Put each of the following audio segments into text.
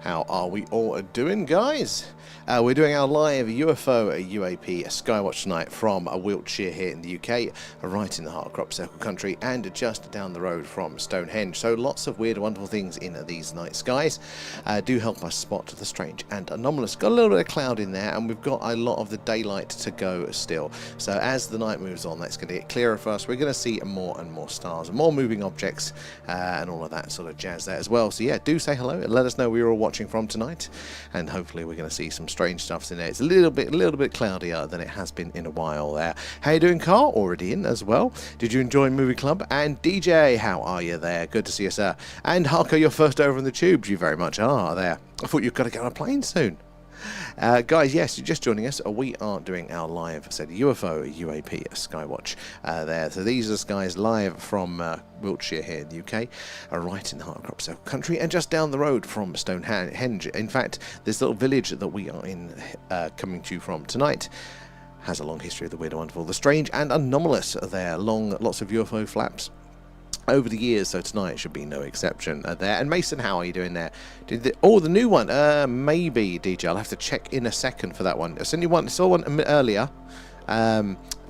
How are we all doing, guys? We're doing our live UFO UAP Skywatch tonight from Wiltshire here in the UK, right in the heart of crop circle country and just down the road from Stone Henge. So lots of weird, wonderful things in these night skies do help us spot the strange and anomalous. Got a little bit of cloud in there, and we've got a lot of the daylight to go still. So as the night moves on, that's going to get clearer for us. We're going to see more and more stars and more moving objects and all of that sort of jazz there as well. So yeah, do say hello and let us know where you're all watching from tonight, and hopefully we're going to see some strange stuff in there. It's a little bit cloudier than it has been in a while there. How you doing, Carl? Already in as well. Did you enjoy Movie Club? And DJ, how are you there? Good to see you, sir. And Harker, you're first over in the tubes. You very much are there. I thought you've got to get on a plane soon. Guys, yes, you're just joining us. We are doing our live UFO UAP Skywatch there. So these are guys live from Wiltshire here in the UK, right in the heart of crop circle country, and just down the road from Stone Henge. In fact, this little village that we are in, coming to you from tonight, has a long history of the weird and wonderful, the strange and anomalous there. Lots of UFO flaps over the years, so tonight should be no exception there. And Mason, how are you doing there? The new one? Maybe, DJ. I'll have to check in a second for that one. I saw one earlier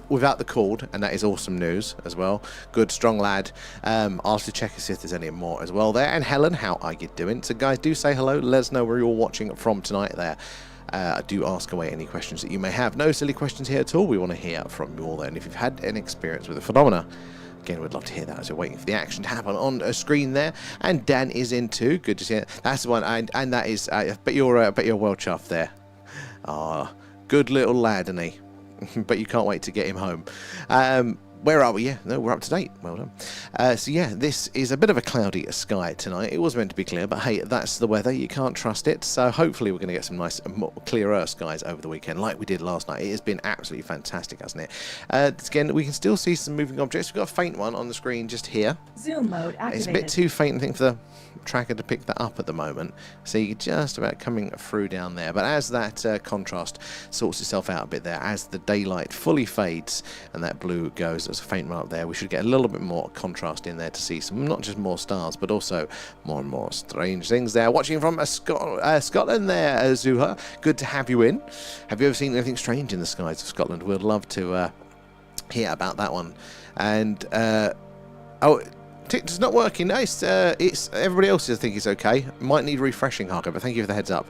without the cord, and that is awesome news as well. Good, strong lad. I'll have to check and see if there's any more as well there. And Helen, how are you doing? So guys, do say hello. Let us know where you're watching from tonight there. Do ask away any questions that you may have. No silly questions here at all. We want to hear from you all there. And if you've had an experience with the phenomena, again, we'd love to hear that as we're waiting for the action to happen on a screen there. And Dan is in too. Good to see it. That's the one. And that is. I bet you're well chuffed there. Ah, good little lad, isn't he? But you can't wait to get him home. Where are we? Yeah, no, we're up to date. Well done. So yeah, this is a bit of a cloudy sky tonight. It was meant to be clear, but hey, that's the weather. You can't trust it. So hopefully we're going to get some nice, more clearer skies over the weekend, like we did last night. It has been absolutely fantastic, hasn't it? Again, we can still see some moving objects. We've got a faint one on the screen just here. Zoom mode activated. It's a bit too faint, I think, for the tracker to pick that up at the moment. So you're just about coming through down there. But as that contrast sorts itself out a bit there, as the daylight fully fades and that blue goes, there's a faint one up there, we should get a little bit more contrast in there to see some, not just more stars, but also more and more strange things there. Watching from Scotland there, Zuha. Good to have you in. Have you ever seen anything strange in the skies of Scotland? We'd love to hear about that one. And it's not working. No, it's everybody else I think is okay. Might need refreshing, Harker, but thank you for the heads up.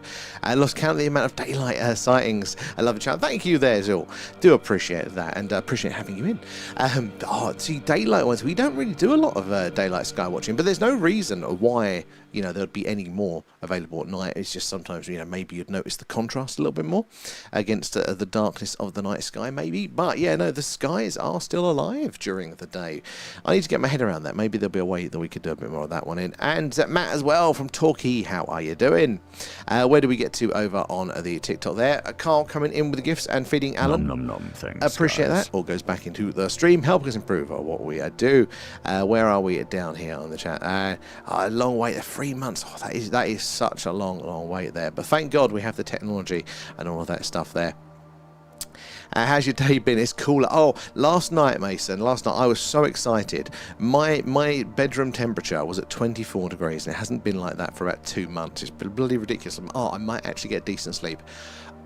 Lost count of the amount of daylight sightings. I love the chat. Thank you there, Zul. Do appreciate that, and appreciate having you in. See, daylight ones, we don't really do a lot of daylight sky watching, but there's no reason why there'd be any more available at night. It's just sometimes maybe you'd notice the contrast a little bit more against the darkness of the night sky, maybe. But yeah, no, the skies are still alive during the day. I need to get my head around that. Maybe there'll be a way that we could do a bit more of that one in. And Matt as well from Torquay, how are you doing? Where do we get to over on the TikTok there? Carl coming in with the gifts and feeding Alan. Nom, nom, nom. Thanks, appreciate guys. That. All goes back into the stream, help us improve on what we do. Where are we down here on the chat? A long way, 3 months. Oh, that is such a long wait there. But thank God we have the technology and all of that stuff there. How's your day been? It's cooler. Oh, last night, Mason, I was so excited. My bedroom temperature was at 24 degrees, and it hasn't been like that for about 2 months. It's bloody ridiculous. I might actually get decent sleep.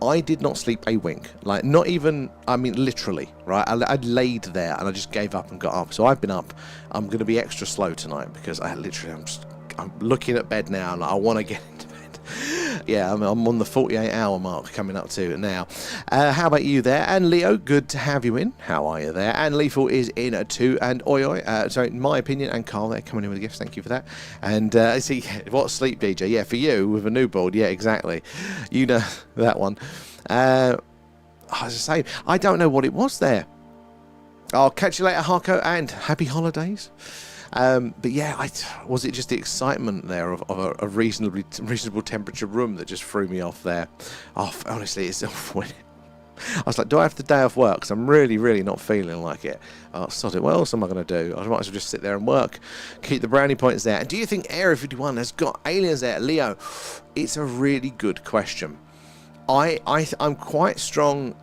I did not sleep a wink. Like, not even, I mean, literally, right? I laid there, and I just gave up and got up. So I've been up. I'm going to be extra slow tonight, because I'm looking at bed now, and I want to get into bed. Yeah, I'm on the 48-hour mark coming up to now. How about you there? And Leo, good to have you in. How are you there? And Lethal is in too. And Oi, sorry, my opinion. And Carl there coming in with the gifts. Thank you for that. And I see, what sleep, DJ? Yeah, for you with a new board. Yeah, exactly. You know that one. As I say, I don't know what it was there. I'll catch you later, Harko, and happy holidays. But yeah, was it just the excitement there of a reasonable temperature room that just threw me off there? Oh, honestly, it's I was like, do I have the day off work? Because I'm really not feeling like it. Oh, sod it. What else am I going to do? I might as well just sit there and work. Keep the brownie points there. And do you think Area 51 has got aliens there? Leo, it's a really good question. I'm quite strong.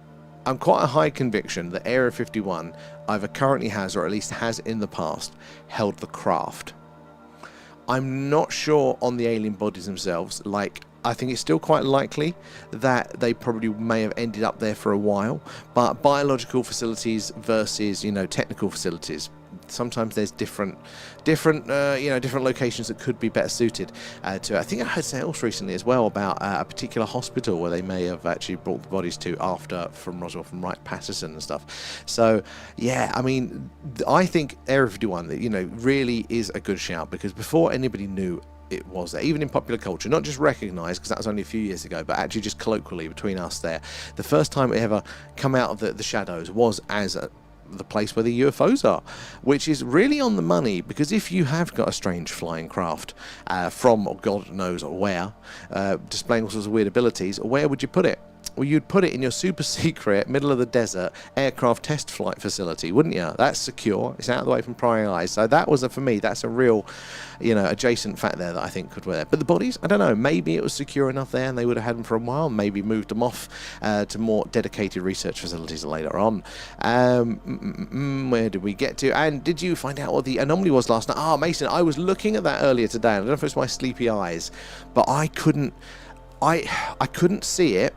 I'm quite a high conviction that Area 51 either currently has, or at least has in the past, held the craft. I'm not sure on the alien bodies themselves. Like, I think it's still quite likely that they probably may have ended up there for a while. But biological facilities versus, technical facilities, sometimes there's different locations that could be better suited to. I think I heard sales recently as well about a particular hospital where they may have actually brought the bodies to after from Roswell, from Wright Patterson and stuff. So yeah, I mean, I think Area 51, really is a good shout, because before anybody knew it was there, even in popular culture, not just recognised, because that was only a few years ago, but actually just colloquially between us there, the first time it ever come out of the shadows was as the place where the UFOs are, which is really on the money, because if you have got a strange flying craft from God knows where, displaying all sorts of weird abilities, where would you put it? Well, you'd put it in your super secret, middle of the desert aircraft test flight facility, wouldn't you? That's secure. It's out of the way from prying eyes. So that was, for me, that's a real, adjacent fact there that I think could work. But the bodies, I don't know. Maybe it was secure enough there and they would have had them for a while. Maybe moved them off to more dedicated research facilities later on. Where did we get to? And did you find out what the anomaly was last night? Ah, Mason, I was looking at that earlier today. I don't know if it's my sleepy eyes, but I couldn't see it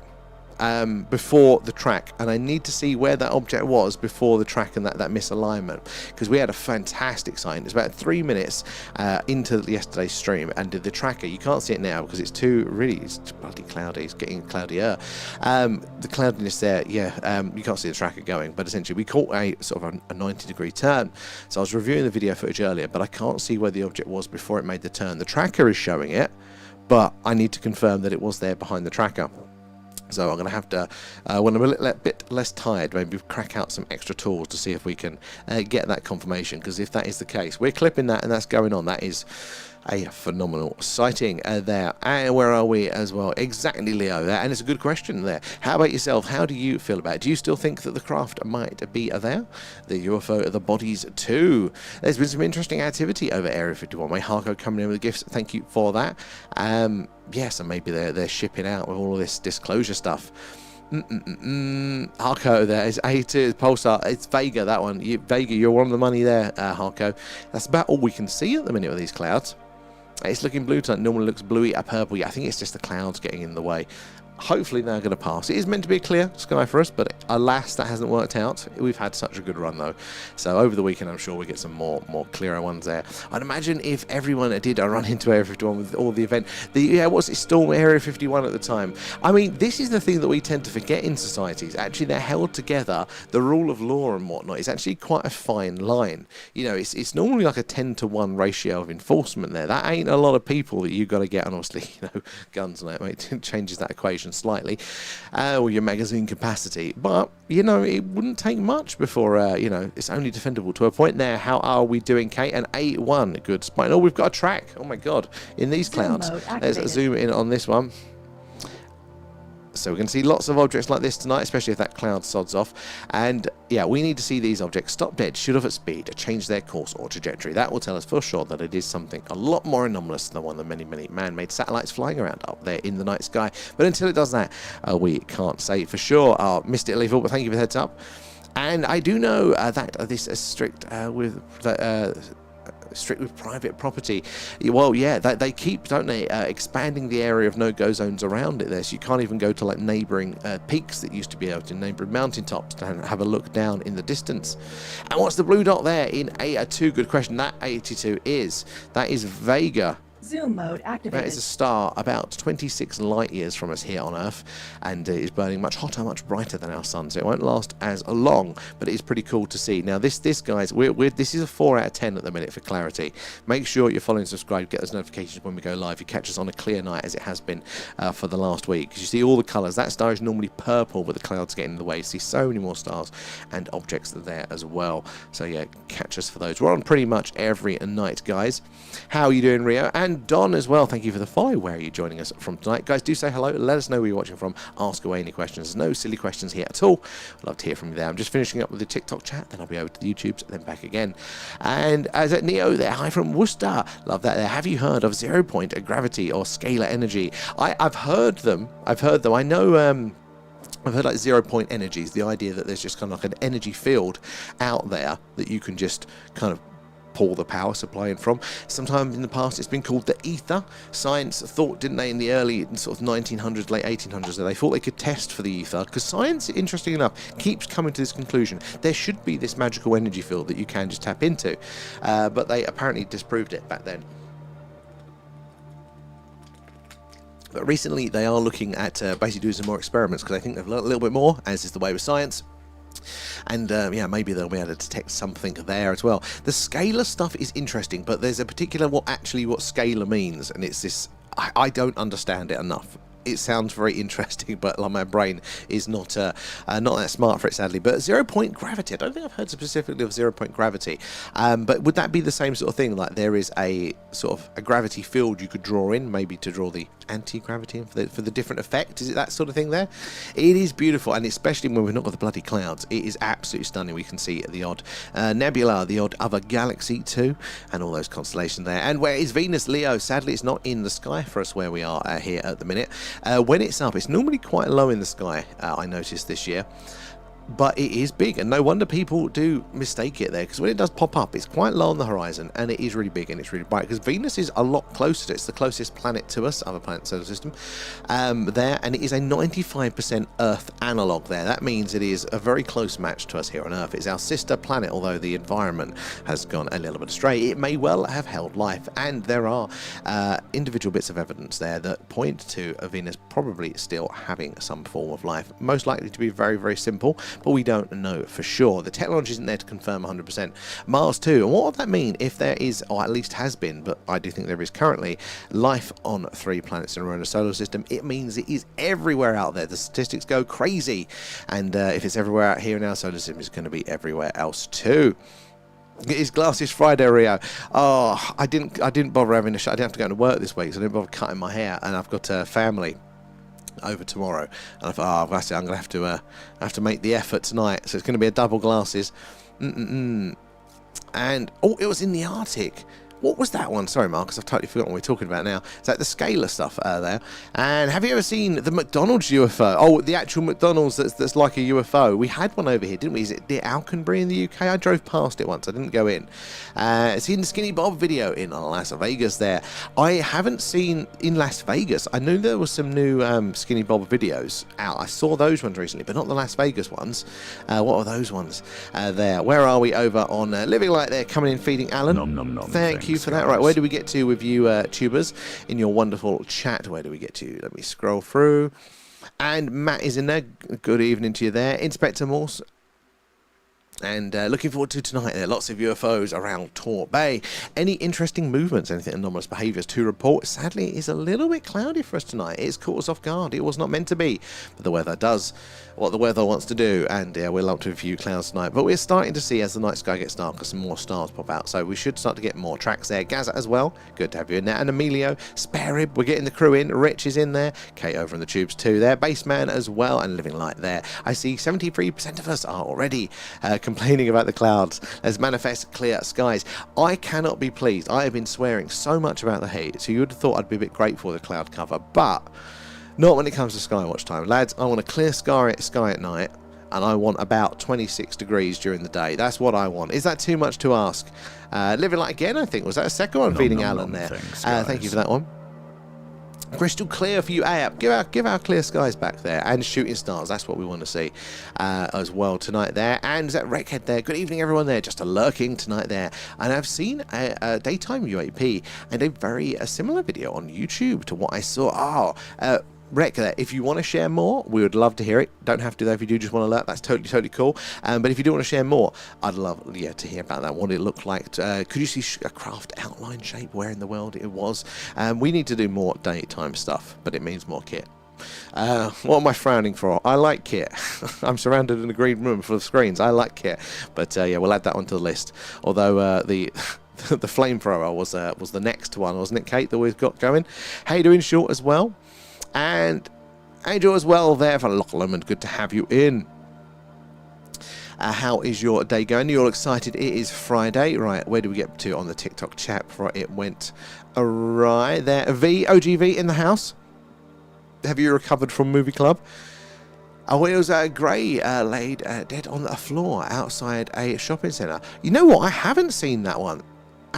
before the track, and I need to see where that object was before the track and that misalignment, because we had a fantastic sighting. It's about 3 minutes into yesterday's stream, and the tracker, you can't see it now because it's too bloody cloudy. It's getting cloudier. The cloudiness there, you can't see the tracker going, but essentially we caught a sort of a 90-degree turn. So I was reviewing the video footage earlier, but I can't see where the object was before it made the turn. The tracker is showing it, but I need to confirm that it was there behind the tracker. So I'm going to have to, when I'm a bit less tired, maybe crack out some extra tools to see if we can get that confirmation, because if that is the case, we're clipping that and that's going on. That is a phenomenal sighting there. And where are we as well? Exactly, Leo, there. And it's a good question there. How about yourself? How do you feel about it? Do you still think that the craft might be there? The UFO, the bodies too. There's been some interesting activity over Area 51. My Harco coming in with gifts. Thank you for that. Yes, and maybe they're shipping out with all of this disclosure stuff. Harco there is A2 Pulsar. It's Vega, that one. Vega, you're one of the money there, Harco. That's about all we can see at the minute with these clouds. It's looking blue tonight. Normally looks bluey, purpley. I think it's just the clouds getting in the way. Hopefully they're going to pass. It is meant to be a clear sky for us, but alas, that hasn't worked out. We've had such a good run though. So over the weekend, I'm sure we get some more clearer ones there. I'd imagine if everyone did run into Area 51 with all the event, what's it, Storm Area 51 at the time. I mean, this is the thing that we tend to forget in societies. Actually, they're held together. The rule of law and whatnot is actually quite a fine line. It's normally like a 10-to-1 ratio of enforcement there. That ain't a lot of people that you've got to get, and obviously, guns and that, it changes that equation slightly, or your magazine capacity, but it wouldn't take much before it's only defendable to a point there. How are we doing, Kate? An A1, good spot. Oh, we've got a track, oh my god, in these clouds. Let's zoom in on this one. So we can see lots of objects like this tonight, especially if that cloud sods off. And yeah, we need to see these objects stop dead, shoot off at speed, change their course or trajectory. That will tell us for sure that it is something a lot more anomalous than one of the many, many man-made satellites flying around up there in the night sky. But until it does that, we can't say for sure. Missed it, lethal, but thank you for the heads up. And I do know that this is strict with private property. Well, yeah, they keep, don't they, expanding the area of no-go zones around it there, so you can't even go to like neighbouring peaks that used to be able to, neighbouring mountaintops, to have a look down in the distance. And what's the blue dot there in A2? Good question. That 82 that is Vega. Zoom mode activated. That is a star about 26 light years from us here on Earth, and is burning much hotter, much brighter than our sun, so it won't last as long, but it is pretty cool to see. Now this guys, this is a 4 out of 10 at the minute for clarity. Make sure you're following and subscribe, get those notifications when we go live. You catch us on a clear night as it has been for the last week, because you see all the colours. That star is normally purple, but the clouds getting in the way. You see so many more stars and objects there as well. So yeah, catch us for those. We're on pretty much every night, guys. How are you doing, Rio? And Don as well, thank you for the follow. Where are you joining us from tonight? Guys, do say hello. Let us know where you're watching from. Ask away any questions. There's no silly questions here at all. I'd love to hear from you there. I'm just finishing up with the TikTok chat, then I'll be over to the YouTubes, then back again. And as at Neo there, hi from Worcester. Love that there. Have you heard of 0 point gravity or scalar energy? I've heard them. I know I've heard like 0 point energies, the idea that there's just kind of like an energy field out there that you can just kind of pull the power supply in from. Sometimes in the past it's been called the ether. Science thought, didn't they, in the early sort of 1900s, late 1800s, that they thought they could test for the ether, because science, interesting enough, keeps coming to this conclusion. There should be this magical energy field that you can just tap into, but they apparently disproved it back then. But recently they are looking at basically doing some more experiments, because I think they've learned a little bit more, as is the way with science. And yeah, maybe they'll be able to detect something there as well. The scalar stuff is interesting, but there's a particular what scalar means, and it's this, I don't understand it enough. It sounds very interesting, but like, my brain is not that smart for it, sadly. But 0-point gravity, I don't think I've heard specifically of 0-point gravity. But would that be the same sort of thing? Like, there is a sort of a gravity field you could draw in, maybe to draw the anti-gravity in for the different effect? Is it that sort of thing there? It is beautiful, and especially when we've not got the bloody clouds, it is absolutely stunning. We can see the odd nebula, the odd other galaxy too, and all those constellations there. And where is Venus, Leo? Sadly, it's not in the sky for us where we are here at the minute. When it's up, it's normally quite low in the sky, I noticed this year. But it is big, and no wonder people do mistake it there, because when it does pop up, it's quite low on the horizon, and it is really big and it's really bright, because Venus is a lot closer. It's the closest planet to us, other planet solar system, there, and it is a 95% Earth analog there. That means it is a very close match to us here on Earth. It's our sister planet, although the environment has gone a little bit astray. It may well have held life, and there are individual bits of evidence there that point to Venus probably still having some form of life, most likely to be very, very simple, but we don't know for sure. The technology isn't there to confirm 100%. Mars too, and what would that mean if there is, or at least has been, but I do think there is currently, life on 3 planets in a row in a solar system? It means it is everywhere out there. The statistics go crazy, and if it's everywhere out here in our solar system, it's going to be everywhere else too. It is Glasses Friday, Rio. Oh, I didn't bother having a show. I didn't have to go to work this week, so I didn't bother cutting my hair, and I've got a family over tomorrow, and I thought, oh, I'm gonna have to make the effort tonight, so it's gonna be a double glasses. And oh, it was in the Arctic. What was that one? Sorry, Marcus, I've totally forgotten what we're talking about now. Is that the scalar stuff there? And have you ever seen the McDonald's UFO? Oh, the actual McDonald's that's like a UFO. We had one over here, didn't we? Is it the Alconbury in the UK? I drove past it once. I didn't go in. Seen the Skinny Bob video in Las Vegas there. I haven't seen in Las Vegas. I knew there was some new Skinny Bob videos out. I saw those ones recently, but not the Las Vegas ones. What are those ones there? Where are we over on Living Light there? Coming in, feeding Alan. Nom, nom, nom. Thank you for that. Right, where do we get to with you tubers in your wonderful chat? Where do we get to? Let me scroll through. And Matt is in there. Good evening to you there. Inspector Morse. And looking forward to tonight there. Lots of UFOs around Tor Bay. Any interesting movements, anything anomalous behaviours to report? Sadly, it is a little bit cloudy for us tonight. It's caught us off guard. It was not meant to be. But the weather does what the weather wants to do. And yeah, we're lumped with a few clouds tonight. But we're starting to see, as the night sky gets darker, some more stars pop out. So we should start to get more tracks there. Gaza as well. Good to have you in there. And Emilio, Spare Rib, we're getting the crew in. Rich is in there. Kate over in the tubes too there. Baseman as well. And Living Light there. I see 73% of us are already complaining about the clouds. Let's manifest clear skies. I cannot be pleased. I have been swearing so much about the heat, so you would have thought I'd be a bit grateful for the cloud cover, but not when it comes to Skywatch time. Lads, I want a clear sky at night, and I want about 26 degrees during the day. That's what I want. Is that too much to ask? Living Light again, I think. Was that a second one? Feeding Alan there. Thank you for that one. Crystal clear for you, AAP. Give our clear skies back there, and shooting stars. That's what we want to see as well tonight there. And is that Wreckhead there? Good evening, everyone there. Just a lurking tonight there. And I've seen a daytime UAP and a very similar video on YouTube to what I saw. Wreck there. If you want to share more, we would love to hear it. Don't have to though. If you do just want to alert, that's totally cool. But if you do want to share more, I'd love to hear about that. What it looked like. Could you see a craft outline shape? Where in the world it was? We need to do more daytime stuff, but it means more kit. What am I frowning for? I like kit. I'm surrounded in a green room full of screens. I like kit, but yeah, we'll add that one to the list. Although the flamethrower was the next one, wasn't it, Kate? That we've got going. How you doing, Short, as well? And Angel as well there for Lachlan. Good to have you in. How is your day going? You're all excited. It is Friday. Right, where do we get to on the TikTok chat before it went awry there? OGV in the house. Have you recovered from movie club? Oh, it was Gray laid dead on the floor outside a shopping centre. You know what? I haven't seen that one.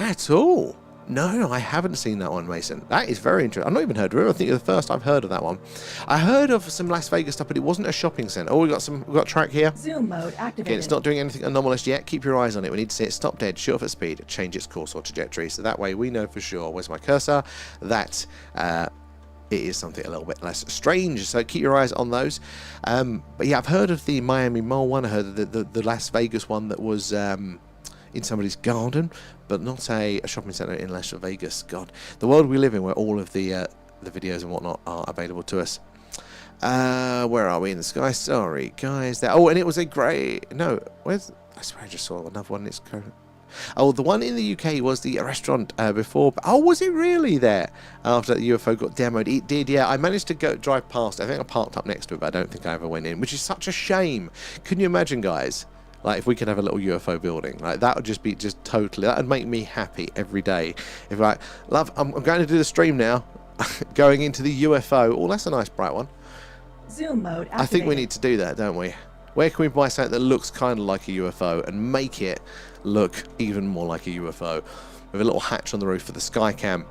at all. No, I haven't seen that one, Mason. That is very interesting. I've not even heard of it. I think you're the first I've heard of that one. I heard of some Las Vegas stuff, but it wasn't a shopping centre. Oh, we've got track here. Zoom mode activated. Again, it's not doing anything anomalous yet. Keep your eyes on it. We need to see it stop dead, shoot off at speed, change its course or trajectory. So that way we know for sure. Where's my cursor? That it is something a little bit less strange. So keep your eyes on those. But yeah, I've heard of the Miami Mole one. I heard of the Las Vegas one that was in somebody's garden, but not a shopping centre in Las Vegas. God, the world we live in, where all of the videos and whatnot are available to us. Where are we in the sky? Sorry, guys. There. Oh, and it was a grey. No, where's? I swear I just saw another one. It's current. Oh, the one in the UK was the restaurant before. Oh, was it really there? After the UFO got demoed, it did. Yeah, I managed to drive past. I think I parked up next to it, but I don't think I ever went in, which is such a shame. Can you imagine, guys? Like, if we could have a little UFO building, like, that would just be totally, that would make me happy every day. If like, love, I'm going to do the stream now, going into the UFO. Oh, that's a nice bright one. Zoom mode activated. I think we need to do that, don't we? Where can we buy something that looks kind of like a UFO and make it look even more like a UFO? With a little hatch on the roof for the sky cam.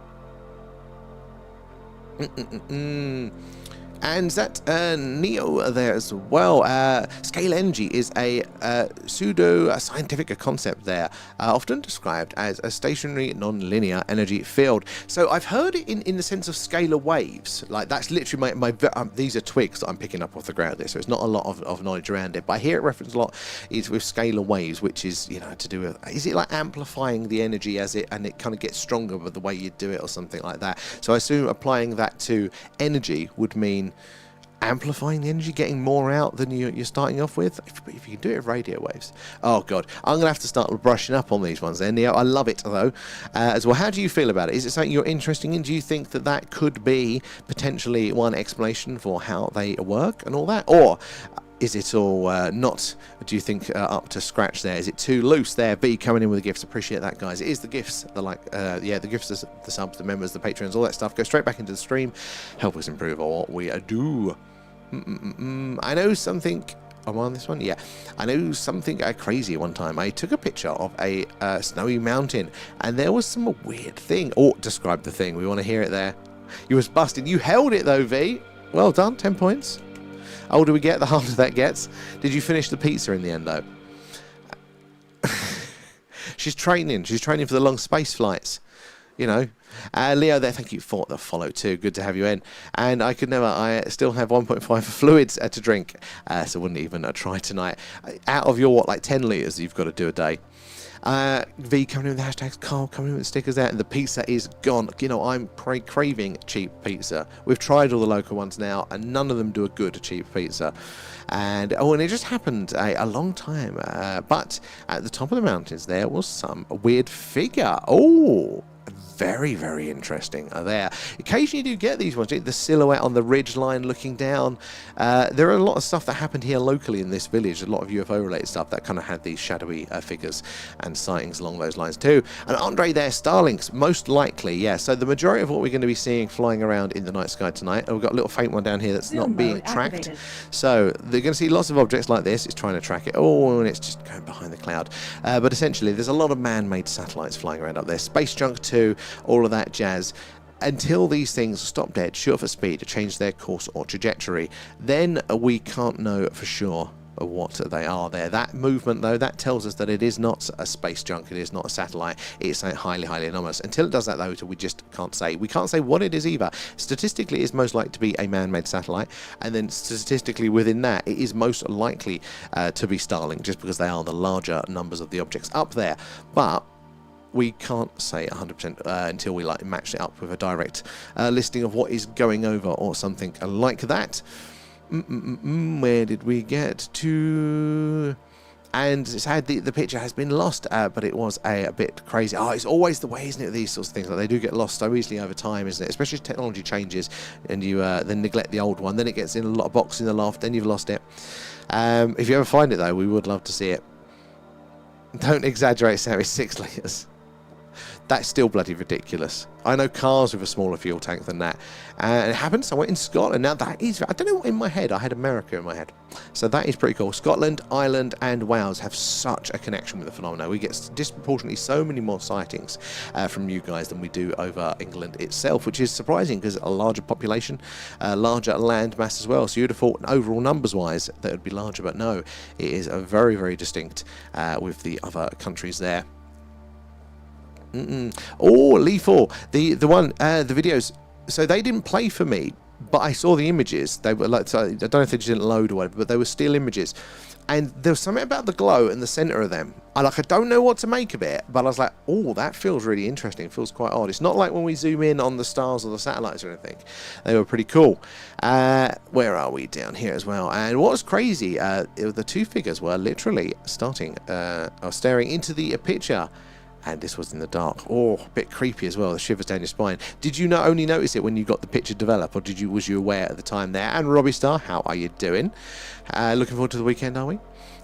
And that Neo there as well. Stone Henge is a pseudo-scientific concept there, often described as a stationary non-linear energy field. So I've heard it in the sense of scalar waves. Like, that's literally these are twigs that I'm picking up off the ground there, so it's not a lot of knowledge around it. But I hear it referenced a lot is with scalar waves, which is, you know, to do with, is it like amplifying the energy and it kind of gets stronger with the way you do it or something like that. So I assume applying that to energy would mean amplifying the energy, getting more out than you're starting off with. If you can do it with radio waves. Oh god, I'm gonna have to start brushing up on these ones then, Neo. I love it though as well. How do you feel about it? Is it something you're interested in? Do you think that could be potentially one explanation for how they work and all that, or is it all not, do you think, up to scratch there? Is it too loose there? B coming in with the gifts. Appreciate that, guys. It is the gifts, the gifts, the subs, the members, the patrons, all that stuff. Go straight back into the stream. Help us improve on what we do. I know something. I'm on this one? Yeah. I know something crazy one time. I took a picture of a snowy mountain, and there was some weird thing. Oh, describe the thing. We want to hear it there. You was busted. You held it, though, V. Well done. 10 points. The older we get, the harder that gets. Did you finish the pizza in the end, though? She's training. She's training for the long space flights. You know. Leo there, thank you for the follow too. Good to have you in. And I still have 1.5 fluids to drink. So wouldn't even try tonight. Out of your, like 10 litres you've got to do a day. V coming in with the hashtags, Carl coming in with the stickers there, and the pizza is gone. You know, I'm craving cheap pizza. We've tried all the local ones now, and none of them do a good cheap pizza. And it just happened a long time. But at the top of the mountains, there was some weird figure. Oh, very, very interesting there. Occasionally you do get these ones, the silhouette on the ridge line looking down. There are a lot of stuff that happened here locally in this village, a lot of UFO related stuff that kind of had these shadowy figures and sightings along those lines too. And Andre there, Starlinks, most likely, yeah. So the majority of what we're going to be seeing flying around in the night sky tonight, we've got a little faint one down here that's not being tracked. So they're going to see lots of objects like this. It's trying to track it. Oh, and it's just going behind the cloud. But essentially, there's a lot of man-made satellites flying around up there. Space junk too. All of that jazz. Until these things stop dead, shoot off at speed, change their course or trajectory, then we can't know for sure what they are there. That movement, though, that tells us that it is not a space junk, it is not a satellite, it's highly, highly anomalous. Until it does that, though, we just can't say. We can't say what it is either. Statistically, it's most likely to be a man-made satellite, and then statistically within that, it is most likely to be Starlink, just because they are the larger numbers of the objects up there. But we can't say 100% until we match it up with a direct listing of what is going over or something like that. Where did we get to? And it's had the picture has been lost, but it was a bit crazy. Oh, it's always the way, isn't it? These sorts of things, like, they do get lost so easily over time, isn't it? Especially as technology changes and you then neglect the old one, then it gets in a lot of boxes in the loft, then you've lost it. If you ever find it, though, we would love to see it. Don't exaggerate, Sarah. 6 litres. That's still bloody ridiculous. I know cars with a smaller fuel tank than that. And it happened somewhere in Scotland. Now that is, I don't know what in my head, I had America in my head. So that is pretty cool. Scotland, Ireland and Wales have such a connection with the phenomenon. We get disproportionately so many more sightings from you guys than we do over England itself, which is surprising because a larger population, larger land mass as well. So you'd have thought overall numbers wise that it would be larger, but no, it is a very, very distinct with the other countries there. Oh, Lethal, the one, the videos. So they didn't play for me, but I saw the images. They were like, so I don't know if they just didn't load or whatever, but they were still images. And there was something about the glow in the center of them. I don't know what to make of it, but I was like, oh, that feels really interesting. It feels quite odd. It's not like when we zoom in on the stars or the satellites or anything. They were pretty cool. Where are we? Down here as well. And what was crazy, the two figures were literally staring into the picture. And this was in the dark. Oh, a bit creepy as well. The shivers down your spine. Did you not only notice it when you got the picture developed, or was you aware at the time there? And Robbie Star, how are you doing? Looking forward to the weekend, are we?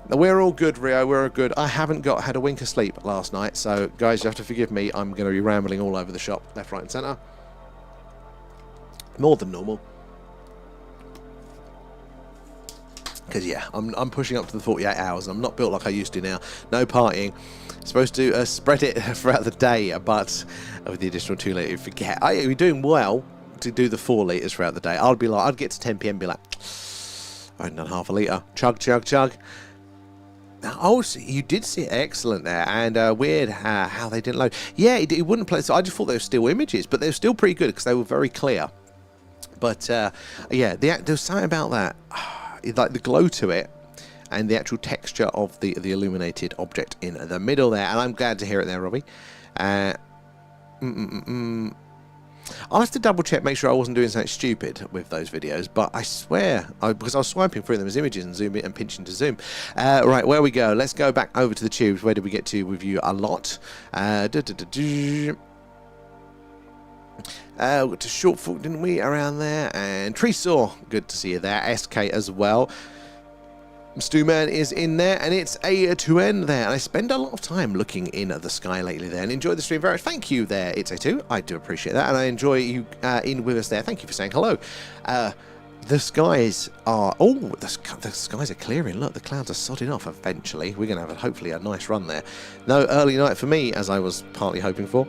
We're all good, Rio. We're all good. I haven't had a wink of sleep last night, so guys, you have to forgive me. I'm going to be rambling all over the shop, left, right, and centre. More than normal. Because yeah, I'm pushing up to the 48 hours. I'm not built like I used to now. No partying. Supposed to spread it throughout the day, but with the additional 2 litre, you forget. You're doing well to do the 4 litres throughout the day. I'd get to 10 PM, be like, I hadn't done half a litre. Chug, chug, chug. Oh, so you did see it. Excellent there. And weird how they didn't load. Yeah, it wouldn't play. So I just thought they were still images, but they were still pretty good because they were very clear. But yeah, there was something about that. Like the glow to it and the actual texture of the illuminated object in the middle there, and I'm glad to hear it there, Robbie. I'll have to double check, make sure I wasn't doing something stupid with those videos, but I swear, because I was swiping through them as images and zooming and pinching to zoom. Right, where we go, let's go back over to the tubes. Where did we get to with you a lot? We got to Shortfork, didn't we, around there? And Treesaw, good to see you there. SK as well. Stewman is in there, and it's a 2N there. And I spend a lot of time looking in at the sky lately there, and enjoy the stream very much. Thank you there, It's A2. I do appreciate that, and I enjoy you in with us there. Thank you for saying hello. The skies are... Oh, the skies are clearing. Look, the clouds are sodding off eventually. We're going to have, hopefully, a nice run there. No early night for me, as I was partly hoping for.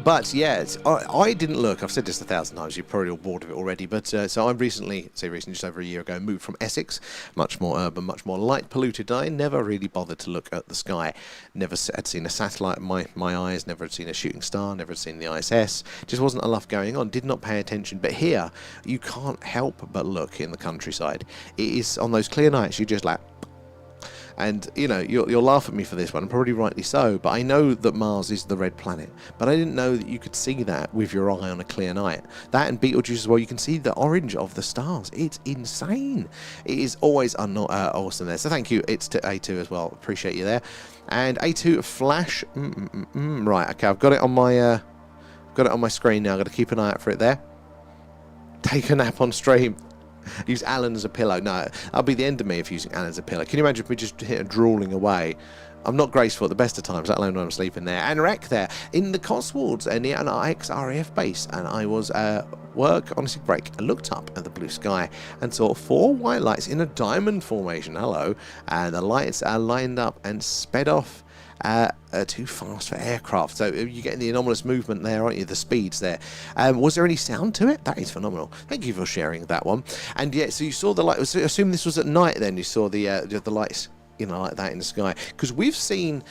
But yeah, I didn't look. I've said this 1,000 times. You're probably all bored of it already. But so I recently, just over a year ago, moved from Essex, much more urban, much more light polluted. I never really bothered to look at the sky. Never had seen a satellite in my eyes. Never had seen a shooting star. Never had seen the ISS. Just wasn't enough going on. Did not pay attention. But here, you can't help but look in the countryside. It is on those clear nights. You just like. And, you know, you'll laugh at me for this one, probably rightly so, but I know that Mars is the red planet. But I didn't know that you could see that with your eye on a clear night. That and Betelgeuse as well, you can see the orange of the stars. It's insane. It is always awesome there. So thank you, it's to A2 as well. Appreciate you there. And A2 Flash. Right, okay, I've got it on my screen now. I've got to keep an eye out for it there. Take a nap on stream. Use Alan as a pillow. No, that'll be the end of me if using Alan as a pillow. Can you imagine if we just drooling away? I'm not graceful at the best of times, let alone when I'm sleeping there. And Wreck there in the Cotswolds near an ex-RAF base. And I was work, honestly break, and looked up at the blue sky and saw 4 white lights in a diamond formation. Hello. And the lights are lined up and sped off. Too fast for aircraft. So you're getting the anomalous movement there, aren't you? The speeds there. Was there any sound to it? That is phenomenal. Thank you for sharing that one. And yeah, so you saw the light. So assume this was at night. Then you saw the lights, you know, like that in the sky. Because we've seen,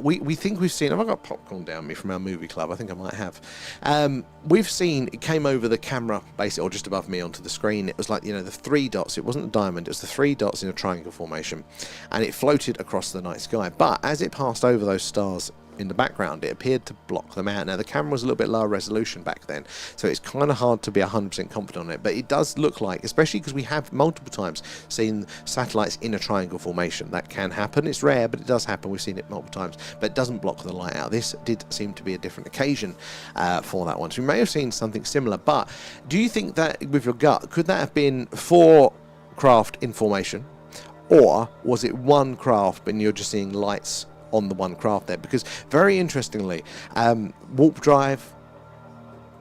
we think we've seen. Have I got popcorn down me from our movie club? I think I might have. We've seen it came over the camera, basically, or just above me onto the screen. It was like, you know, the 3 dots. It wasn't a diamond. It was the 3 dots in a triangle formation, and it floated across the night sky. But as it passed over those stars in the background, it appeared to block them out. Now the camera was a little bit lower resolution back then, so it's kind of hard to be 100% confident on it, but it does look like, especially because we have multiple times seen satellites in a triangle formation, that can happen. It's rare, but it does happen. We've seen it multiple times, but it doesn't block the light out. This did seem to be a different occasion for that one, so we may have seen something similar. But do you think that, with your gut, could that have been 4 craft in formation, or was it 1 craft and you're just seeing lights on the one craft there. Because very interestingly, warp drive,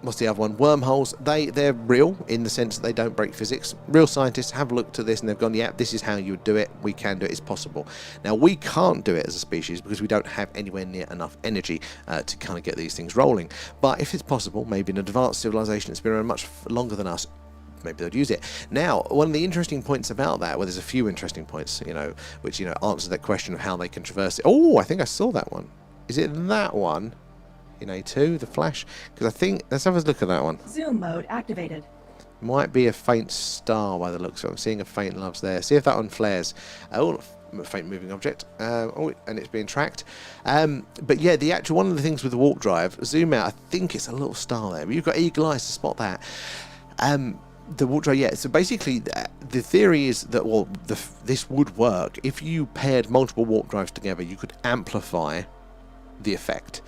what's the other one? Wormholes. They're real in the sense that they don't break physics. Real scientists have looked at this and they've gone, yeah, this is how you would do it. We can do it. It's possible. Now, we can't do it as a species because we don't have anywhere near enough energy to kind of get these things rolling. But if it's possible, maybe an advanced civilization that's been around much longer than us, maybe they'd use it. Now, one of the interesting points about that, well, there's a few interesting points, which, answer that question of how they can traverse it. Oh, I think I saw that one. Is it that one? In A2, the flash, because I think, let's have a look at that one. Zoom mode activated. Might be a faint star by the looks of it. I'm seeing a faint loves there. See if that one flares. Oh, a faint moving object. And it's being tracked. But yeah, the actual one of the things with the warp drive, zoom out. I think it's a little star there. But you've got eagle eyes to spot that. The warp drive, yeah. So basically, the theory is that this would work if you paired multiple warp drives together. You could amplify the effect.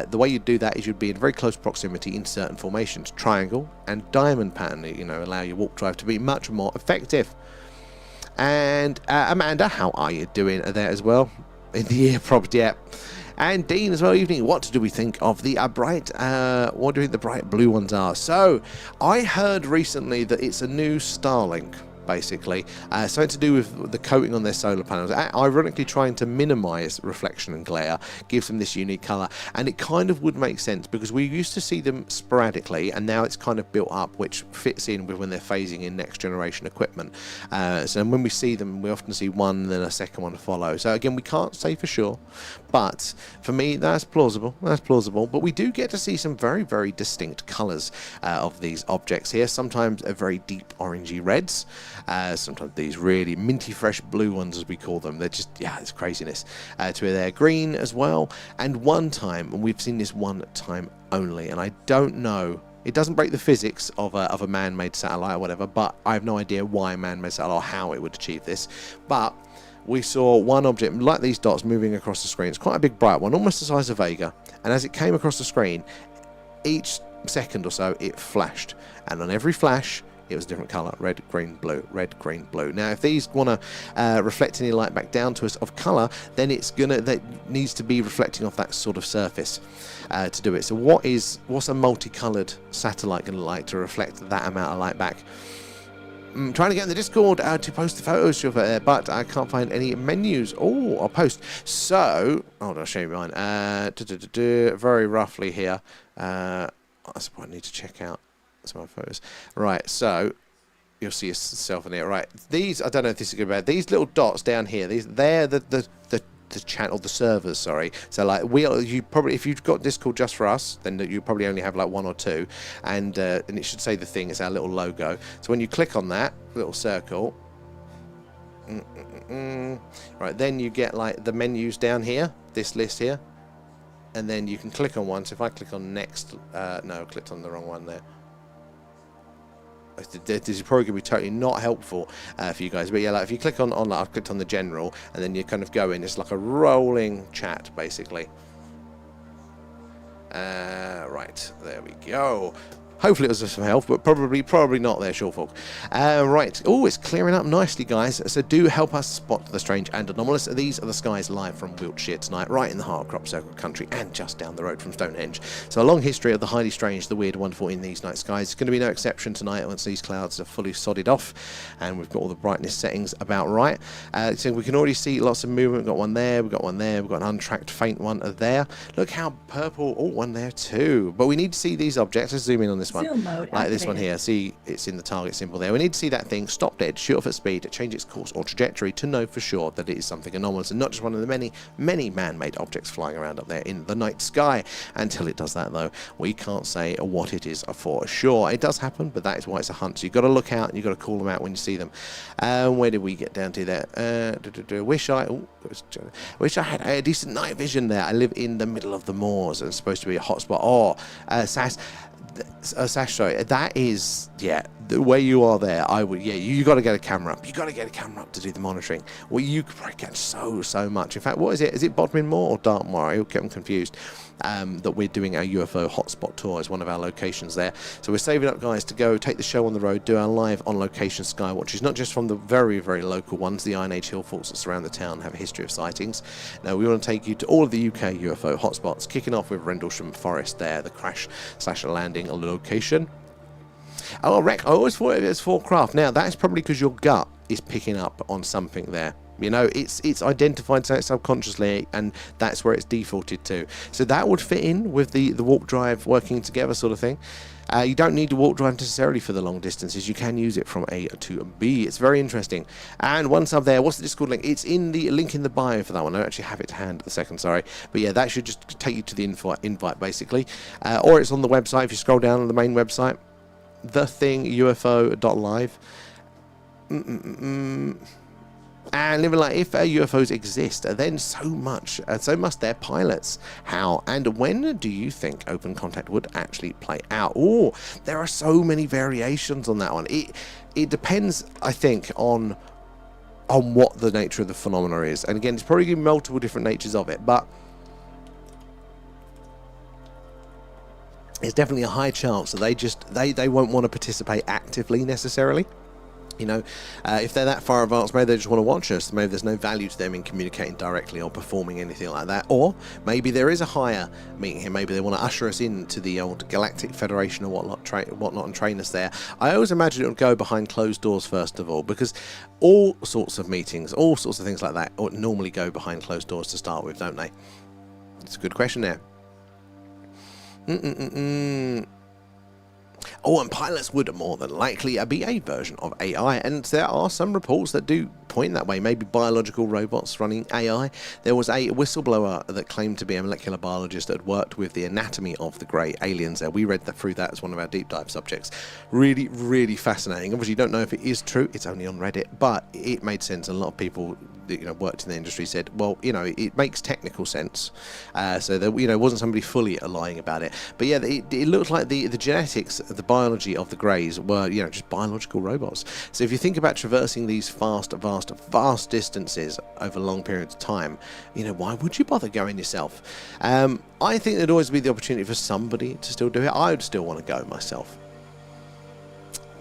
The way you'd do that is you'd be in very close proximity in certain formations, triangle and diamond pattern, allow your warp drive to be much more effective. And Amanda, how are you doing there as well? In the ear property app. And Dean as well, evening. What do we think of the bright, what do you think the bright blue ones are? So, I heard recently that it's a new Starlink, basically, something to do with the coating on their solar panels, ironically trying to minimize reflection and glare, gives them this unique color, and it kind of would make sense because we used to see them sporadically and now it's kind of built up, which fits in with when they're phasing in next generation equipment. So when we see them, we often see one and then a second one to follow. So again, we can't say for sure, but for me that's plausible, but we do get to see some very, very distinct colors of these objects here. Sometimes a very deep orangey reds, sometimes these really minty fresh blue ones, as we call them. They're just, it's craziness. To their green as well. And one time, and we've seen this one time only, and I don't know, it doesn't break the physics of a man-made satellite or whatever, but I have no idea why a man-made satellite or how it would achieve this. But we saw one object, like these dots, moving across the screen. It's quite a big bright one, almost the size of Vega. And as it came across the screen, each second or so, it flashed. And on every flash, it was a different colour, red, green, blue, red, green, blue. Now, if these want to reflect any light back down to us of colour, then that needs to be reflecting off that sort of surface to do it. So what's a multicoloured satellite going to like to reflect that amount of light back? I'm trying to get in the Discord to post the photos of it, but I can't find any menus. Oh, I'll post. So, I'll show you mine. Very roughly here. That's what I need to check out. Some of my photos. Right, so you'll see yourself in here. Right, these, I don't know if this is good or bad. These little dots down here, they're the channel, the servers, sorry. So like you probably, if you've got Discord just for us, then you probably only have like one or two, and it should say the thing, it's our little logo. So when you click on that little circle, right, then you get like the menus down here, this list here, and then you can click on one. So if I click on next, no, I clicked on the wrong one there. This is probably going to be totally not helpful for you guys, but yeah, like if you click on like I've clicked on the general, and then you kind of go in, it's like a rolling chat basically. Right, there we go. Hopefully it was some help, but probably not there, sure folk. Right, oh, it's clearing up nicely, guys. So do help us spot the strange and anomalous. These are the skies live from Wiltshire tonight, right in the heart of Crop Circle country, and just down the road from Stone Henge. So a long history of the highly strange, the weird, wonderful in these night skies. It's going to be no exception tonight once these clouds are fully sodded off, and we've got all the brightness settings about right. So we can already see lots of movement. We've got one there, we've got one there, we've got an untracked faint one there. Look how purple, oh, one there too. But we need to see these objects. Let's zoom in on this one. Zoom mode like this one activated. here. See, it's in the target symbol there. We need to see that thing stop dead, shoot off at speed, change its course or trajectory to know for sure that it is something anomalous and not just one of the many man-made objects flying around up there in the night sky. Until it does that, though, we can't say what it is for sure. It does happen, but that is why it's a hunt. So you've got to look out and you've got to call them out when you see them. Where did we get down to there? Wish I had a decent night vision there. I live in the middle of the moors and it's supposed to be a hotspot. Oh, Sash, sorry, that is, yeah, where you are there, I would, you got to get a camera up. You got to get a camera up to do the monitoring. Well, you could probably catch so much. In fact, what is it? Is it Bodmin Moor or Dartmoor? I get them confused. That we're doing our UFO hotspot tour as one of our locations there. So we're saving up, guys, to go take the show on the road, do our live on location Skywatches, not just from the very, very local ones, the Iron Age hill forts that surround the town have a history of sightings. Now we want to take you to all of the UK UFO hotspots, kicking off with Rendlesham Forest there, the crash/landing location. Oh, wreck! I always thought it was for craft. Now that's probably because your gut is picking up on something there. You know, it's identified subconsciously, and that's where it's defaulted to. So that would fit in with the warp drive working together sort of thing. You don't need to warp drive necessarily for the long distances. You can use it from A to B. It's very interesting. And once up there, what's the Discord link? It's in the link in the bio for that one. I don't actually have it to hand at the second, sorry. But yeah, that should just take you to the invite basically. Or it's on the website. If you scroll down on the main website, thethingyufo.live. And living like, if UFOs exist, then so must their pilots. How and when do you think open contact would actually play out? Oh, there are so many variations on that one. It depends, I think, on what the nature of the phenomena is. And again, it's probably going to be multiple different natures of it, but it's definitely a high chance that they won't want to participate actively necessarily. You know, if they're that far advanced, maybe they just want to watch us. Maybe there's no value to them in communicating directly or performing anything like that. Or maybe there is a higher meeting here. Maybe they want to usher us into the old Galactic Federation or whatnot and train us there. I always imagine it would go behind closed doors first of all, because all sorts of meetings, all sorts of things like that normally go behind closed doors to start with, don't they? It's a good question there. Oh, and pilots would more than likely be a version of AI, and there are some reports that do point that way. Maybe biological robots running AI. There was a whistleblower that claimed to be a molecular biologist that had worked with the anatomy of the grey aliens there. We read through that as one of our deep dive subjects. Really, really fascinating. Obviously, you don't know if it is true. It's only on Reddit, but it made sense. A lot of people that worked in the industry said, well, it makes technical sense. So there, wasn't somebody fully lying about it. But yeah, it looked like the genetics, the biology of the greys were, just biological robots. So if you think about traversing these vast distances over long periods of time, why would you bother going yourself? I think there'd always be the opportunity for somebody to still do it. I would still want to go myself.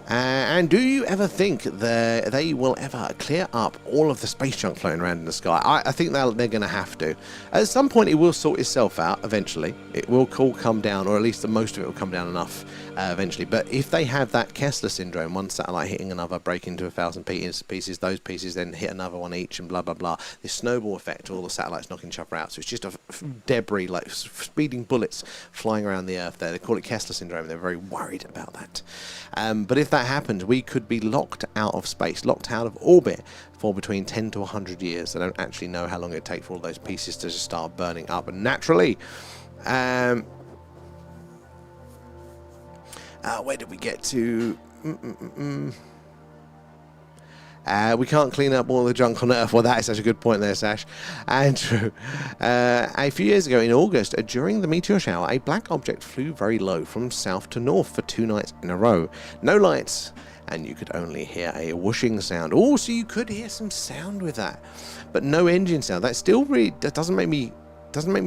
And do you ever think that they will ever clear up all of the space junk floating around in the sky? I think they're going to have to. At some point, it will sort itself out eventually. It will all come down, or at least most of it will come down enough eventually. But if they have that Kessler syndrome, one satellite hitting another, break into 1,000 pieces, those pieces then hit another one each, and blah, blah, blah. This snowball effect, all the satellites knocking each other out. So it's just a debris, like speeding bullets flying around the Earth there. They call it Kessler syndrome. They're very worried about that. But if that happens, we could be locked out of space, locked out of orbit for between 10 to 100 years. I don't actually know how long it would take for all those pieces to just start burning up naturally. Where did we get to? We can't clean up all the junk on Earth. Well, that is such a good point there, Sash. Andrew, a few years ago in August, during the meteor shower, a black object flew very low from south to north for 2 nights in a row. No lights, and you could only hear a whooshing sound. Oh, so you could hear some sound with that, but no engine sound. That still really doesn't make me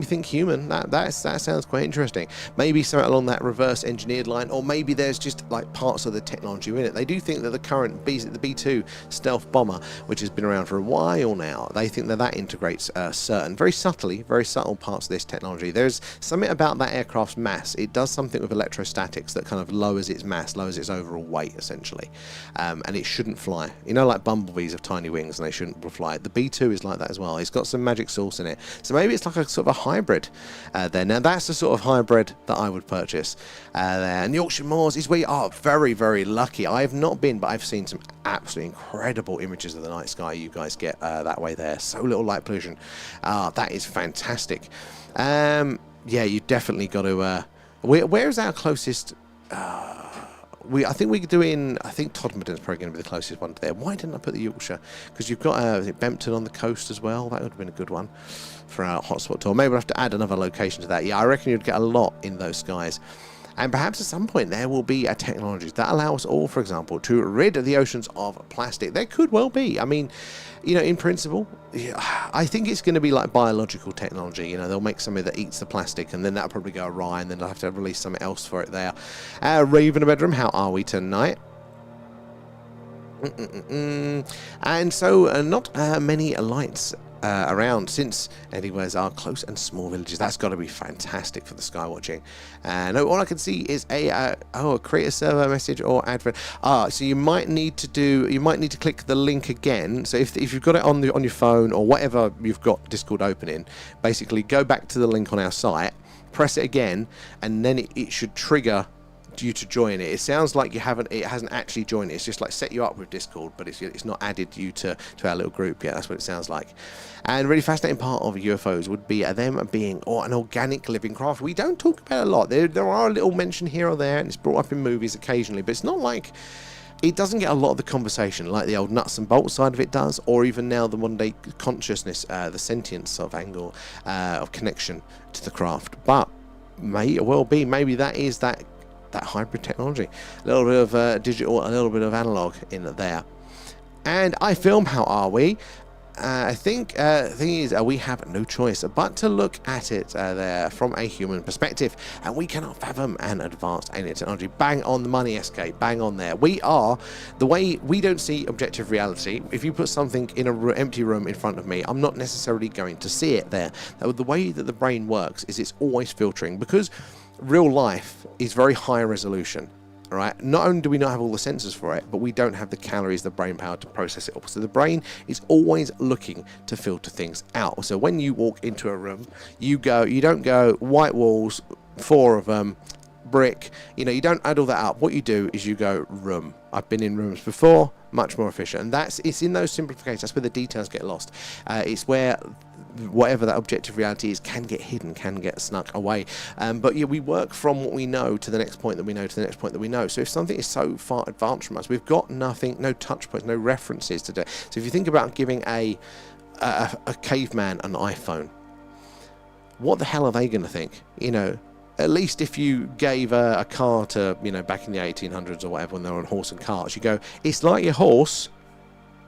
think human. That sounds quite interesting. Maybe something along that reverse engineered line, or maybe there's just like parts of the technology in it. They do think that the current the B-2 stealth bomber, which has been around for a while now, they think that integrates certain very subtle parts of this technology. There's something about that aircraft's mass. It does something with electrostatics that kind of lowers its mass, lowers its overall weight essentially, and it shouldn't fly. Like bumblebees have tiny wings and they shouldn't fly. The B-2 is like that as well. It's got some magic sauce in it. So maybe it's like a sort of a hybrid there. Now that's the sort of hybrid that I would purchase there. And the Yorkshire Moors is where you are very, very lucky. I have not been, but I've seen some absolutely incredible images of the night sky you guys get that way there. So little light pollution. That is fantastic. Yeah, you definitely got to... where's our closest... I think we could do I think Todmorden is probably going to be the closest one to there. Why didn't I put the Yorkshire? Because you've got Bempton on the coast as well. That would have been a good one for our hotspot tour. Maybe we'll have to add another location to that. Yeah, I reckon you'd get a lot in those skies. And perhaps at some point there will be a technology that allows us all, for example, to rid the oceans of plastic. There could well be. I mean, you know, in principle, I think it's going to be like biological technology. You know, they'll make something that eats the plastic, and then that'll probably go awry, and then they'll have to release something else for it there. Raven bedroom, how are we tonight? And so not many lights around, since anywheres are close and small villages. That's got to be fantastic for the sky watching. No, all I can see is a create a server message or advert. So you might need to click the link again. So if you've got it on your phone or whatever you've got Discord open in, basically go back to the link on our site, press it again, and then it should trigger you to join it. It sounds like it hasn't actually joined it. It's just like set you up with Discord, but it's not added you to our little group yet. That's what it sounds like. And a really fascinating part of UFOs would be them being an organic living craft. We don't talk about it a lot. There are a little mention here or there, and it's brought up in movies occasionally, but it's not like it doesn't get a lot of the conversation like the old nuts and bolts side of it does, or even now the modern day consciousness, the sentience sort of angle of connection to the craft. But may well be, maybe that is that hybrid technology, a little bit of digital, a little bit of analog in there. And I film, how are we? I think the thing is we have no choice but to look at it there from a human perspective, and we cannot fathom an advanced alien technology. Bang on the money, SK, bang on there. We are, the way we don't see objective reality, if you put something in an empty room in front of me, I'm not necessarily going to see it there. The way that the brain works is it's always filtering, because real life is very high resolution. All right. Not only do we not have all the sensors for it, but we don't have the calories, the brain power to process it all. So the brain is always looking to filter things out. So when you walk into a room, you don't go white walls, 4 of them, brick. You know, you don't add all that up. What you do is you go room. I've been in rooms before, much more efficient. And it's in those simplifications. That's where the details get lost. It's where whatever that objective reality is can get hidden, can get snuck away. But yeah, we work from what we know to the next point that we know to the next point that we know. So if something is so far advanced from us, we've got nothing, no touch points, no references to do. So if you think about giving a caveman an iPhone, what the hell are they going to think? You know, at least if you gave a car to, you know, back in the 1800s or whatever, when they were on horse and carts, you go, it's like your horse,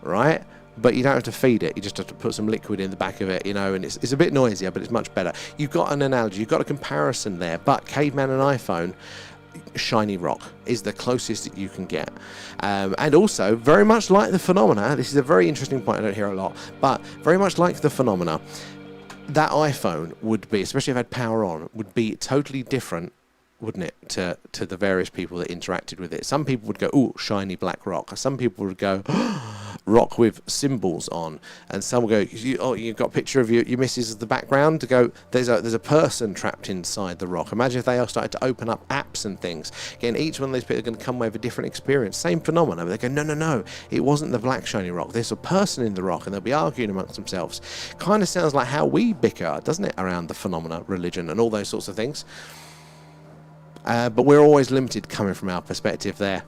right? But you don't have to feed it. You just have to put some liquid in the back of it, you know, and it's a bit noisier, but it's much better. You've got an analogy, you've got a comparison there. But caveman and iPhone, shiny rock is the closest that you can get. And also, very much like the phenomena, this is a very interesting point I don't hear a lot, but very much like the phenomena, that iPhone would be, especially if it had power on, would be totally different, wouldn't it, to the various people that interacted with it. Some people would go, ooh, shiny black rock. Some people would go, rock with symbols on. And some would go, you've got a picture of your missus as the background, to go, there's a person trapped inside the rock. Imagine if they all started to open up apps and things. Again, each one of those people are going to come away with a different experience. Same phenomena, but they go, no, it wasn't the black shiny rock. There's a person in the rock, and they'll be arguing amongst themselves. Kind of sounds like how we bicker, doesn't it, around the phenomena, religion, and all those sorts of things. But we're always limited coming from our perspective there.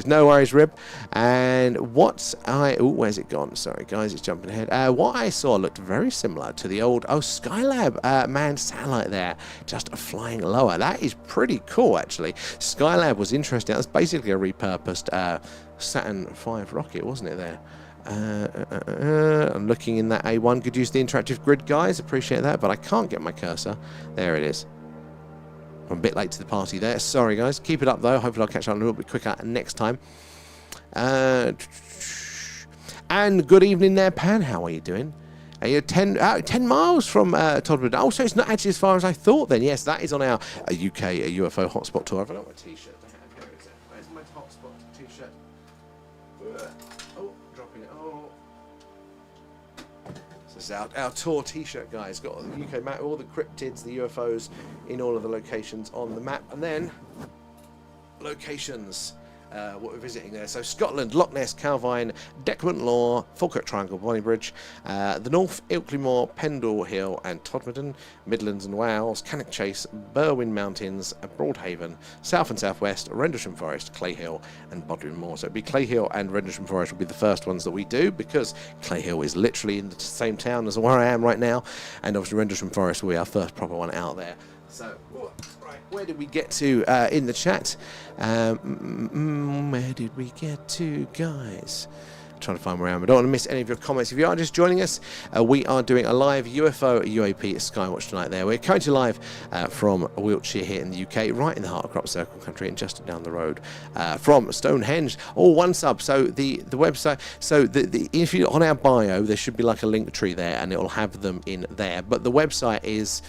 No worries, Rib. And where's it gone? Sorry, guys, it's jumping ahead. What I saw looked very similar to the old Skylab manned satellite there, just flying lower. That is pretty cool, actually. Skylab was interesting. That's basically a repurposed Saturn V rocket, wasn't it there? I'm looking in that A1. Could use the interactive grid, guys. Appreciate that, but I can't get my cursor. There it is. I'm a bit late to the party there. Sorry, guys. Keep it up, though. Hopefully I'll catch up a little bit quicker next time. And good evening there, Pan. How are you doing? Are you 10 miles from Todwood? Oh, so it's not actually as far as I thought then. Yes, that is on our UK UFO hotspot tour. I've got my T-shirt. Where's my hotspot T-shirt? Oh, dropping it. Oh. This is our tour T-shirt, guys. Got the UK map, all the cryptids, the UFOs in all of the locations on the map, and then locations. What we're visiting there. So Scotland, Loch Ness, Calvine, Deckermont Law, Falkirk Triangle, Bonnybridge, the North, Ilkley Moor, Pendle Hill and Todmorden, Midlands and Wales, Cannock Chase, Berwyn Mountains, Broadhaven, South and Southwest, Rendlesham Forest, Clay Hill and Bodmin Moor. So it'd be Clay Hill and Rendlesham Forest will be the first ones that we do, because Clay Hill is literally in the same town as where I am right now, and obviously Rendlesham Forest will be our first proper one out there. So, right. Where did we get to in the chat? Where did we get to, guys? Trying to find where I am. I don't want to miss any of your comments. If you are just joining us, we are doing a live UFO UAP Skywatch tonight there. We're currently live from Wiltshire here in the UK, right in the heart of Crop Circle country and just down the road from Stone Henge. All one sub. So the website, so if you're on our bio, there should be like a link tree there and it will have them in there. But the website is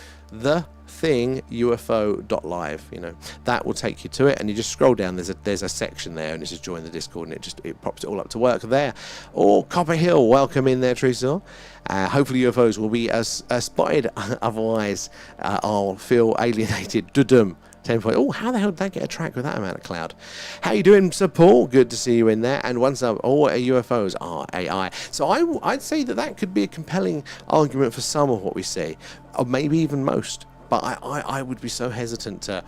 ufo.live. You know, that will take you to it, and you just scroll down. There's a section there, and it says join the Discord, and it pops it all up to work there. Or Copper Hill, welcome in there, Teresa. Hopefully UFOs will be as spotted. Otherwise, I'll feel alienated. Dudum. 10 point. Oh, how the hell did they get a track with that amount of cloud? How you doing, Sir Paul? Good to see you in there. And once up, all UFOs are AI. So I'd say that could be a compelling argument for some of what we see, or maybe even most. But I would be so hesitant to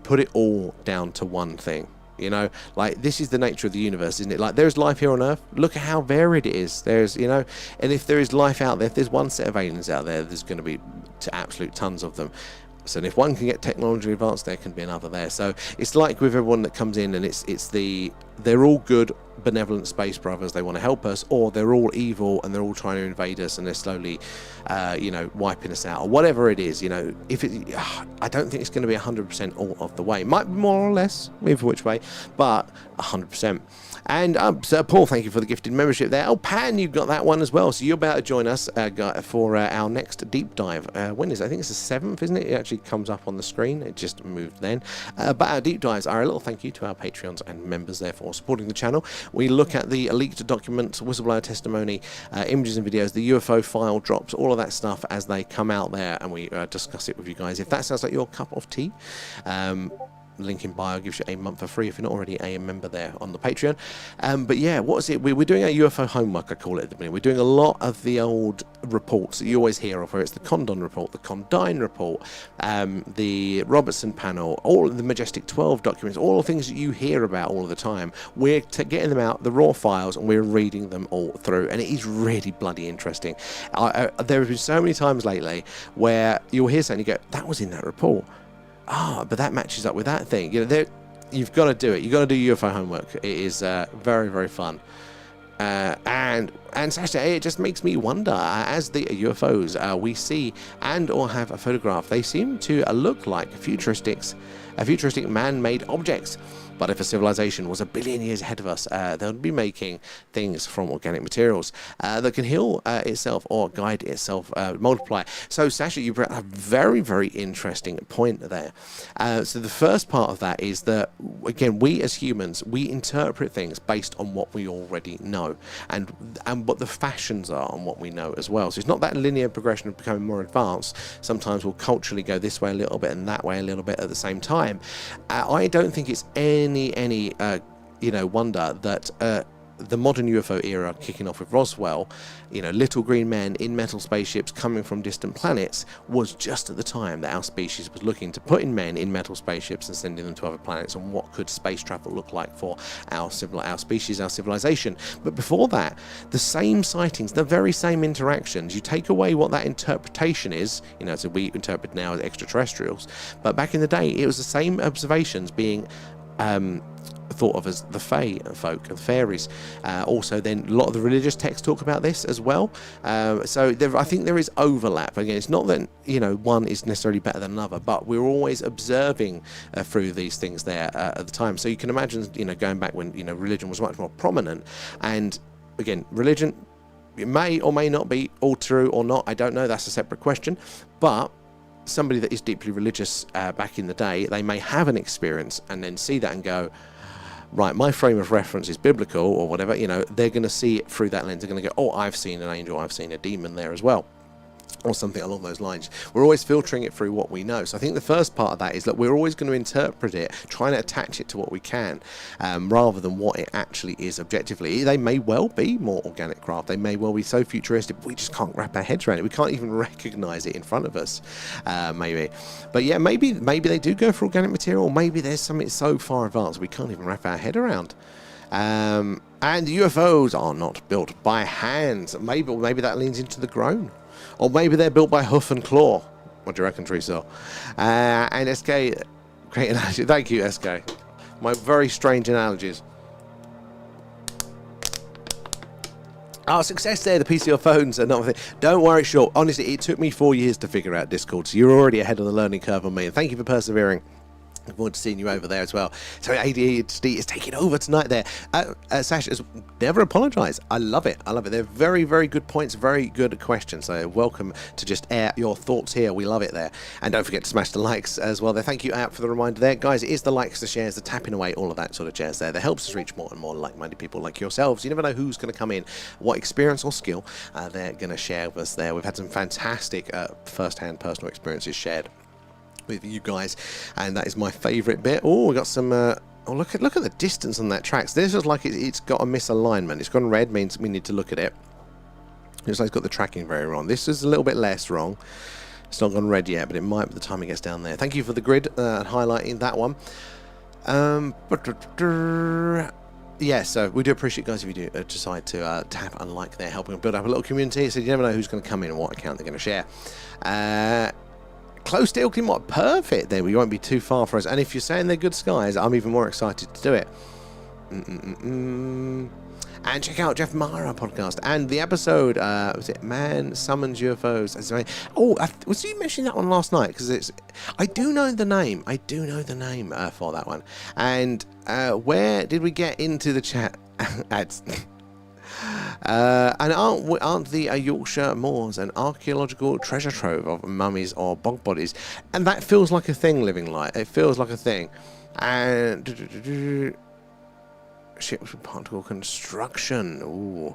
put it all down to one thing. You know, like, this is the nature of the universe, isn't it? Like, there's life here on Earth. Look at how varied it is. There's, you know, and if there is life out there, if there's one set of aliens out there, there's going to be absolute tons of them. So if one can get technology advanced, there can be another there. So it's like with everyone that comes in, and they're all good, benevolent space brothers. They want to help us, or they're all evil and they're all trying to invade us, and they're slowly, you know, wiping us out, or whatever it is. You know, I don't think it's going to be 100% all of the way. Might be more or less, either which way, but 100%. And Sir Paul, thank you for the gifted membership there. Oh, Pan, you've got that one as well. So you're about to join us for our next deep dive. When is it? I think it's the 7th, isn't it? It actually comes up on the screen. It just moved then. But our deep dives are a little thank you to our Patreons and members there for supporting the channel. We look at the leaked documents, whistleblower testimony, images and videos, the UFO file drops, all of that stuff as they come out there, and we discuss it with you guys. If that sounds like your cup of tea, link in bio gives you a month for free if you're not already a member there on the Patreon. But yeah, what is it? We're doing our UFO homework, I call it at the minute. We're doing a lot of the old reports that you always hear of, where it's the Condon report, the Condine report, the Robertson panel, all of the Majestic 12 documents, all the things that you hear about all of the time. We're getting them out, the raw files, and we're reading them all through, and it is really bloody interesting. There have been so many times lately where you'll hear something and you go, that was in that report. But that matches up with that thing. You know, you've got to do it. You've got to do UFO homework. It is very, very fun. And Sasha, it just makes me wonder, as the UFOs we see and or have a photograph, they seem to look like futuristic man-made objects. But if a civilization was 1 billion years ahead of us, they'd be making things from organic materials that can heal itself or guide itself, multiply. So, Sasha, you brought a very, very interesting point there. So the first part of that is that, again, we as humans, we interpret things based on what we already know and what the fashions are on what we know as well. So it's not that linear progression of becoming more advanced. Sometimes we'll culturally go this way a little bit and that way a little bit at the same time. I don't think it's any wonder that the modern UFO era, kicking off with Roswell, you know, little green men in metal spaceships coming from distant planets, was just at the time that our species was looking to put in men in metal spaceships and sending them to other planets, and what could space travel look like for our species, our civilization. But before that, the same sightings, the very same interactions, you take away what that interpretation is, you know, so we interpret now as extraterrestrials, but back in the day, it was the same observations being thought of as the Fae folk, the fairies. Also, then a lot of the religious texts talk about this as well. So I think there is overlap. Again, it's not that, you know, one is necessarily better than another, but we're always observing through these things there at the time. So you can imagine, you know, going back when, you know, religion was much more prominent, and again, religion, it may or may not be all true or not. I don't know. That's a separate question, but somebody that is deeply religious back in the day, they may have an experience and then see that and go, right, my frame of reference is biblical or whatever, you know, they're going to see it through that lens. They're going to go, oh, I've seen an angel, I've seen a demon there as well, or something along those lines. We're always filtering it through what we know. So I think the first part of that is that we're always going to interpret it, trying to attach it to what we can, rather than what it actually is objectively. They may well be more organic craft. They may well be so futuristic, we just can't wrap our heads around it. We can't even recognize it in front of us, maybe. But yeah, maybe they do go for organic material, or maybe there's something so far advanced we can't even wrap our head around. And UFOs are not built by hands. Maybe that leans into the groan. Or maybe they're built by hoof and claw. What do you reckon, Teresa? And SK, great analogy. Thank you, SK. My very strange analogies. Our success there, the PC or phones, another thing. Don't worry, Short. Honestly, it took me 4 years to figure out Discord, so you're already ahead of the learning curve on me. And thank you for persevering. Look forward to seeing you over there as well. So ADHD is taking over tonight there. Sash, never apologise. I love it. I love it. They're very, very good points, very good questions. So welcome to just air your thoughts here. We love it there. And don't forget to smash the likes as well there. Thank you, App, for the reminder there. Guys, it is the likes, the shares, the tapping away, all of that sort of jazz there. That helps us reach more and more like-minded people like yourselves. You never know who's going to come in, what experience or skill they're going to share with us there. We've had some fantastic first-hand personal experiences shared with you guys, and that is my favourite bit. Oh, we got some oh, look at the distance on that track. So this is like it's got a misalignment. It's gone red, means we need to look at it. Looks like it's got the tracking very wrong. This is a little bit less wrong. It's not gone red yet, but it might by the time it gets down there. Thank you for the grid highlighting that one. Yeah, so we do appreciate, guys, if you do decide to tap and like there, helping build up a little community. So you never know who's going to come in and what account they're going to share. Close to Ilkley Mod, perfect. There, we won't be too far for us. And if you're saying they're good skies, I'm even more excited to do it. And check out Jeff Mara podcast and the episode. Was it Man Summons UFOs? Oh, was you mentioning that one last night? Because I do know the name. I do know the name for that one. And where did we get into the chat? Ads. And aren't the Yorkshire moors an archaeological treasure trove of mummies or bog bodies? And that feels like a thing, Living Light. It feels like a thing. And ships with particle construction. Ooh,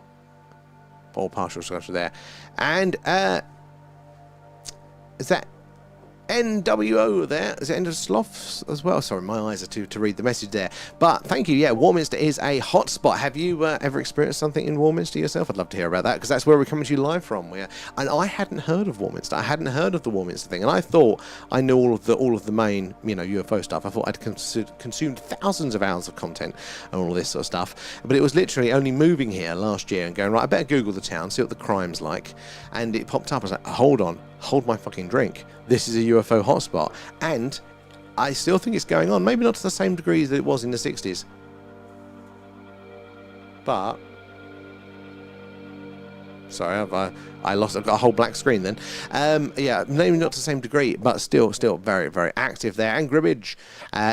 all partial structure there. And is that NWO there? Is it End of Sloths as well? Sorry, my eyes are to read the message there. But thank you. Yeah, Warminster is a hotspot. Have you ever experienced something in Warminster yourself? I'd love to hear about that, because that's where we're coming to you live from. And I hadn't heard of Warminster. I hadn't heard of the Warminster thing, and I thought I knew all of the main, UFO stuff. I thought I'd consumed thousands of hours of content and all this sort of stuff. But it was literally only moving here last year and going, right, I better Google the town, see what the crime's like. And it popped up. I was like, hold on, hold my fucking drink. This is a UFO hotspot, and I still think it's going on. Maybe not to the same degree that it was in the 60s, but sorry, I've got a whole black screen then. Yeah, maybe not to the same degree, but still very, very active there. And Gribbage,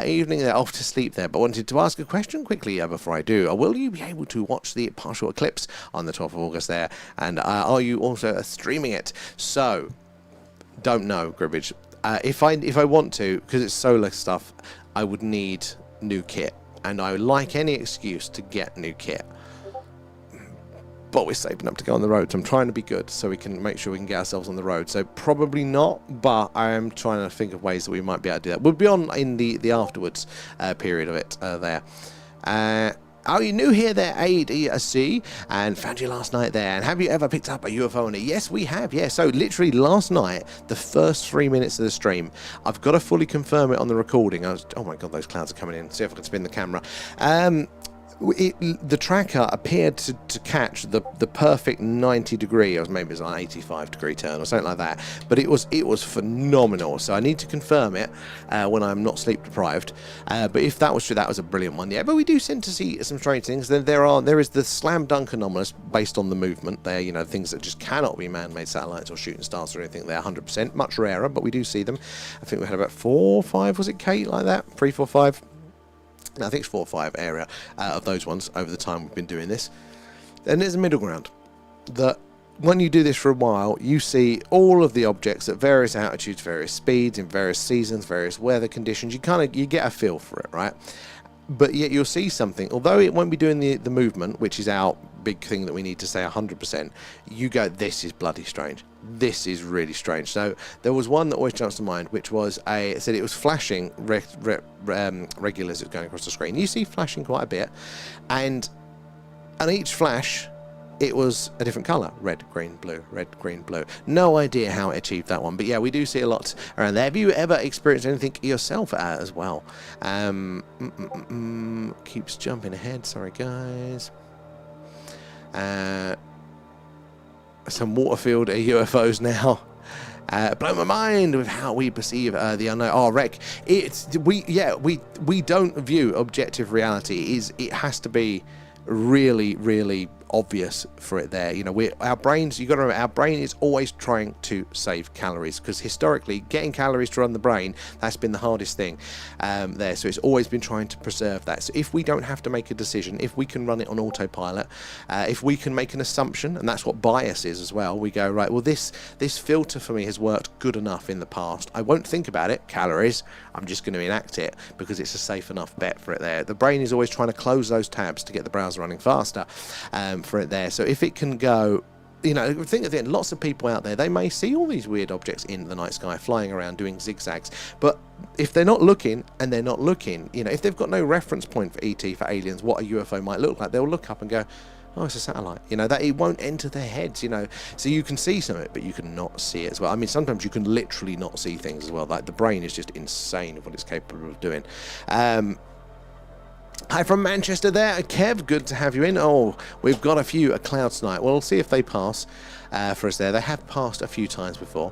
evening there, off to sleep there, but wanted to ask a question quickly before I do. Will you be able to watch the partial eclipse on the 12th of August there? And are you also streaming it? So, don't know, Gribbage. If I want to, because it's solar stuff, I would need new kit, and I would like any excuse to get new kit. But we're saving up to go on the road, so I'm trying to be good so we can make sure we can get ourselves on the road. So probably not, but I am trying to think of ways that we might be able to do that. We'll be on in the afterwards period of it there. Oh, you new here there, ADC, and found you last night there. And have you ever picked up a UFO on it? Yes, we have, yeah. So literally last night, the first 3 minutes of the stream, I've got to fully confirm it on the recording. Oh my God, those clouds are coming in. See if I can spin the camera. The tracker appeared to catch the perfect 90 degree, or maybe it was an 85 degree turn or something like that, but it was phenomenal. So I need to confirm it when I'm not sleep deprived, but if that was true, that was a brilliant one. Yeah, but we do tend to see some strange things. There is the slam dunk anomalous based on the movement there, things that just cannot be man-made satellites or shooting stars or anything. They're 100% much rarer, but we do see them. I think we had about 4 or 5, was it, Kate, like that? 3, 4, 5. I think it's 4 or 5 area of those ones over the time we've been doing this. And there's a middle ground that when you do this for a while, you see all of the objects at various altitudes, various speeds, in various seasons, various weather conditions. You get a feel for it, right? But yet you'll see something, although it won't be doing the movement, which is our big thing that we need to say 100%, you go, this is bloody strange. This is really strange. So there was one that always jumps to mind, which was it said it was flashing regular as it was going across the screen. You see flashing quite a bit, and on each flash, it was a different colour. Red, green, blue, red, green, blue. No idea how it achieved that one. But yeah, we do see a lot around there. Have you ever experienced anything yourself as well? Keeps jumping ahead. Sorry, guys. Some Waterfield UFOs now. blow my mind with how we perceive the unknown. Oh, Rec, we don't view objective reality. It has to be really, really obvious for it there. You know, our brains, you got to remember, our brain is always trying to save calories, because historically getting calories to run the brain, that's been the hardest thing there. So it's always been trying to preserve that. So if we don't have to make a decision, if we can run it on autopilot, if we can make an assumption, and that's what bias is as well, we go, right, well, this filter for me has worked good enough in the past, I won't think about it, calories, I'm just going to enact it because it's a safe enough bet for it there. The brain is always trying to close those tabs to get the browser running faster for it there. So if it can go, you know, think at the end, lots of people out there, they may see all these weird objects in the night sky flying around doing zigzags, but if they're not looking, and they're not looking, you know, if they've got no reference point for ET, for aliens, what a UFO might look like, they'll look up and go, oh, it's a satellite, you know, that it won't enter their heads, you know. So you can see some of it, but you can not see it as well. I mean, sometimes you can literally not see things as well. Like, the brain is just insane of what it's capable of doing. Hi from Manchester there, Kev, good to have you in. Oh, we've got a few clouds tonight. Well, we'll see if they pass for us there. They have passed a few times before.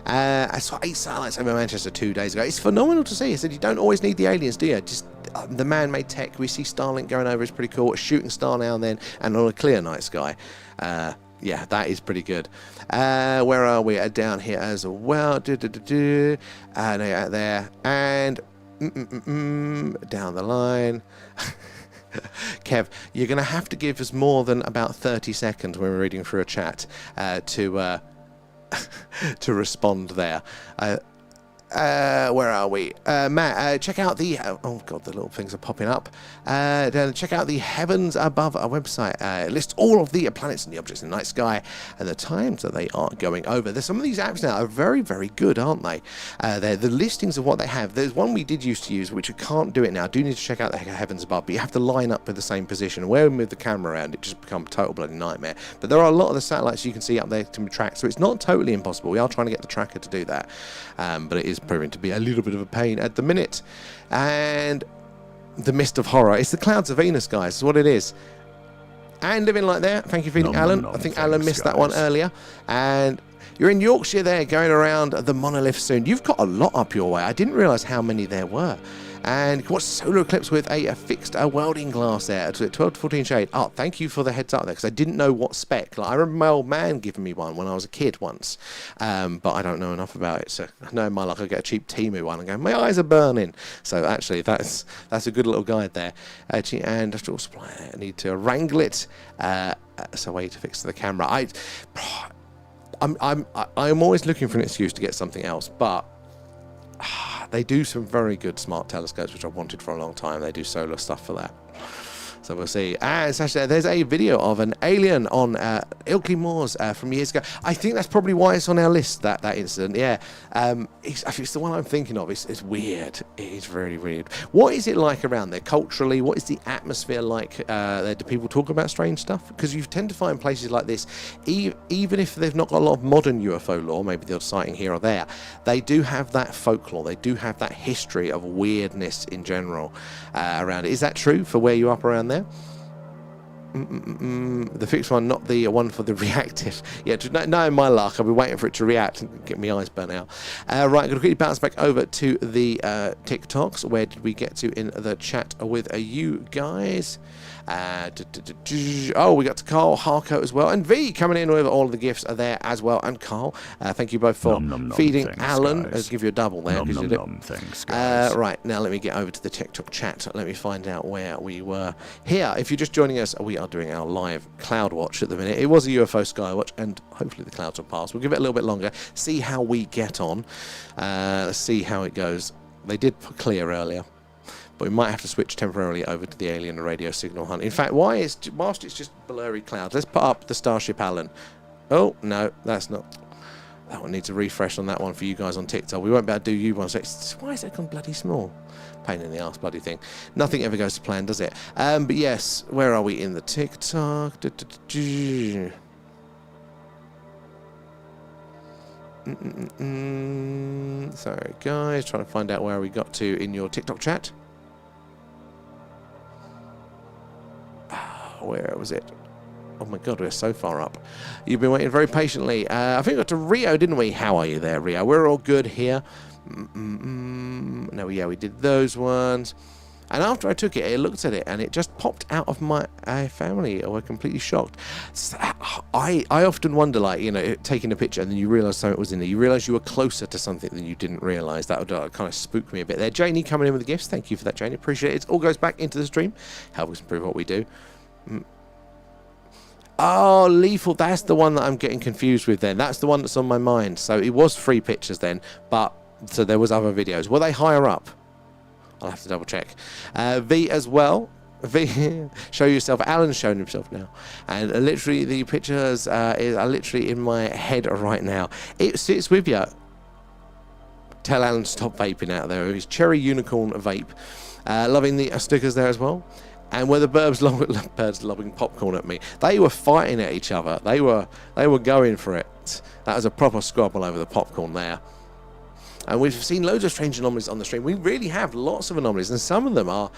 I saw 8 satellites over Manchester 2 days ago. It's phenomenal to see. I said, you don't always need the aliens, do you? Just the man-made tech. We see Starlink going over, it's pretty cool. A shooting star now and then, and on a clear night sky. Yeah, that is pretty good. Where are we? Down here as well. No, out there. And down the line. Kev, you're going to have to give us more than about 30 seconds when we're reading through a chat to respond there. Where are we? Matt, check out the... oh, God, the little things are popping up. Check out the Heavens Above website. It lists all of the planets and the objects in the night sky and the times that they are going over. There's some of these apps now are very, very good, aren't they? They're the listings of what they have. There's one we did used to use, which I can't do it now. I do need to check out the Heavens Above, but you have to line up with the same position. Where we move the camera around, it just becomes a total bloody nightmare. But there are a lot of the satellites you can see up there to track, so it's not totally impossible. We are trying to get the tracker to do that, but it is proving to be a little bit of a pain at the minute. And the mist of horror, it's the clouds of Venus, guys, is what it is. And living like that, thank you for feeding Alan. I think Alan missed that one earlier. And you're in Yorkshire there, going around the monolith soon. You've got a lot up your way. I didn't realise how many there were. And watch solar eclipse with a fixed welding glass there at 12 to 14 shade. Oh, thank you for the heads up there, because I didn't know what spec. Like, I remember my old man giving me one when I was a kid once, but I don't know enough about it. So I know in my luck I get a cheap Temu one and go, my eyes are burning. So actually that's a good little guide there. And industrial supply, I need to wrangle it. It's a way to fix the camera. I'm always looking for an excuse to get something else, but they do some very good smart telescopes, which I've wanted for a long time. They do solar stuff for that. So we'll see. And actually, there's a video of an alien on Ilkley Moors from years ago. I think that's probably why it's on our list, that incident. Yeah, it's the one I'm thinking of. It's weird. It is very weird. What is it like around there culturally? What is the atmosphere like there? Do people talk about strange stuff? Because you tend to find places like this, even if they've not got a lot of modern UFO lore, maybe the odd sighting here or there, they do have that folklore. They do have that history of weirdness in general around it. Is that true for where you are up around there? The fixed one, not the one for the reactive. Yeah, no, in my luck, I'll be waiting for it to react and get my eyes burnt out. Right, I'm going to quickly bounce back over to the TikToks. Where did we get to in the chat with you guys? Oh, we got to Carl, Harco as well, and V coming in with all of the gifts are there as well. And Carl, thank you both for feeding Alan. I'll give you a double there. Thanks, guys. Right, now let me get over to the TikTok chat. Let me find out where we were here. If you're just joining us, we are doing our live cloud watch at the minute. It was a UFO Skywatch, and hopefully the clouds will pass. We'll give it a little bit longer, see how we get on. Let's see how it goes. They did clear earlier, but we might have to switch temporarily over to the alien radio signal hunt. In fact, whilst it's just blurry clouds, let's put up the Starship Alan. Oh, no, that's not. That one needs a refresh on that one for you guys on TikTok. We won't be able to do you one. So why is it gone bloody small? Pain in the arse bloody thing. Nothing ever goes to plan, does it? But yes, where are we in the TikTok? Sorry, guys. Trying to find out where we got to in your TikTok chat. Where was it? Oh my God, we're so far up. You've been waiting very patiently. I think we got to Rio, didn't we? How are you there, Rio? We're all good here. No, yeah, we did those ones. And after I took it, I looked at it and it just popped out of my family. I was completely shocked. So, I often wonder, like, you know, taking a picture and then you realise something was in there. You realise you were closer to something than you didn't realise. That would kind of spook me a bit there. Janie coming in with the gifts. Thank you for that, Janie. Appreciate it. It all goes back into the stream. Help us improve what we do. Oh, Lethal. That's the one that I'm getting confused with then. That's the one that's on my mind. So it was 3 pictures then, but so there was other videos. Were they higher up? I'll have to double check. V as well. V, show yourself. Alan's showing himself now. And literally the pictures are literally in my head right now. It sits with you. Tell Alan to stop vaping out there. His cherry unicorn vape. Loving the stickers there as well. And were the birds lobbing popcorn at me? They were fighting at each other. They were going for it. That was a proper squabble over the popcorn there. And we've seen loads of strange anomalies on the stream. We really have lots of anomalies, and some of them are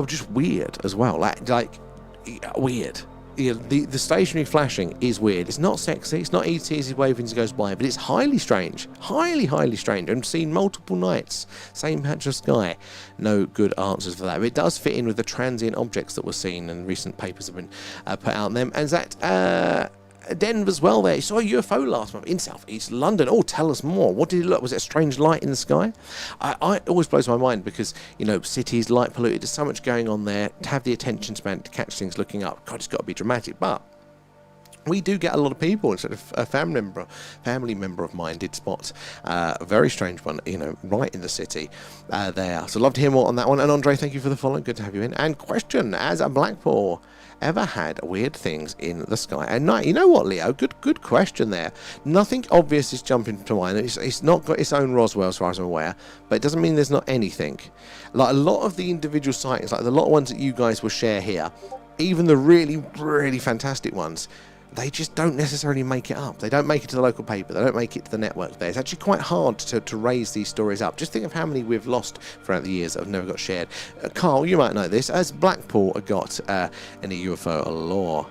just weird as well. Like weird. You know, the stationary flashing is weird. It's not sexy. It's not ET as he waving as he goes by, but it's highly strange. Highly strange. And seen multiple nights. Same patch of sky. No good answers for that. But it does fit in with the transient objects that were seen, and recent papers have been put out on them. And that Denver as well there. You saw a UFO last month in southeast London. Oh, tell us more. What did it look? Was it a strange light in the sky? It always blows my mind because, you know, cities, light polluted, there's so much going on there. To have the attention span to catch things looking up, God, it's got to be dramatic. But we do get a lot of people. Sort of a family member of mine did spot a very strange one, you know, right in the city there. So love to hear more on that one. And Andre, thank you for the follow. Good to have you in. And question, as a Blackpool ever had weird things in the sky at night? You know what, Leo? Good question there. Nothing obvious is jumping to mind. It's not got its own Roswell, as far as I'm aware, but it doesn't mean there's not anything. Like a lot of the individual sightings, like the lot of ones that you guys will share here, even the really fantastic ones, they just don't necessarily make it up. They don't make it to the local paper. They don't make it to the network there. It's actually quite hard to raise these stories up. Just think of how many we've lost throughout the years that have never got shared. Carl, you might know this. Has Blackpool got any UFO lore?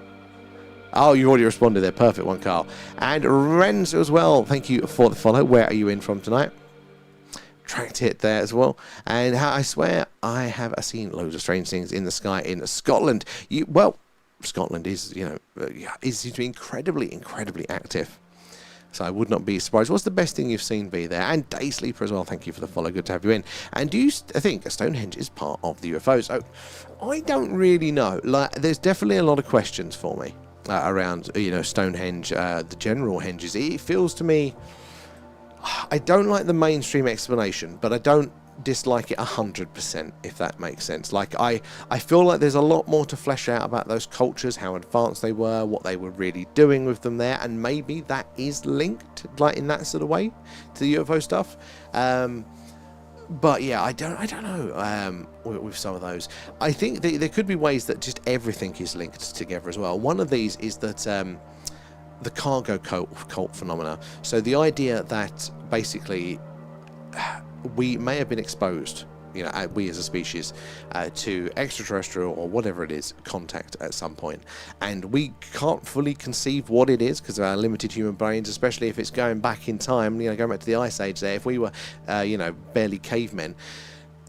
Oh, you already responded there. Perfect one, Carl. And Renzo as well. Thank you for the follow. Where are you in from tonight? Tracked hit there as well. And I swear I have seen loads of strange things in the sky in Scotland. Scotland is, you know, seems to be incredibly active. So I would not be surprised. What's the best thing you've seen be there? And Day Sleeper as well. Thank you for the follow. Good to have you in. And do you think Stone Henge is part of the UFOs? So I don't really know. Like, there's definitely a lot of questions for me around, you know, Stone Henge, the general henges. It feels to me, I don't like the mainstream explanation, but I don't dislike it 100%, if that makes sense. Like I feel like there's a lot more to flesh out about those cultures, how advanced they were, what they were really doing with them there, and maybe that is linked, like in that sort of way, to the UFO stuff. But yeah, I don't know with some of those. I think there could be ways that just everything is linked together as well. One of these is that the cargo cult phenomena. So the idea that basically we may have been exposed, you know, we as a species, to extraterrestrial or whatever it is contact at some point, and we can't fully conceive what it is because of our limited human brains, especially if it's going back in time, you know, going back to the Ice Age there. If we were, you know, barely cavemen,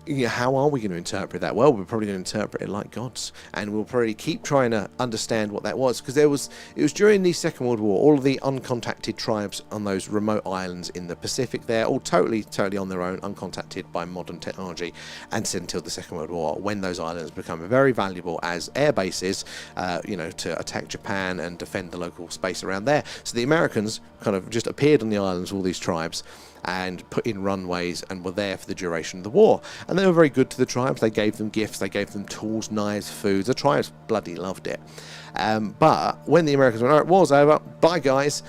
you know, how are we going to interpret that? Well, we're probably going to interpret it like gods, and we'll probably keep trying to understand what that was, because it was during the Second World War, all of the uncontacted tribes on those remote islands in the Pacific there, all totally on their own, uncontacted by modern technology, and until the Second World War, when those islands become very valuable as air bases, you know, to attack Japan and defend the local space around there. So the Americans kind of just appeared on the islands, all these tribes, and put in runways and were there for the duration of the war. And they were very good to the tribes. They gave them gifts, they gave them tools, knives, food. The tribes bloody loved it. But when the Americans went, all right, war's over, bye guys,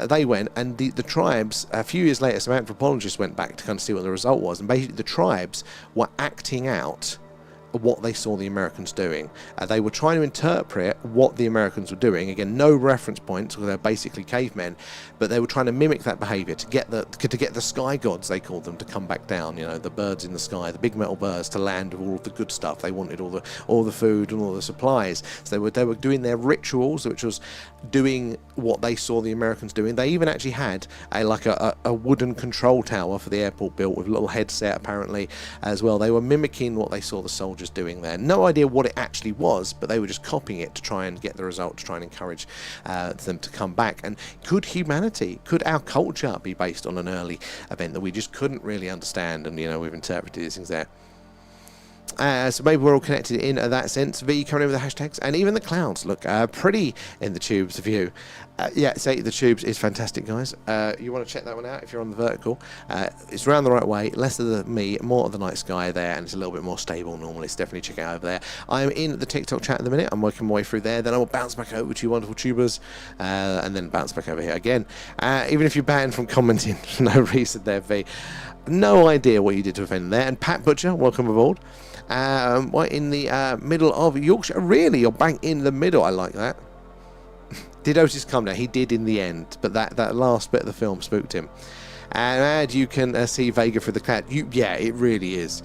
they went, and the tribes, a few years later, some anthropologists went back to kind of see what the result was, and basically the tribes were acting out what they saw the Americans doing. They were trying to interpret what the Americans were doing. Again, no reference points because they're basically cavemen, but they were trying to mimic that behaviour to get the sky gods, they called them, to come back down. You know, the birds in the sky, the big metal birds, to land with all of the good stuff. They wanted all the food and all the supplies. So they were doing their rituals, which was doing what they saw the Americans doing. They even actually had a wooden control tower for the airport built with a little headset apparently as well. They were mimicking what they saw the soldiers doing there. No idea what it actually was, but they were just copying it to try and get the result, to try and encourage them to come back. And could humanity, could our culture be based on an early event that we just couldn't really understand, and we've interpreted these things there? So maybe we're all connected in that sense. V coming in with the hashtags, and even the clouds look pretty in the tubes view. Say the tubes is fantastic, guys. You want to check that one out if you're on the vertical. It's around the right way, less of the me, more of the night sky there, and it's a little bit more stable normally. So definitely check it out over there. I'm in the TikTok chat at the minute. I'm working my way through there. Then I will bounce back over to you wonderful tubers, and then bounce back over here again. Even if you're banned from commenting for no reason there, V. No idea what you did to offend there. And Pat Butcher, welcome aboard. Right in the middle of Yorkshire. Really, you're bang in the middle. I like that. Did Otis come down? He did in the end, but that last bit of the film spooked him. And you can see Vega through the cloud. Yeah, it really is.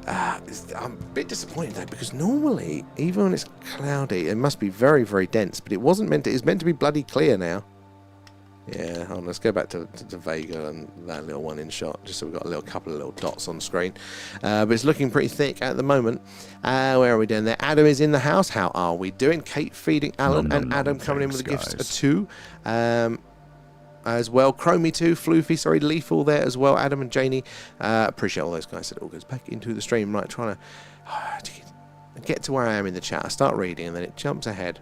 I'm a bit disappointed though, because normally, even when it's cloudy, it must be very, very dense. But it wasn't meant to. It's meant to be bloody clear now. Yeah, hold on, let's go back to Vega and that little one in shot, just so we've got a couple of little dots on the screen. But it's looking pretty thick at the moment. Where are we doing there? Adam is in the house. How are we doing? Kate feeding Alan, and Adam coming in with the gifts too. As well. Chromie too, Floofy, Lethal there as well. Adam and Janie. Appreciate all those guys. It all goes back into the stream. Right, trying to get to where I am in the chat. I start reading and then it jumps ahead.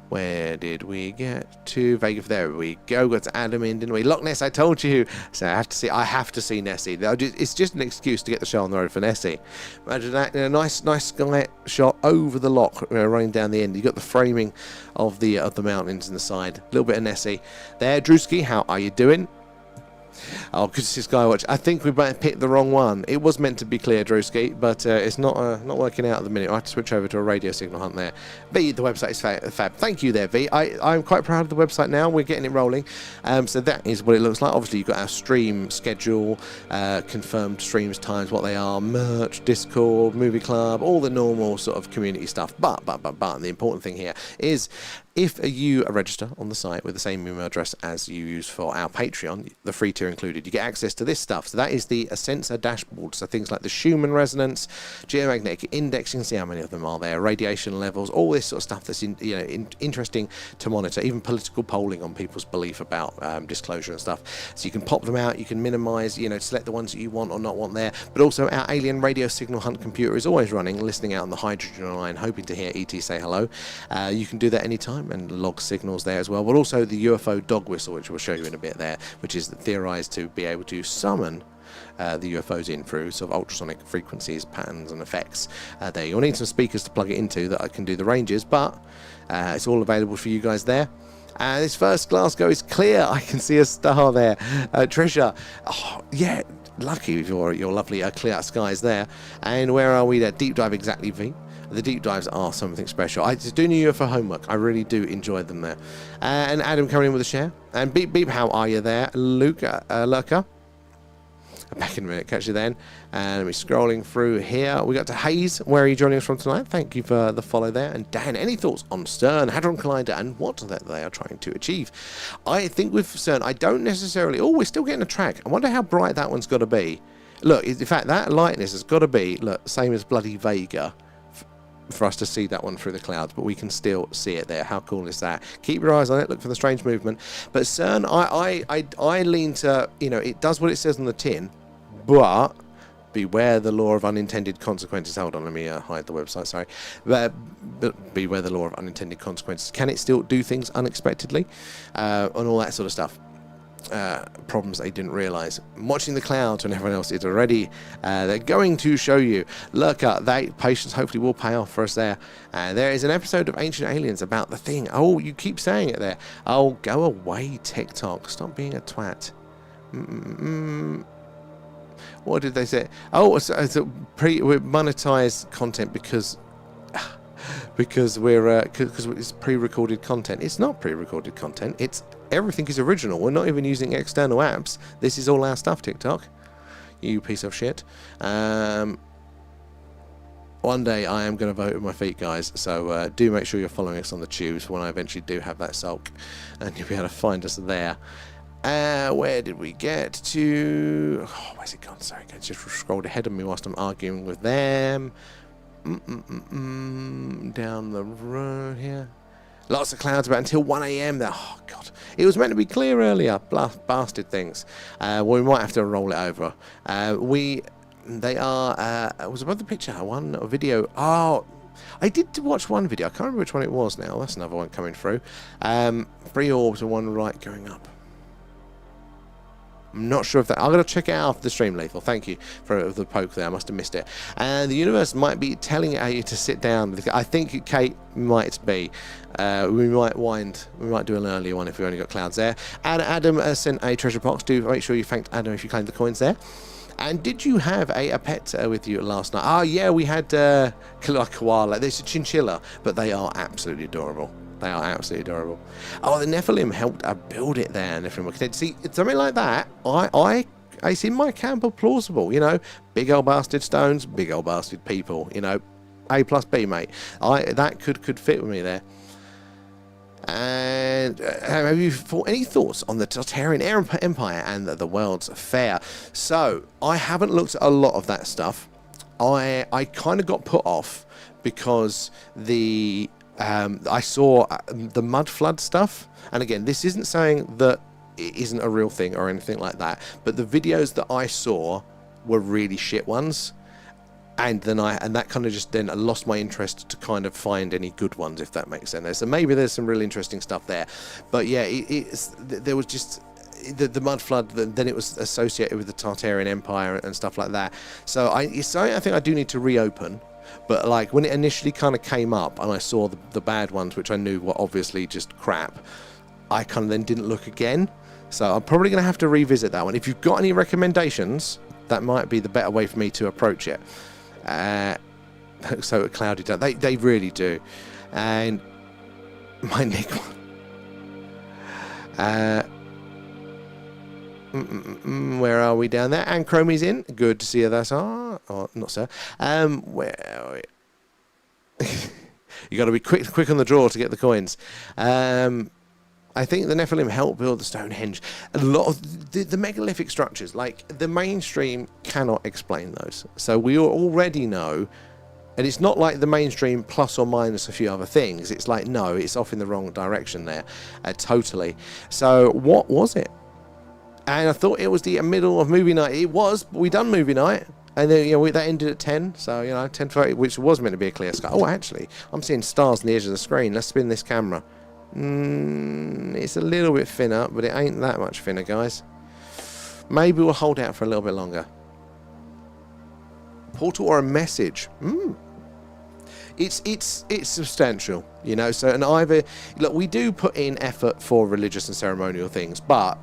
Where did we get to? Vega, there we go. Got to Adam in, didn't we? Loch Ness, I told you. So I have to see Nessie. It's just an excuse to get the show on the road for Nessie. Imagine that, nice sky shot over the loch, running down the end. You got the framing of the mountains in the side. A little bit of Nessie there. Drewski, how are you doing? Oh, good to see Skywatch. I think we might have picked the wrong one. It was meant to be clear, Drewski, but it's not working out at the minute. I have to switch over to a radio signal hunt there. V, the website is fab. Thank you there, V. I'm quite proud of the website now. We're getting it rolling. So that is what it looks like. Obviously, you've got our stream schedule, confirmed streams times, what they are, merch, Discord, movie club, all the normal sort of community stuff. But the important thing here is, if you register on the site with the same email address as you use for our Patreon, the free tier included, you get access to this stuff. So that is the sensor dashboard. So things like the Schumann resonance, geomagnetic indexing, see how many of them are there, radiation levels, all this sort of stuff that's interesting to monitor, even political polling on people's belief about disclosure and stuff. So you can pop them out, you can minimize, select the ones that you want or not want there. But also our alien radio signal hunt computer is always running, listening out on the hydrogen line, hoping to hear ET say hello. You can do that anytime and log signals there as well, but also the UFO dog whistle, which we'll show you in a bit there, which is theorized to be able to summon the UFOs in through sort of ultrasonic frequencies, patterns and effects. There, you'll need some speakers to plug it into that I can do the ranges, but it's all available for you guys there. This first Glasgow is clear. I can see a star there. Trisha, yeah, lucky with your lovely clear skies there. And where are we there? Deep dive, exactly, V. The deep dives are something special. I just do new UFO homework. I really do enjoy them there. And Adam coming in with a share. And Beep, how are you there? Luke, Lurker. Back in a minute, catch you then. And we're scrolling through here. We got to Hayes. Where are you joining us from tonight? Thank you for the follow there. And Dan, any thoughts on CERN, Hadron Collider, and what they are trying to achieve? I think with CERN, I don't necessarily... Oh, we're still getting a track. I wonder how bright that one's got to be. Look, in fact, that lightness has got to be, look, same as bloody Vega, for us to see that one through the clouds, but we can still see it there. How cool is that? Keep your eyes on it, look for the strange movement. But CERN, I lean to, it does what it says on the tin, but beware the law of unintended consequences. Hold on, let me hide the website, sorry. But beware the law of unintended consequences. Can it still do things unexpectedly? And all that sort of stuff. Problems they didn't realize. Watching the clouds when everyone else is already, they're going to show you. Lurker, that patience hopefully will pay off for us there. There is an episode of Ancient Aliens about the thing. Oh, you keep saying it there. Oh, go away, TikTok. Stop being a twat. What did they say? Oh, it's we're monetized content because it's pre-recorded content. It's not pre-recorded content. It's everything is original. We're not even using external apps. This is all our stuff, TikTok. You piece of shit. One day I am going to vote with my feet, guys. So do make sure you're following us on the tubes when I eventually do have that sulk, and you'll be able to find us there. Where did we get to? Oh, where's it gone? Sorry, I just scrolled ahead of me whilst I'm arguing with them. Down the road here. Lots of clouds about until 1 a.m. there. Oh, God. It was meant to be clear earlier. Bastard things. Well, we might have to roll it over. They are... it was above the picture. One video. Oh, I did watch one video. I can't remember which one it was now. That's another one coming through. 3 orbs and one right going up. I'm not sure if that... I'm going to check it out after the stream, Lethal. Thank you for the poke there. I must have missed it. And the universe might be telling you to sit down. I think Kate might be. We might do an earlier one if we only got clouds there. And Adam sent a treasure box. Do make sure you thanked Adam if you claimed the coins there. And did you have a pet with you last night? Oh, yeah, we had a koala. There's a chinchilla, but they are absolutely adorable. They are absolutely adorable. Oh, the Nephilim helped build it there. Nephilim. See, something like that, I see my camp of plausible. You know, big old bastard stones, big old bastard people. You know, A plus B, mate. That could fit with me there. And have you any thoughts on the Tartarian Empire and the World's Fair? So I haven't looked at a lot of that stuff. I kind of got put off because I saw the mud flood stuff, and again, this isn't saying that it isn't a real thing or anything like that, but the videos that I saw were really shit ones, and that kind of just then lost my interest to kind of find any good ones, if that makes sense. So maybe there's some really interesting stuff there, but yeah, there was just the mud flood. Then it was associated with the Tartarian Empire and stuff like that. So I think I do need to reopen. But like when it initially kind of came up and I saw the bad ones, which I knew were obviously just crap, I kind of then didn't look again. So I'm probably going to have to revisit that one. If you've got any recommendations, that might be the better way for me to approach it. So cloudy down. They really do. And my Nick one. Where are we down there? And Chromie's in. Good to see you there, sir. Oh, not sir. Where are we? You got to be quick on the draw to get the coins. I think the Nephilim helped build the Stone Henge. A lot of the megalithic structures, like the mainstream, cannot explain those. So we already know, and it's not like the mainstream plus or minus a few other things. It's like, no, it's off in the wrong direction there, totally. So what was it? And I thought it was the middle of movie night. It was. We done movie night, and then that ended at 10. So 10:30, which was meant to be a clear sky. Oh, actually, I'm seeing stars on the edge of the screen. Let's spin this camera. It's a little bit thinner, but it ain't that much thinner, guys. Maybe we'll hold out for a little bit longer. Portal or a message? It's substantial, So, and either look, we do put in effort for religious and ceremonial things, but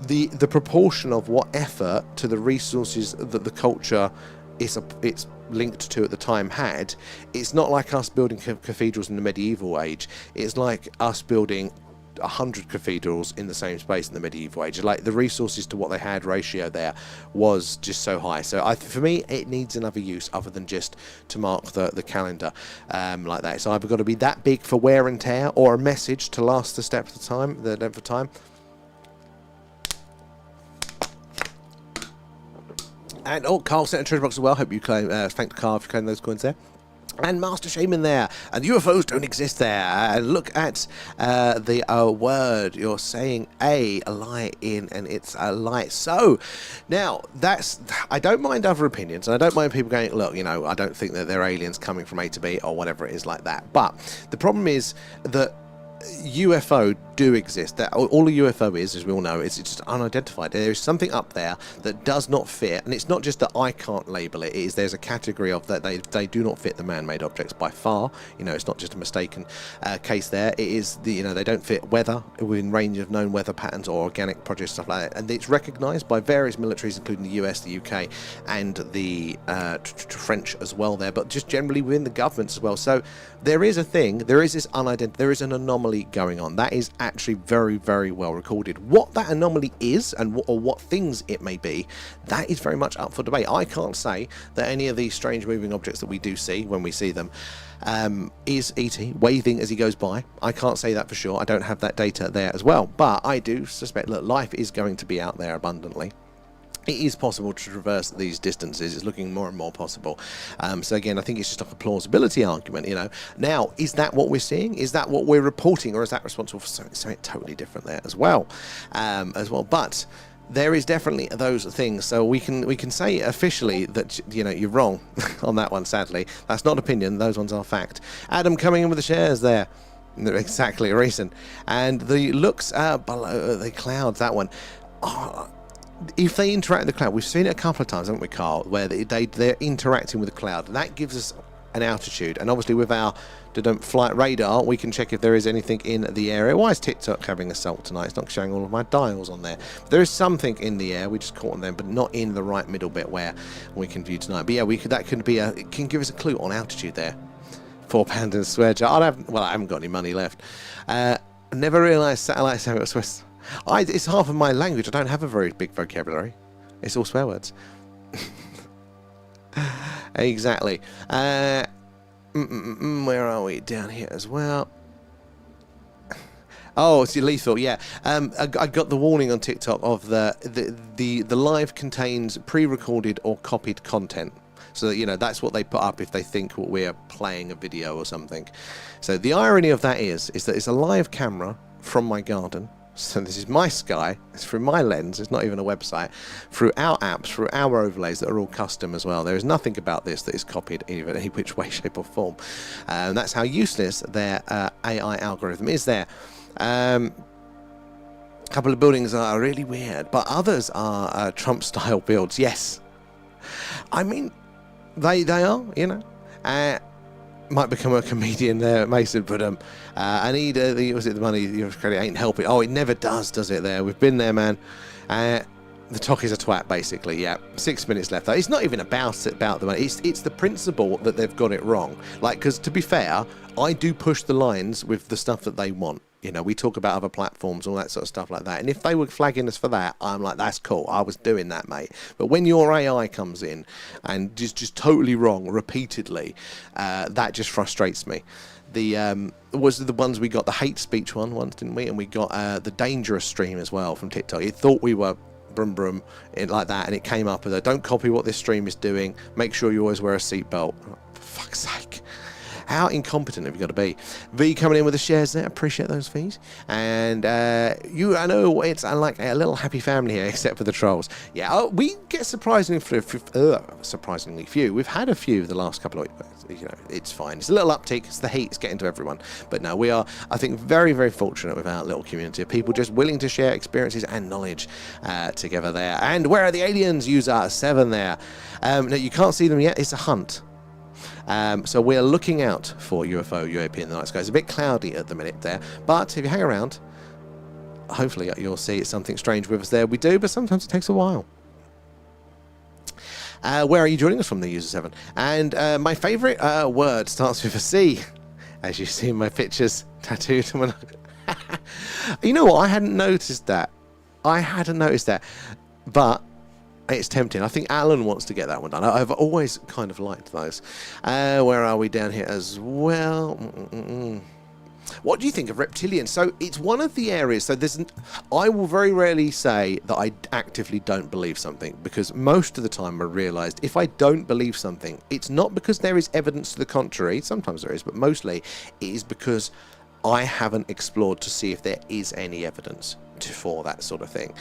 the proportion of what effort to the resources that the culture it's linked to at the time had, it's not like us building cathedrals in the medieval age. It's like us building 100 cathedrals in the same space in the medieval age. Like the resources to what they had ratio there was just so high. So for me, it needs another use other than just to mark the calendar like that. It's either got to be that big for wear and tear, or a message to last the length of time. And Carl sent a treasure box as well. Hope you claim. Thank Carl for claiming those coins there. And Master Shaman there. And UFOs don't exist there. Look at the word. You're saying a lie in, and it's a lie. So now I don't mind other opinions, and I don't mind people going, look, I don't think that they're aliens coming from A to B or whatever it is like that. But the problem is that UFO do exist. That all a UFO is, as we all know, is it's just unidentified. There is something up there that does not fit, and it's not just that I can't label it. It is there's a category of that they do not fit the man-made objects by far. You know, it's not just a mistaken case there. It is they don't fit weather within range of known weather patterns or organic produce, stuff like that, and it's recognised by various militaries, including the US, the UK, and the French as well there, but just generally within the governments as well. So there is a thing, there is this there is an anomaly going on that is actually very, very well recorded. What that anomaly is and what things it may be, that is very much up for debate. I can't say that any of these strange moving objects that we do see when we see them is ET waving as he goes by. I can't say that for sure. I don't have that data there as well, but I do suspect that life is going to be out there abundantly. It is possible to traverse these distances. It's looking more and more possible. So again, I think it's just like a plausibility argument, you know. Now, is that what we're seeing? Is that what we're reporting, or is that responsible for something totally different there as well? But there is definitely those things. So we can say officially that, you know, you're wrong on that one. Sadly, that's not opinion. Those ones are fact. Adam coming in with the shares there. Exactly, a reason. And the looks below the clouds. That one. Oh, if they interact with the cloud, we've seen it a couple of times, haven't we, Carl, where they're interacting with the cloud. That gives us an altitude, and obviously with our flight radar, we can check if there is anything in the area. Why is TikTok having assault tonight? It's not showing all of my dials on there. There is something in the air. We just caught on them, but not in the right middle bit where we can view tonight. But yeah, it can give us a clue on altitude there. £4 in swear jar. I haven't got any money left. I never realised satellites have a Swiss. It's half of my language. I don't have a very big vocabulary. It's all swear words. Exactly. Where are we? Down here as well. Oh, it's lethal. Yeah. I got the warning on TikTok of the live contains pre-recorded or copied content. So that, you know, that's what they put up if they think we're playing a video or something. So the irony of that is that it's a live camera from my garden. So this is my sky, it's through my lens, it's not even a website, through our apps, through our overlays that are all custom as well. There is nothing about this that is copied in any which way, shape or form. And that's how useless their AI algorithm is there. A couple of buildings are really weird, but others are Trump-style builds, yes. I mean, they are, you know. Might become a comedian there, Mason, but I need the money, your credit ain't helping. Oh, it never does it there? We've been there, man. The talk is a twat, basically. Yeah, 6 minutes left though. It's not even about the money. It's the principle that they've got it wrong. Like, because to be fair, I do push the lines with the stuff that they want. You know, we talk about other platforms, all that sort of stuff like that. And if they were flagging us for that, I'm like, that's cool. I was doing that, mate. But when your AI comes in and just totally wrong repeatedly, that just frustrates me. Was the ones we got the hate speech one once, didn't we? And we got the dangerous stream as well from TikTok. It thought we were brum brum like that, and it came up with a don't copy what this stream is doing. Make sure you always wear a seatbelt. Oh, for fuck's sake. How incompetent have you got to be? V coming in with the shares there. Appreciate those fees. And I know it's like a little happy family here, except for the trolls. Yeah, we get surprisingly few. We've had a few the last couple of weeks. You know, it's fine. It's a little uptick. It's the heat. It's getting to everyone. But no, we are, I think, very, very fortunate with our little community of people just willing to share experiences and knowledge together there. And where are the aliens? User 7 there. No, you can't see them yet. It's a hunt. So we're looking out for UFO, UAP in the night sky. It's a bit cloudy at the minute there, but if you hang around, hopefully you'll see something strange with us there. We do, but sometimes it takes a while. Where are you joining us from, the user 7? And my favourite word starts with a C, as you see in my pictures tattooed. You know what? I hadn't noticed that. But it's tempting. I think Alan wants to get that one done. I've always kind of liked those. Where are we down here as well? What do you think of reptilians? So it's one of the areas. So I will very rarely say that I actively don't believe something, because most of the time I realised if I don't believe something, it's not because there is evidence to the contrary. Sometimes there is, but mostly it is because I haven't explored to see if there is any evidence. for that sort of thing.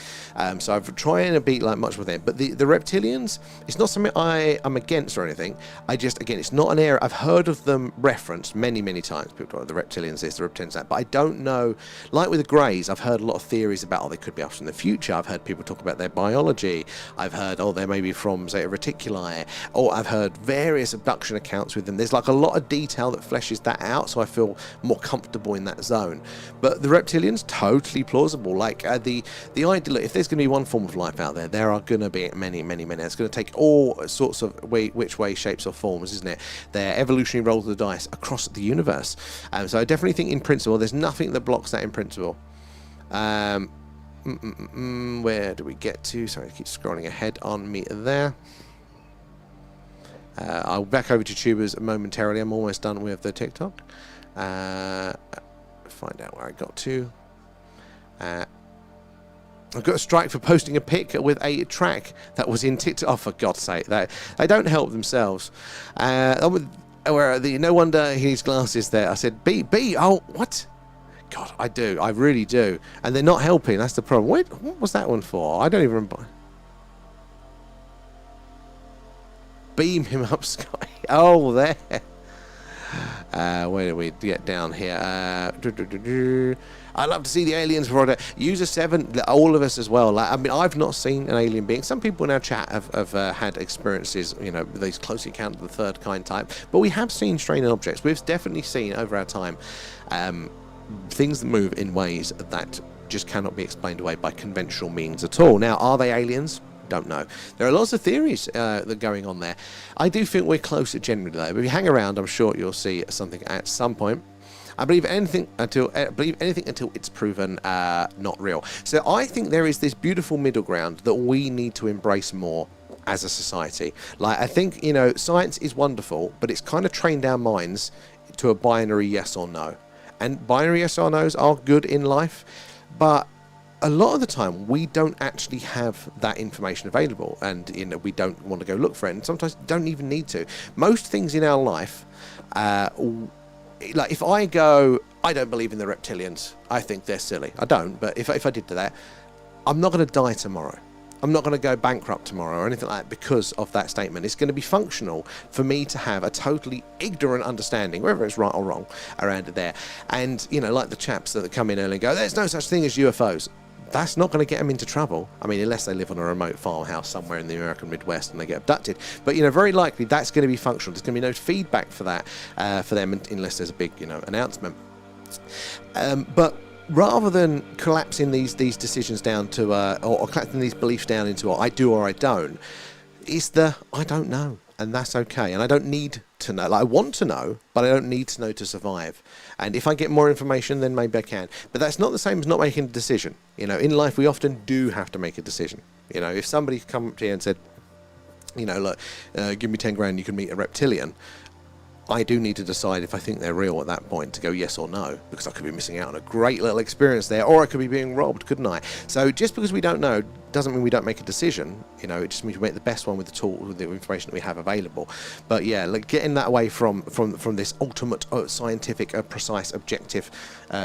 So I've trying to be like much with them. But the reptilians, it's not something I'm against or anything. Again, it's not an area. I've heard of them referenced many, many times. People talk about the reptilians this, the reptilians that. But I don't know. Like with the Greys, I've heard a lot of theories about, they could be us in the future. I've heard people talk about their biology. I've heard, they may be from, say, a reticuli. Or I've heard various abduction accounts with them. There's like a lot of detail that fleshes that out, so I feel more comfortable in that zone. But the reptilians, totally plausible. Like the idea, look, if there's going to be one form of life out there, there are going to be many, many, many. It's going to take all sorts of which way, shapes or forms, isn't it? They're evolutionary rolls of the dice across the universe. So I definitely think in principle, there's nothing that blocks that in principle. Where do we get to? Sorry, I keep scrolling ahead on me there. I'll back over to Tubers momentarily. I'm almost done with the TikTok. Find out where I got to. I've got a strike for posting a pic with a track that was in TikTok. Oh, for God's sake, they don't help themselves. No wonder he needs glasses there. I said, B, oh, what? God, I do. I really do. And they're not helping. That's the problem. What was that one for? I don't even remember. Beam him up, Sky. Oh, there. Where do we get down here? I'd love to see the aliens before User 7, all of us as well. I mean, I've not seen an alien being. Some people in our chat have had experiences, these close encounter of the third kind type. But we have seen strange objects. We've definitely seen over our time things that move in ways that just cannot be explained away by conventional means at all. Now, are they aliens? Don't know. There are lots of theories that are going on there. I do think we're closer generally though. But if you hang around, I'm sure you'll see something at some point. I believe anything until it's proven not real. So I think there is this beautiful middle ground that we need to embrace more as a society. Like, I think, science is wonderful, but it's kind of trained our minds to a binary yes or no. And binary yes or no's are good in life, but a lot of the time we don't actually have that information available, and we don't want to go look for it, and sometimes don't even need to. Most things in our life, like if I go, I don't believe in the reptilians, I think they're silly. I don't, but if I did that, I'm not going to die tomorrow. I'm not going to go bankrupt tomorrow or anything like that because of that statement. It's going to be functional for me to have a totally ignorant understanding, whether it's right or wrong, around it there. And, like the chaps that come in early and go, there's no such thing as UFOs. That's not going to get them into trouble. I mean, unless they live on a remote farmhouse somewhere in the American Midwest and they get abducted. But, very likely that's going to be functional. There's going to be no feedback for that, for them, unless there's a big, announcement. But rather than collapsing these decisions down to, or collapsing these beliefs down into I do or I don't, it's I don't know. And that's okay. And I don't need to know. Like, I want to know, but I don't need to know to survive. And if I get more information, then maybe I can. But that's not the same as not making a decision. In life, we often do have to make a decision. If somebody come up to you and said, look, give me 10 grand, you can meet a reptilian. I do need to decide if I think they're real at that point to go yes or no, because I could be missing out on a great little experience there, or I could be being robbed, couldn't I? So just because we don't know doesn't mean we don't make a decision. It just means we make the best one with the tool, with the information that we have available. But yeah, like getting that away from this ultimate scientific, precise, objective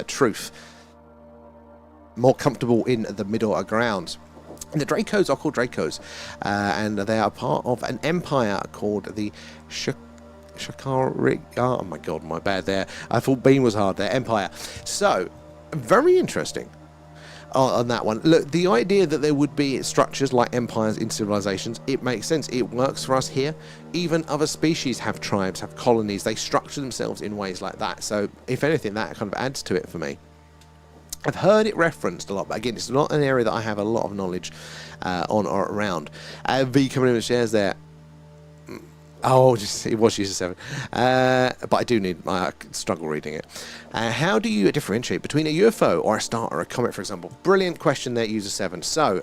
truth. More comfortable in the middle ground. And the Dracos are called Dracos, and they are part of an empire called the Shakari. Oh my god, my bad there. I thought Bean was hard there. Empire. So, very interesting on that one. Look, the idea that there would be structures like empires in civilizations, it makes sense. It works for us here. Even other species have tribes, have colonies. They structure themselves in ways like that. So, if anything, that kind of adds to it for me. I've heard it referenced a lot, but again, it's not an area that I have a lot of knowledge on or around. V coming in with shares there. Oh, it was user 7. But I do need my struggle reading it. How do you differentiate between a UFO or a star or a comet, for example? Brilliant question there, user 7. So,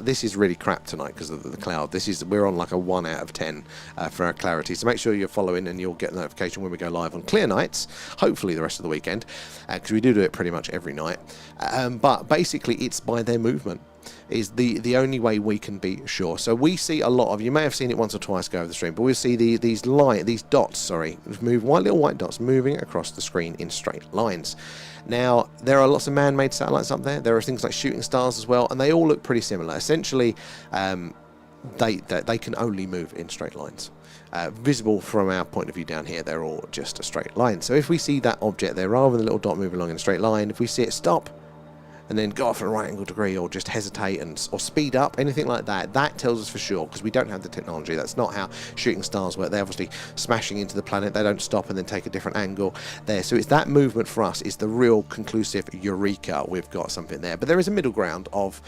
this is really crap tonight because of the cloud. We're on like a 1 out of 10 for our clarity. So make sure you're following and you'll get a notification when we go live on clear nights, hopefully the rest of the weekend, because we do it pretty much every night. But basically, it's by their movement. is the only way we can be sure. So we see a lot of, you may have seen it once or twice go over the stream, but we'll see these dots, move, little white dots moving across the screen in straight lines. Now, there are lots of man-made satellites up there. There are things like shooting stars as well, and they all look pretty similar. Essentially, they can only move in straight lines. Visible from our point of view down here, they're all just a straight line. So if we see that object there, rather than a little dot moving along in a straight line, if we see it stop and then go off at a right angle degree, or just hesitate or speed up, anything like that, that tells us for sure, because we don't have the technology. That's not how shooting stars work. They're obviously smashing into the planet. They don't stop and then take a different angle there. So it's that movement for us is the real conclusive eureka. We've got something there. But there is a middle ground of,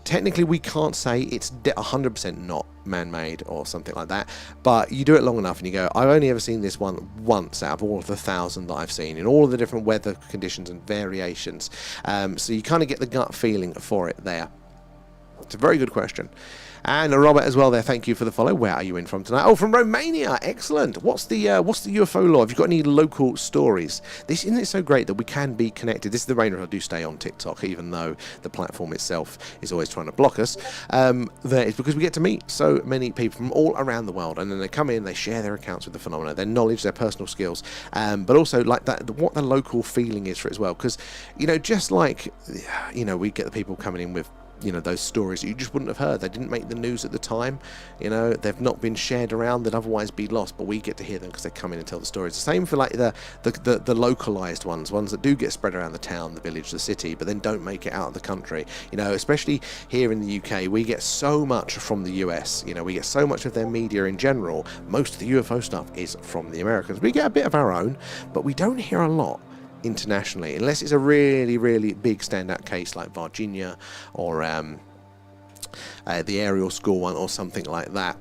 technically we can't say it's 100% not man-made or something like that, but you do it long enough and you go, I've only ever seen this one once out of all of the 1,000 that I've seen in all of the different weather conditions and variations. So you kind of get the gut feeling for it there. It's a very good question. And Robert as well there, thank you for the follow. Where are you in from tonight? Oh, from Romania. Excellent. What's the UFO law? Have you got any local stories? Isn't it so great that we can be connected? This is the reason I do stay on TikTok, even though the platform itself is always trying to block us. There is because we get to meet so many people from all around the world, and then they come in, they share their accounts with the phenomena, their knowledge, their personal skills, but also like that, what the local feeling is for it as well. Because, you know, just like, you know, we get the people coming in with, you know, those stories that you just wouldn't have heard. They didn't make the news at the time. You know, they've not been shared around. They'd otherwise be lost, but we get to hear them because they come in and tell the stories. The same for like the localized ones that do get spread around the town, the village, the city, but then don't make it out of the country. You know, especially here in the UK, we get so much from the US. You know, we get so much of their media in general. Most of the UFO stuff is from the Americans. We get a bit of our own, but we don't hear a lot internationally, unless it's a really, really big standout case like Virginia or the Aerial School one or something like that.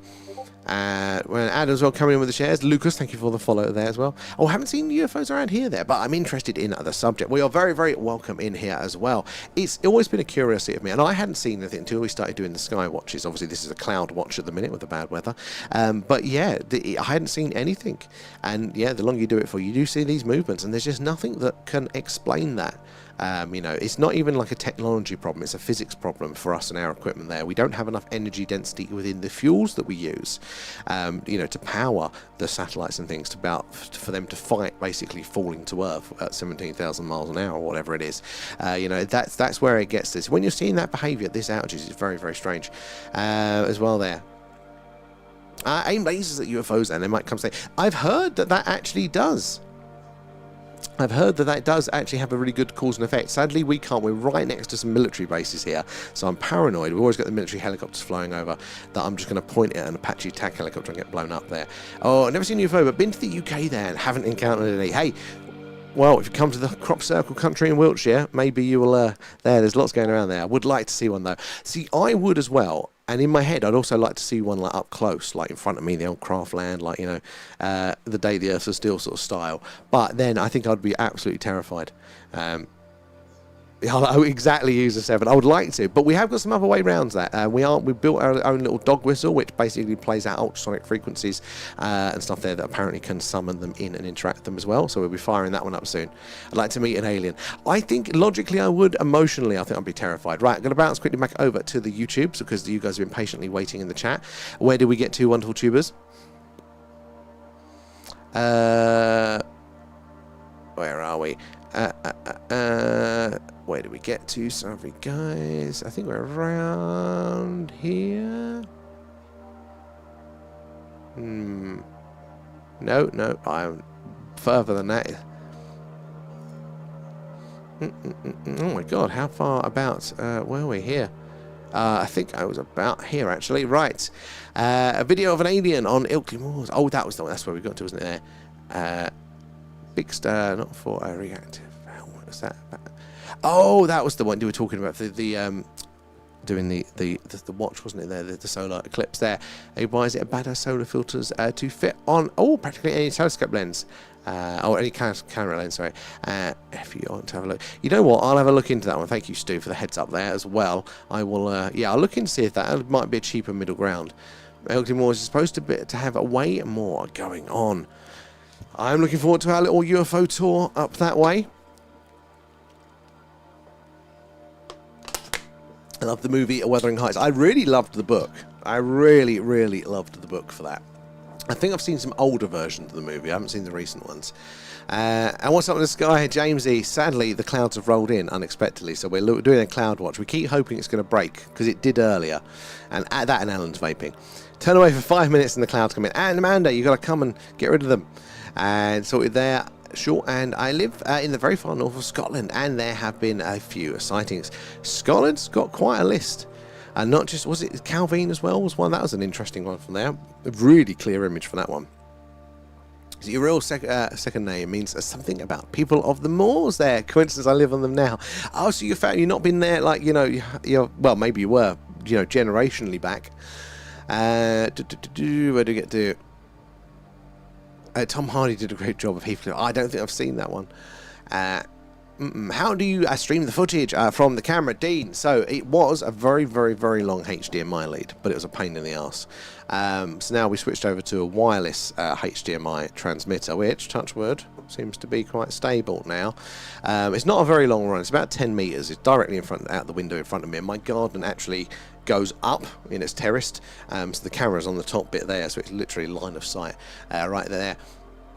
When Adam's well coming in with the shares. Lucas, thank you for the follow there as well. Oh, I haven't seen UFOs around here there, but I'm interested in the subject. We are very, very welcome in here as well. It's always been a curiosity of me, and I hadn't seen anything until we started doing the Skywatches. Obviously, this is a cloud watch at the minute with the bad weather. But yeah, I hadn't seen anything. And yeah, the longer you do it for, you do see these movements, and there's just nothing that can explain that. You know, it's not even like a technology problem, it's a physics problem for us and our equipment there. We don't have enough energy density within the fuels that we use, you know, to power the satellites and things for them to fight basically falling to Earth at 17,000 miles an hour or whatever it is. You know, that's where it gets this. When you're seeing that behavior, this outages is very, very strange as well there. Aim lasers at UFOs and they might come say, I've heard that actually does. I've heard that does actually have a really good cause and effect. Sadly, we can't. We're right next to some military bases here, so I'm paranoid. We've always got the military helicopters flying over that I'm just going to point at an Apache TAC helicopter and get blown up there. Oh, I've never seen a UFO, but been to the UK there and haven't encountered any. Hey, well, if you come to the crop circle country in Wiltshire, maybe you will, there's lots going around there. I would like to see one, though. See, I would as well. And in my head, I'd also like to see one like up close, like in front of me, the old craftland, like, you know, the day the Earth was still sort of style. But then I think I'd be absolutely terrified. I would exactly use a 7. I would like to, but we have got some other way rounds that. We built our own little dog whistle, which basically plays out ultrasonic frequencies and stuff there that apparently can summon them in and interact with them as well. So we'll be firing that one up soon. I'd like to meet an alien. I think logically I would. Emotionally, I think I'd be terrified. Right, I'm going to bounce quickly back over to the YouTubes because you guys have been patiently waiting in the chat. Where did we get to, wonderful tubers? Where are we? Where do we get to? Sorry, guys. I think we're around here. No, I'm further than that. Oh my god, how far about were we here? I think I was about here actually. Right. A video of an alien on Ilkley Moors. Oh, that was the one. That's where we got to, wasn't it there? Big star, not for a reactive. What was that about? Oh, that was the one you were talking about. Doing the watch, wasn't it? There, the solar eclipse. There. Why is it a badass solar filters to fit on? Oh, practically any telescope lens. Or any camera lens. Sorry. If you want to have a look, you know what? I'll have a look into that one. Thank you, Stu, for the heads up there as well. I will. Yeah, I'll look and see if that might be a cheaper middle ground. Ilkley Moors is supposed to have way more going on. I'm looking forward to our little UFO tour up that way. I love the movie A Wuthering Heights. I really loved the book. I really, really loved the book for that. I think I've seen some older versions of the movie. I haven't seen the recent ones. And what's up with this guy, Jamesy? Sadly, the clouds have rolled in unexpectedly, so we're doing a cloud watch. We keep hoping it's going to break, because it did earlier. And that and Alan's vaping. Turn away for 5 minutes and the clouds come in. And Amanda, you've got to come and get rid of them. And sorted there. Sure, and I live in the very far north of Scotland, and there have been a few sightings. Scotland's got quite a list. And not just, was it Calvin as well? Was one? That was an interesting one from there. A really clear image for that one. So your real second name means something about people of the moors there. Coincidence, I live on them now. Oh, so you've not been there, like, you're well, maybe you were, generationally back. Where do we get to? Tom Hardy did a great job of Heathcliff. I don't think I've seen that one. How do you stream the footage from the camera, Dean? So it was a very, very, very long HDMI lead, but it was a pain in the arse. So now we switched over to a wireless HDMI transmitter, which, touch wood, seems to be quite stable now. It's not a very long run. It's about 10 meters. It's directly out the window in front of me. And my garden actually goes up in its terraced, so the camera's on the top bit there, so it's literally line of sight right there.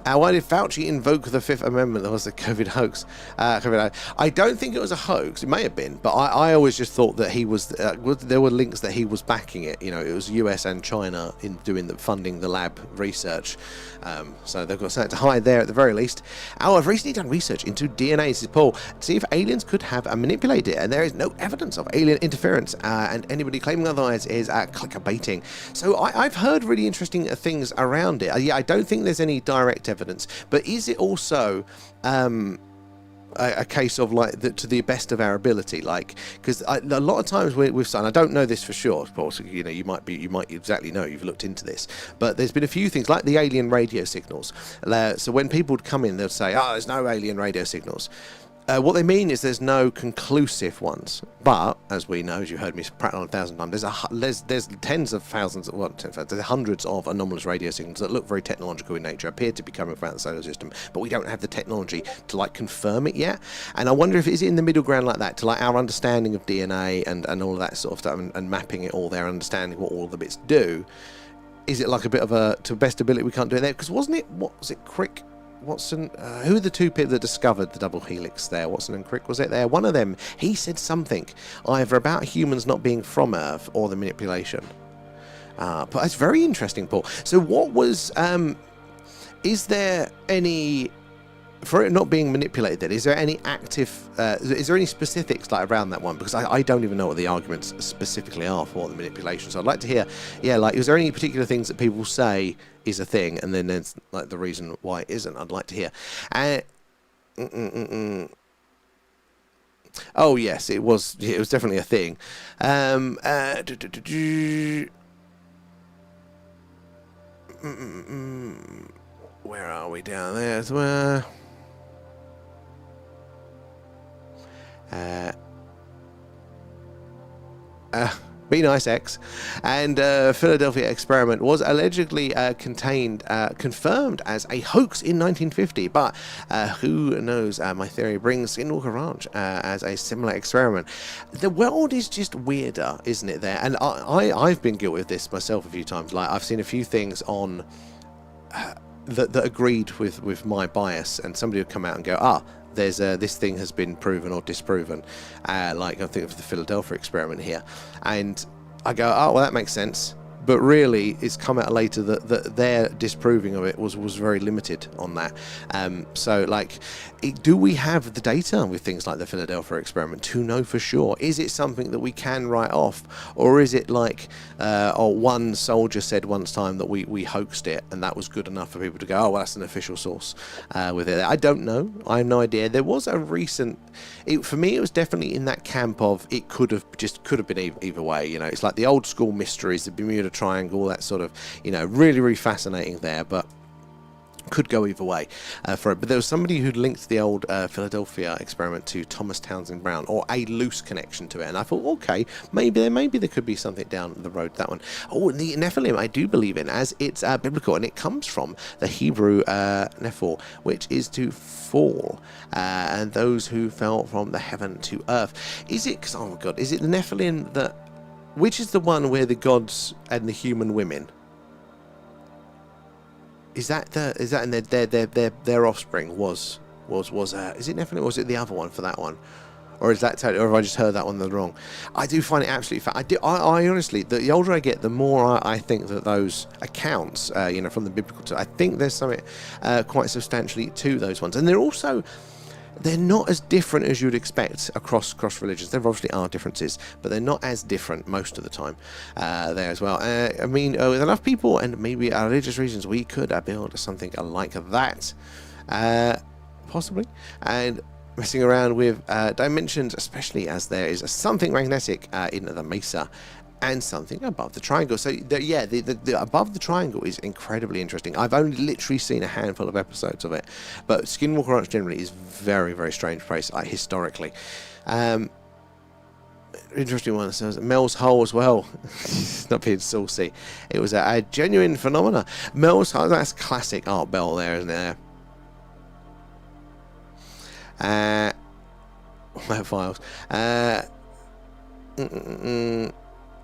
Why did Fauci invoke the Fifth Amendment? That was the COVID hoax. I don't think it was a hoax. It may have been, but I always just thought that he was. There were links that he was backing it. It was US and China in doing funding the lab research. So they've got something to hide there at the very least. I've recently done research into DNA, says Paul, to see if aliens could have manipulated it, and there is no evidence of alien interference. And anybody claiming otherwise is clickbaiting. So I've heard really interesting things around it. I don't think there's any direct evidence, but is it also a case of to the best of our ability, because a lot of times we've I don't know this for sure, of course, you might exactly know, you've looked into this, but there's been a few things like the alien radio signals. So when people would come in, they'll say, there's no alien radio signals. What they mean is there's no conclusive ones, but as we know, as you heard me prattle on 1,000 times, there's tens of thousands, there's hundreds of anomalous radio signals that look very technological in nature, appear to be coming from the solar system, but we don't have the technology to confirm it yet. And I wonder if it's in the middle ground like that, to our understanding of DNA and all of that sort of stuff, and mapping it all there, understanding what all the bits do. Is it a bit of a to best ability we can't do it there? Because what was it, Crick? Watson, who are the two people that discovered the double helix there? Watson and Crick, was it there? One of them, he said something either about humans not being from Earth or the manipulation. But that's very interesting, Paul. So what was, is there any, for it not being manipulated then, is there any active, is there any specifics around that one? Because I don't even know what the arguments specifically are for the manipulation. So I'd like to hear, is there any particular things that people say is a thing, and then there's the reason why it isn't? I'd like to hear. Oh yes, it was definitely a thing. Where are we down there as well? Be Nice X, and Philadelphia experiment was allegedly confirmed as a hoax in 1950, but who knows, my theory brings Skinwalker Ranch as a similar experiment. The world is just weirder, isn't it, there? And I've been guilty of this myself a few times. I've seen a few things on that agreed with my bias, and somebody would come out and go, there's this thing has been proven or disproven, I think of the Philadelphia experiment here, and I go, well, that makes sense, but really it's come out later that their disproving of it was very limited on that. Do we have the data with things like the Philadelphia experiment to know for sure? Is it something that we can write off, or is it one soldier said once time that we hoaxed it and that was good enough for people to go, well, that's an official source with it? I don't know. I have no idea. There was a recent, for me it was definitely in that camp of it could have been either way. It's like the old school mysteries, the Bermuda Triangle, that sort of, really, really fascinating there, but Could go either way for it, but there was somebody who linked the old Philadelphia experiment to Thomas Townsend Brown, or a loose connection to it, and I thought, okay, maybe there could be something down the road. That one. Oh, and the Nephilim I do believe in, as it's biblical, and it comes from the Hebrew Nephil, which is to fall, and those who fell from the heaven to earth. Is it? Because oh my God, is it the Nephilim that? Which is the one where the gods and the human women? Is that and their offspring was is it Nephilim, or was it the other one for that one, or is that totally, or have I just heard that one wrong? I do find it absolutely I honestly, the older I get, the more I think that those accounts, from the biblical, I think there's something quite substantially to those ones, and they're not as different as you'd expect across religions. There obviously are differences, but they're not as different most of the time there as well. I mean, with enough people and maybe religious reasons, we could build something like that, possibly. And messing around with dimensions, especially as there is something magnetic in the mesa and something above the triangle. So the above the triangle is incredibly interesting. I've only literally seen a handful of episodes of it, but Skinwalker Ranch generally is very, very strange place historically. Interesting one. So Mel's Hole as well. Not being saucy, it was a genuine phenomena. Mel's Hole, that's classic Art Bell there, isn't it? Files.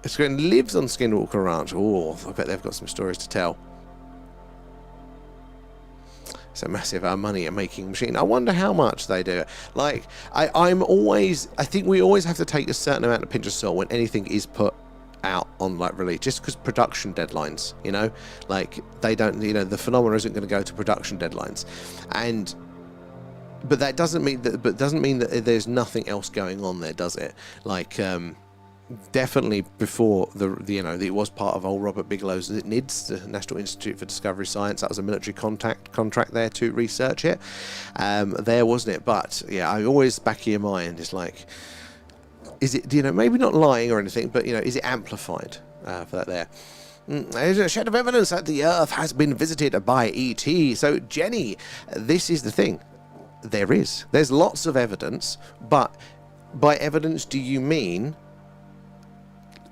It lives on Skinwalker Ranch. Oh, I bet they've got some stories to tell. It's a massive money-making machine. I wonder how much they do. Like, I think we always have to take a certain amount of pinch of salt when anything is put out on release, just because production deadlines, like they don't, the phenomena isn't going to go to production deadlines, but that doesn't mean that there's nothing else going on there, does it? Like, definitely before it was part of old Robert Bigelow's NIDS, the National Institute for Discovery Science. That was a military contract there to research it. There, wasn't it? But yeah, I always back of your mind is like, is it, maybe not lying or anything, but is it amplified for that there? There's a shed of evidence that the Earth has been visited by ET. So Jenny, this is the thing. There's lots of evidence, but by evidence, do you mean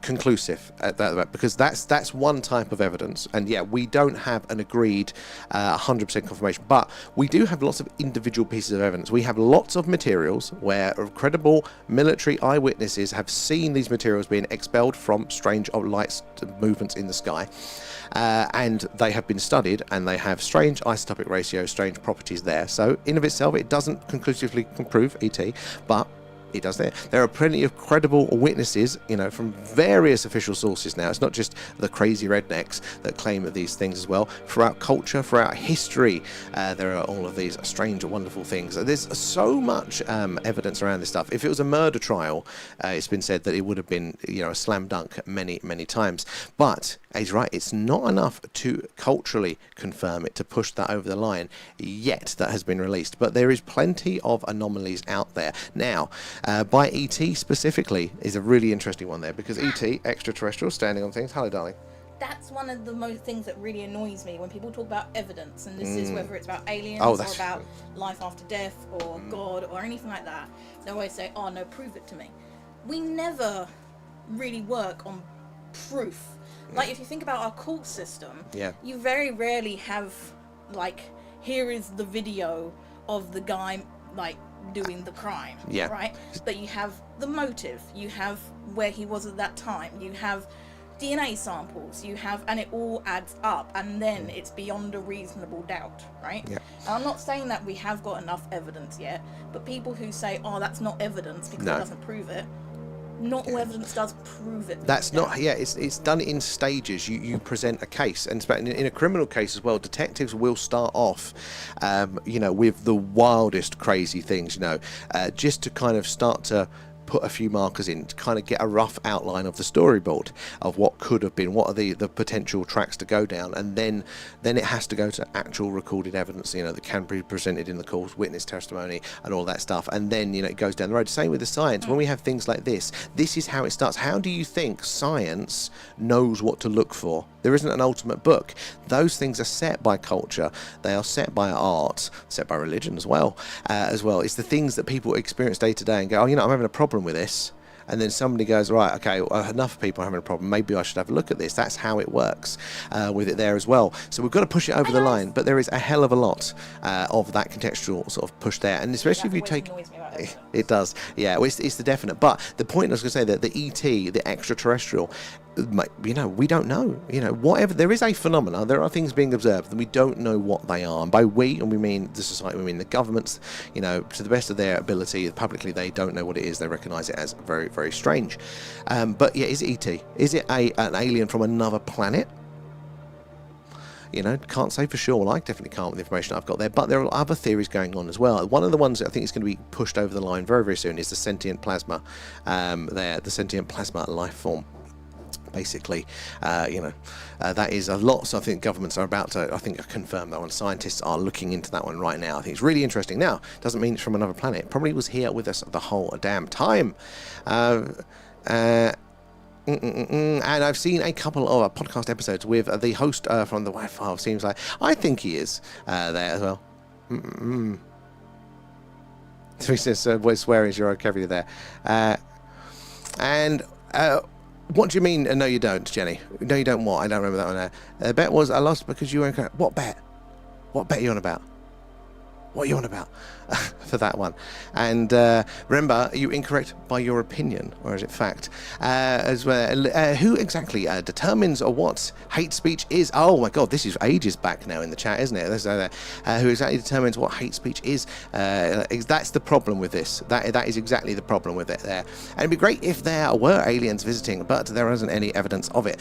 conclusive at that? Because that's one type of evidence, and yeah, we don't have an agreed 100% confirmation, but we do have lots of individual pieces of evidence. We have lots of materials where credible military eyewitnesses have seen these materials being expelled from strange light movements in the sky, and they have been studied, and they have strange isotopic ratios, strange properties there. So in of itself, it doesn't conclusively prove ET, but it does there. There are plenty of credible witnesses, from various official sources now. It's not just the crazy rednecks that claim these things as well. Throughout culture, throughout history, there are all of these strange, wonderful things. There's so much evidence around this stuff. If it was a murder trial, it's been said that it would have been, a slam dunk many, many times. But he's right, it's not enough to culturally confirm it, to push that over the line yet that has been released. But there is plenty of anomalies out there. Now, by ET specifically is a really interesting one there, because ET, extraterrestrial, standing on things. Hello, darling. That's one of the most things that really annoys me when people talk about evidence, and this is whether it's about aliens or about life after death or God or anything like that. They always say, oh no, prove it to me. We never really work on proof. Like, if you think about our court system, you very rarely have, here is the video of the guy, doing the crime, right? But you have the motive, you have where he was at that time, you have DNA samples, and it all adds up, and then it's beyond a reasonable doubt, right? And I'm not saying that we have got enough evidence yet, but people who say, oh, that's not evidence because it doesn't prove it, not all evidence does prove it. That's not, it's done in stages. You present a case, and in a criminal case as well, detectives will start off, with the wildest crazy things, just to kind of start to put a few markers in to kind of get a rough outline of the storyboard of what could have been, what are the potential tracks to go down, and then it has to go to actual recorded evidence, that can be presented in the court, witness testimony and all that stuff, and then it goes down the road. Same with the science. When we have things like this is how it starts. How do you think science knows what to look for? There isn't an ultimate book. Those things are set by culture, they are set by art, set by religion as well. It's the things that people experience day to day and go, I'm having a problem with this. And then somebody goes, right, okay, enough people are having a problem. Maybe I should have a look at this. That's how it works with it there as well. So we've got to push it over the line. But there is a hell of a lot of that contextual sort of push there. And especially if you take... It does. Yeah, well, it's the definite. But the point I was going to say that the ET, the extraterrestrial, we don't know. Whatever. There is a phenomena. There are things being observed, and we don't know what they are. And by we, and we mean the society, we mean the governments, to the best of their ability, publicly, they don't know what it is. They recognise it as very, very strange. But yeah, is it ET? Is it an alien from another planet? Can't say for sure. Well, I definitely can't with the information I've got there, but there are other theories going on as well. One of the ones that I think is going to be pushed over the line very, very soon is the sentient plasma. The sentient plasma life form. Basically, that is a lot. So I think governments are about to, confirm that one. Scientists are looking into that one right now. I think it's really interesting. Now, doesn't mean it's from another planet. It probably was here with us the whole damn time. And I've seen a couple of podcast episodes with the host from the Wi-Fi. Seems like I think he is there as well. So he says, "We're swearing your vocabulary there." What do you mean? No, you don't, Jenny. No, you don't. What? I don't remember that one there. The bet was I lost because you weren't correct. What bet? What bet are you on about? What are you on about? For that one. And remember, are you incorrect by your opinion, or is it fact? As well, who exactly determines what hate speech is? Oh my God, this is ages back now in the chat, isn't it? Who exactly determines what hate speech is? That's the problem with this. That is exactly the problem with it there. And it'd be great if there were aliens visiting, but there isn't any evidence of it.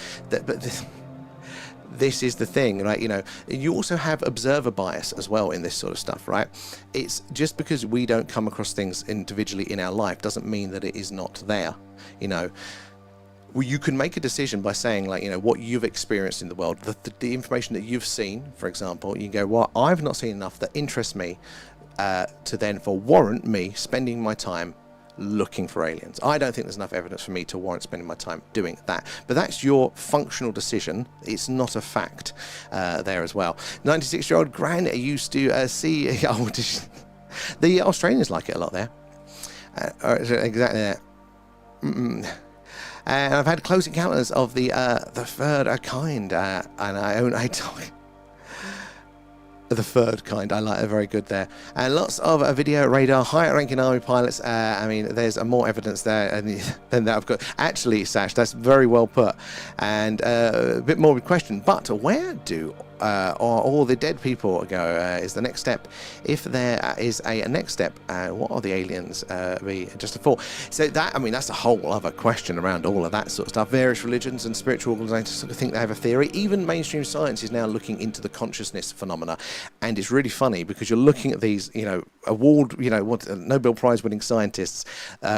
This is the thing, right? You also have observer bias as well in this sort of stuff, right? It's just because we don't come across things individually in our life doesn't mean that it is not there. Well, you can make a decision by saying, what you've experienced in the world, the information that you've seen, for example. You can go, well, I've not seen enough that interests me to then warrant me spending my time looking for aliens. I don't think there's enough evidence for me to warrant spending my time doing that. But that's your functional decision. It's not a fact there as well. 96-year-old Gran used to see... the Australians like it a lot there. Exactly there. And I've had close encounters of the third kind, and I own a dog. The third kind, I like it, very good there. And lots of video radar, higher ranking army pilots. There's more evidence there than that I've got. Actually, Sash, that's very well put. And a bit more of a question, but where do all the dead people go is the next step. If there is a next step, what are the aliens be just a fall? So that's a whole other question around all of that sort of stuff. Various religions and spiritual organizations sort of think they have a theory. Even mainstream science is now looking into the consciousness phenomena, and it's really funny because you're looking at these, Nobel Prize winning scientists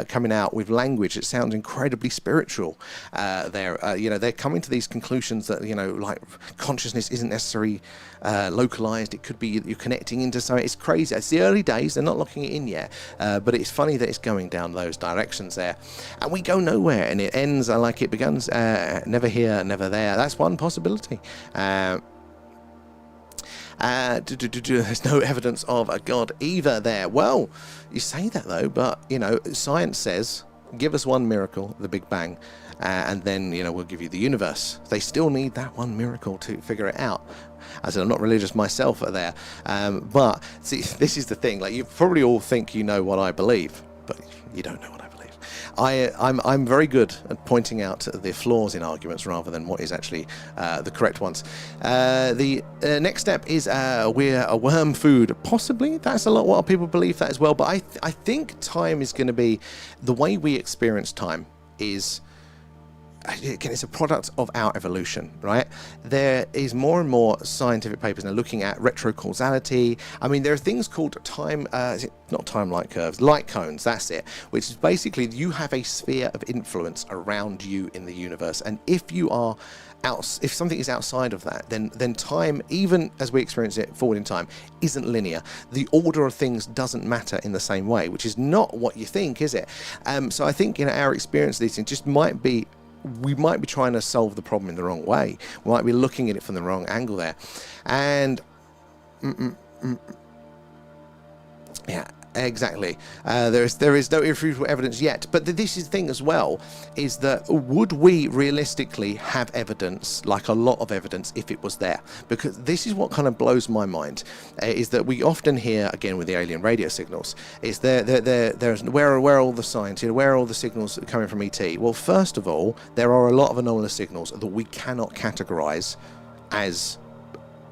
coming out with language that sounds incredibly spiritual. They're coming to these conclusions that consciousness isn't necessarily localized. It could be you're connecting into something. It's crazy. It's the early days. They're not locking it in yet, but it's funny that it's going down those directions there, and we go nowhere, and it ends like it begins. Never here, never there. That's one possibility. There's no evidence of a god either there. Well, you say that though, but science says give us one miracle, the Big Bang, and then we'll give you the universe. They still need that one miracle to figure it out. I said I'm not religious myself there, but see, this is the thing. You probably all think you know what I believe, but you don't know what I believe. I'm very good at pointing out the flaws in arguments rather than what is actually the correct ones. The next step is we're a worm food. Possibly, that's a lot of people believe that as well. But I think time is going to be the way we experience time is again, it's a product of our evolution, right? There is more and more scientific papers now looking at retrocausality. I mean, there are things called not time-light curves, light cones, that's it, which is basically you have a sphere of influence around you in the universe, and if something is outside of that, then time, even as we experience it forward in time, isn't linear. The order of things doesn't matter in the same way, which is not what you think, is it? So I think, our experience of these things just we might be trying to solve the problem in the wrong way. We might be looking at it from the wrong angle there. And yeah, exactly. There is no irrefutable evidence yet. But this is the thing as well, is that would we realistically have evidence, like a lot of evidence, if it was there? Because this is what kind of blows my mind, is that we often hear, again with the alien radio signals, is there's where are all the signs, where are all the signals coming from ET? Well, first of all, there are a lot of anomalous signals that we cannot categorize as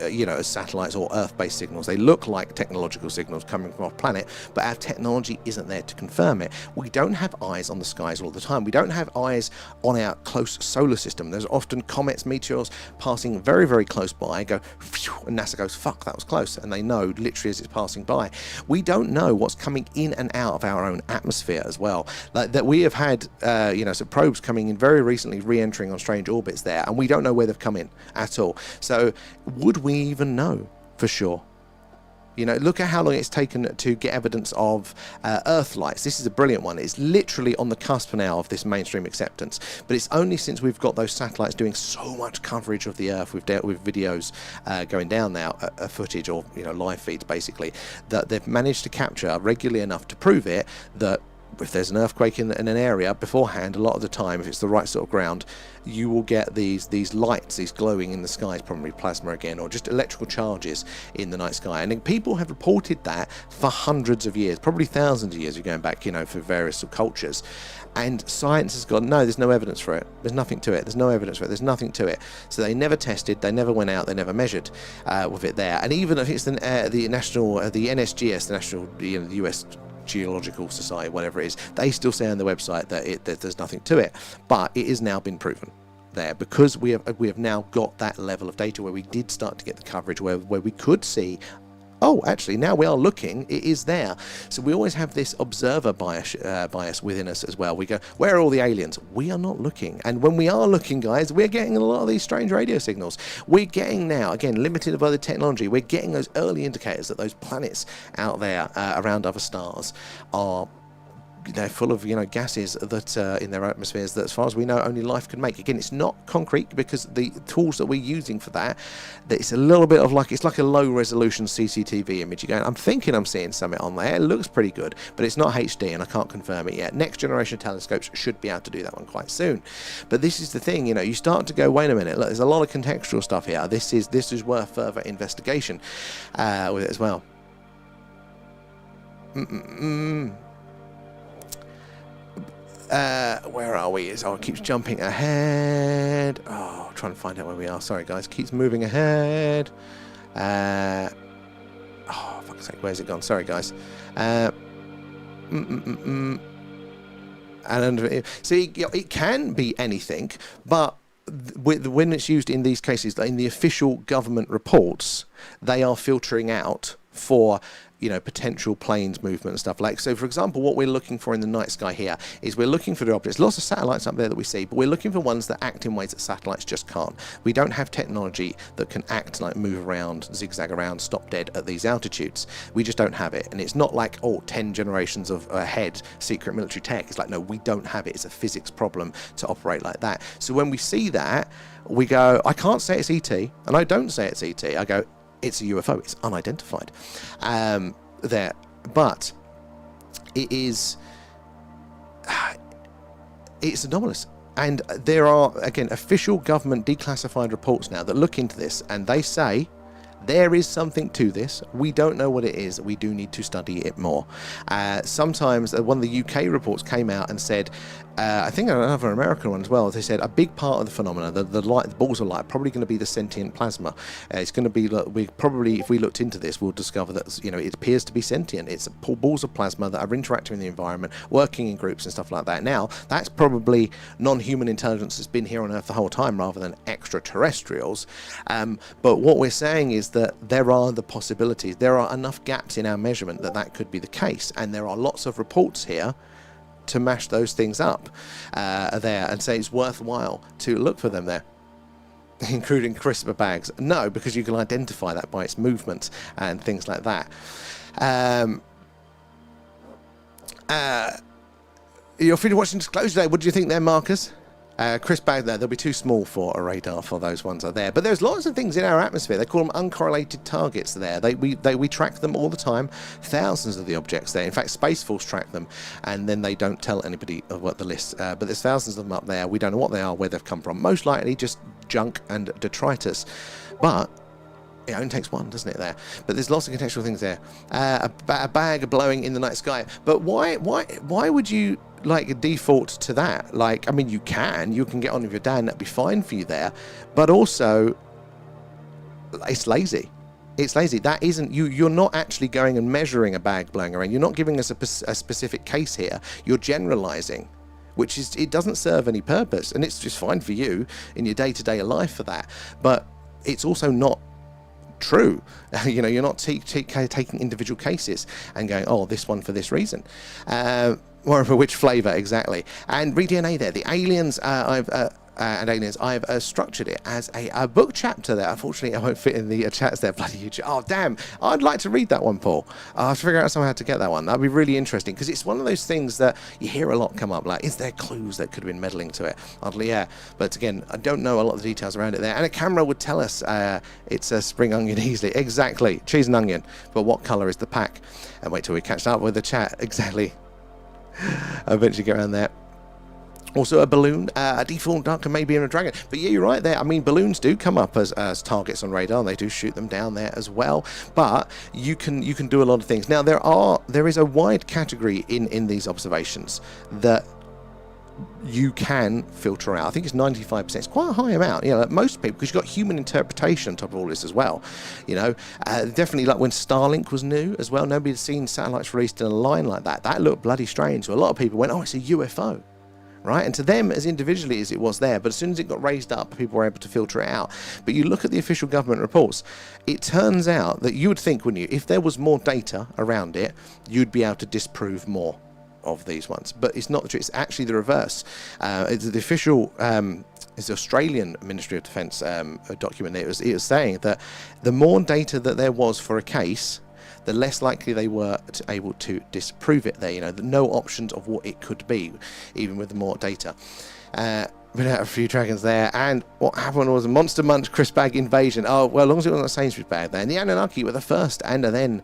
as satellites or Earth-based signals. They look like technological signals coming from off planet, but our technology isn't there to confirm it. We don't have eyes on the skies all the time. We don't have eyes on our close solar system. There's often comets, meteors passing very, very close by, go phew, and NASA goes, fuck, that was close, and they know literally as it's passing by. We don't know what's coming in and out of our own atmosphere as well. Like that, we have had some probes coming in very recently, re-entering on strange orbits there, and we don't know where they've come in at all. So would we even know for sure? Look at how long it's taken to get evidence of Earth lights. This is a brilliant one. It's literally on the cusp now of this mainstream acceptance, but it's only since we've got those satellites doing so much coverage of the Earth, we've dealt with videos going down now, footage or live feeds basically, that they've managed to capture regularly enough to prove it, that if there's an earthquake in an area beforehand, a lot of the time, if it's the right sort of ground, you will get these lights, these glowing in the skies, probably plasma again, or just electrical charges in the night sky. And people have reported that for hundreds of years, probably thousands of years, you're going back, for various cultures. And science has gone, no, there's no evidence for it. There's nothing to it. There's no evidence for it. There's nothing to it. So they never tested. They never went out. They never measured with it there. And even if it's the NSGS, the National, the US Geological Society, whatever it is, they still say on the website that there's nothing to it, but it has now been proven there, because we have now got that level of data where we did start to get the coverage where we could see, oh, actually, now we are looking, it is there. So we always have this observer bias within us as well. We go, where are all the aliens? We are not looking. And when we are looking, guys, we're getting a lot of these strange radio signals. We're getting now, again, limited by the technology, we're getting those early indicators that those planets out there around other stars are full of gases that in their atmospheres that, as far as we know, only life can make. Again, it's not concrete, because the tools that we're using for that it's a little bit of it's like a low resolution CCTV image. You're going, I'm thinking I'm seeing something on there, it looks pretty good, but it's not HD and I can't confirm it yet. Next generation telescopes should be able to do that one quite soon. But this is the thing, you start to go, wait a minute, look, there's a lot of contextual stuff here. This is worth further investigation with it as well. Where are we? It keeps jumping ahead. Oh, trying to find out where we are. Sorry, guys. Keeps moving ahead. Oh, fuck's sake. Where's it gone? Sorry, guys. And see, it can be anything, but when it's used in these cases, in the official government reports, they are filtering out for potential planes movement and stuff. So for example, what we're looking for in the night sky here is we're looking for the objects. Lots of satellites up there that we see, but we're looking for ones that act in ways that satellites just can't. We don't have technology that can act, like move around, zigzag around, stop dead at these altitudes. We just don't have it. And it's not like, 10 generations of ahead secret military tech. It's like, no, we don't have it. It's a physics problem to operate like that. So when we see that, we go, I can't say it's ET, and I don't say it's ET. I go, it's a UFO. It's unidentified there, but it is it's anomalous. And there are, again, official government declassified reports now that look into this, and they say There is something to this. We don't know what it is. We do need to study it more. Sometimes one of the UK reports came out and said, I think another American one as well, they said a big part of the phenomena, the light, the balls of light, probably going to be the sentient plasma. It's going to be, we probably, if we looked into this, we'll discover that, you know, it appears to be sentient. It's balls of plasma that are interacting in the environment, working in groups and stuff like that. Now, that's probably non-human intelligence that's been here on Earth the whole time rather than extraterrestrials. But what we're saying is that there are the possibilities. There are enough gaps in our measurement that that could be the case. And there are lots of reports here to mash those things up there and say it's worthwhile to look for them there, including CRISPR bags. No, because you can identify that by its movement and things like that. You're free to watch and disclose today. What do you think there, Marcus? Chris Bag there, they'll be too small for a radar for those ones are there. But there's lots of things in our atmosphere. They call them uncorrelated targets there. We track them all the time. Thousands of the objects there. In fact, Space Force track them, and then they don't tell anybody of what the list. But there's thousands of them up there. We don't know what they are, where they've come from. Most likely just junk and detritus. But it only takes one, doesn't it, there? But there's lots of contextual things there. A bag blowing in the night sky. But why would you like default to that? Like, I mean, you can get on with your dad and that'd be fine for you there. But also, it's lazy. It's lazy. That isn't you. You're not actually going and measuring a bag blowing around. You're not giving us a specific case here. You're generalizing, which is, it doesn't serve any purpose. And it's just fine for you in your day-to-day life for that. But it's also not true. You know, you're not taking individual cases and going, oh, this one for this reason, or for which flavour exactly. And re-DNA there, the aliens, I've structured it as a book chapter there. Unfortunately, I won't fit in the chats there. Bloody YouTube. Oh, damn. I'd like to read that one, Paul. I'll have to figure out somehow how to get that one. That'd be really interesting, because it's one of those things that you hear a lot come up, like, is there clues that could have been meddling to it? Oddly, yeah. But again, I don't know a lot of the details around it there. And a camera would tell us it's a spring onion easily. Exactly. Cheese and onion. But what colour is the pack? And wait till we catch up with the chat. Exactly. I'll eventually get around there. Also a balloon, a default duck, and maybe even a dragon. But yeah, you're right there. I mean, balloons do come up as targets on radar, and they do shoot them down there as well. But you can do a lot of things. Now there is a wide category in these observations that you can filter out. I think it's 95%. It's quite a high amount, you know, like most people, because you've got human interpretation on top of all this as well. You know, definitely like when Starlink was new as well. Nobody had seen satellites released in a line like that. That looked bloody strange. So a lot of people went, oh, it's a UFO. Right, and to them as individually as it was there, but as soon as it got raised up, people were able to filter it out. But you look at the official government reports, it turns out that you would think, wouldn't you, if there was more data around it, you'd be able to disprove more of these ones. But it's not the truth. It's actually the reverse. It's the official it's the Australian Ministry of Defence document. It was saying that the more data that there was for a case, the less likely they were able to disprove it there. You know, no options of what it could be, even with the more data. Put out a few dragons there, and what happened was a Monster Munch Chris Bag invasion. Oh, well, as long as it wasn't a Sainsbury's bag there. And the Anunnaki were the first, and then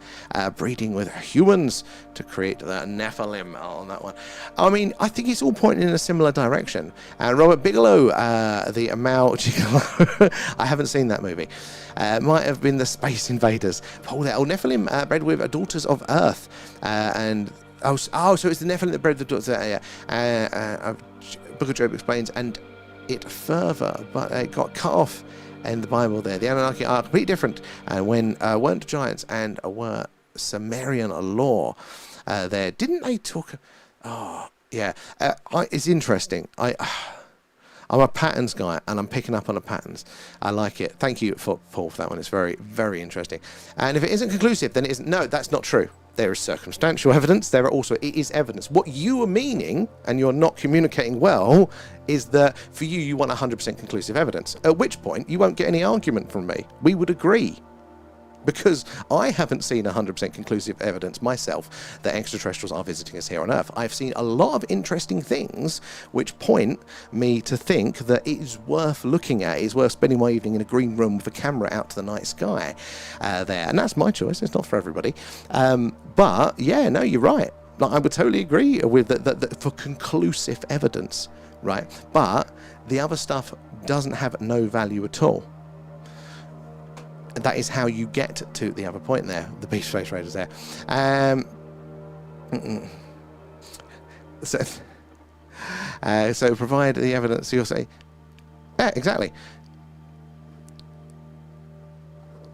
breeding with humans to create the Nephilim on that one. I mean, I think it's all pointing in a similar direction. Robert Bigelow, the Mao Gigolo, I haven't seen that movie. Might have been the Space Invaders. Oh, Nephilim bred with daughters of Earth, and so it's the Nephilim that bred the daughters. Book of Job explains, and it further, but it got cut off in the Bible there. The Anunnaki are completely different, and when weren't giants and were Sumerian law there. Didn't they talk? Oh, yeah. It's interesting. I'm a patterns guy, and I'm picking up on the patterns. I like it. Thank you, Paul, for that one. It's very, very interesting. And if it isn't conclusive, then it isn't. No, that's not true. There is circumstantial evidence. There are also, it is evidence. What you are meaning, and you're not communicating well, is that for you want 100% conclusive evidence. At which point, you won't get any argument from me. We would agree. Because I haven't seen 100% conclusive evidence myself that extraterrestrials are visiting us here on Earth. I've seen a lot of interesting things which point me to think that it is worth looking at. It's worth spending my evening in a green room with a camera out to the night sky there. And that's my choice. It's not for everybody. But, yeah, no, you're right. Like, I would totally agree with that for conclusive evidence, right? But the other stuff doesn't have no value at all. that is how you get to the other point there. The Beast Space Raiders there. So provide the evidence. You'll say, yeah, exactly.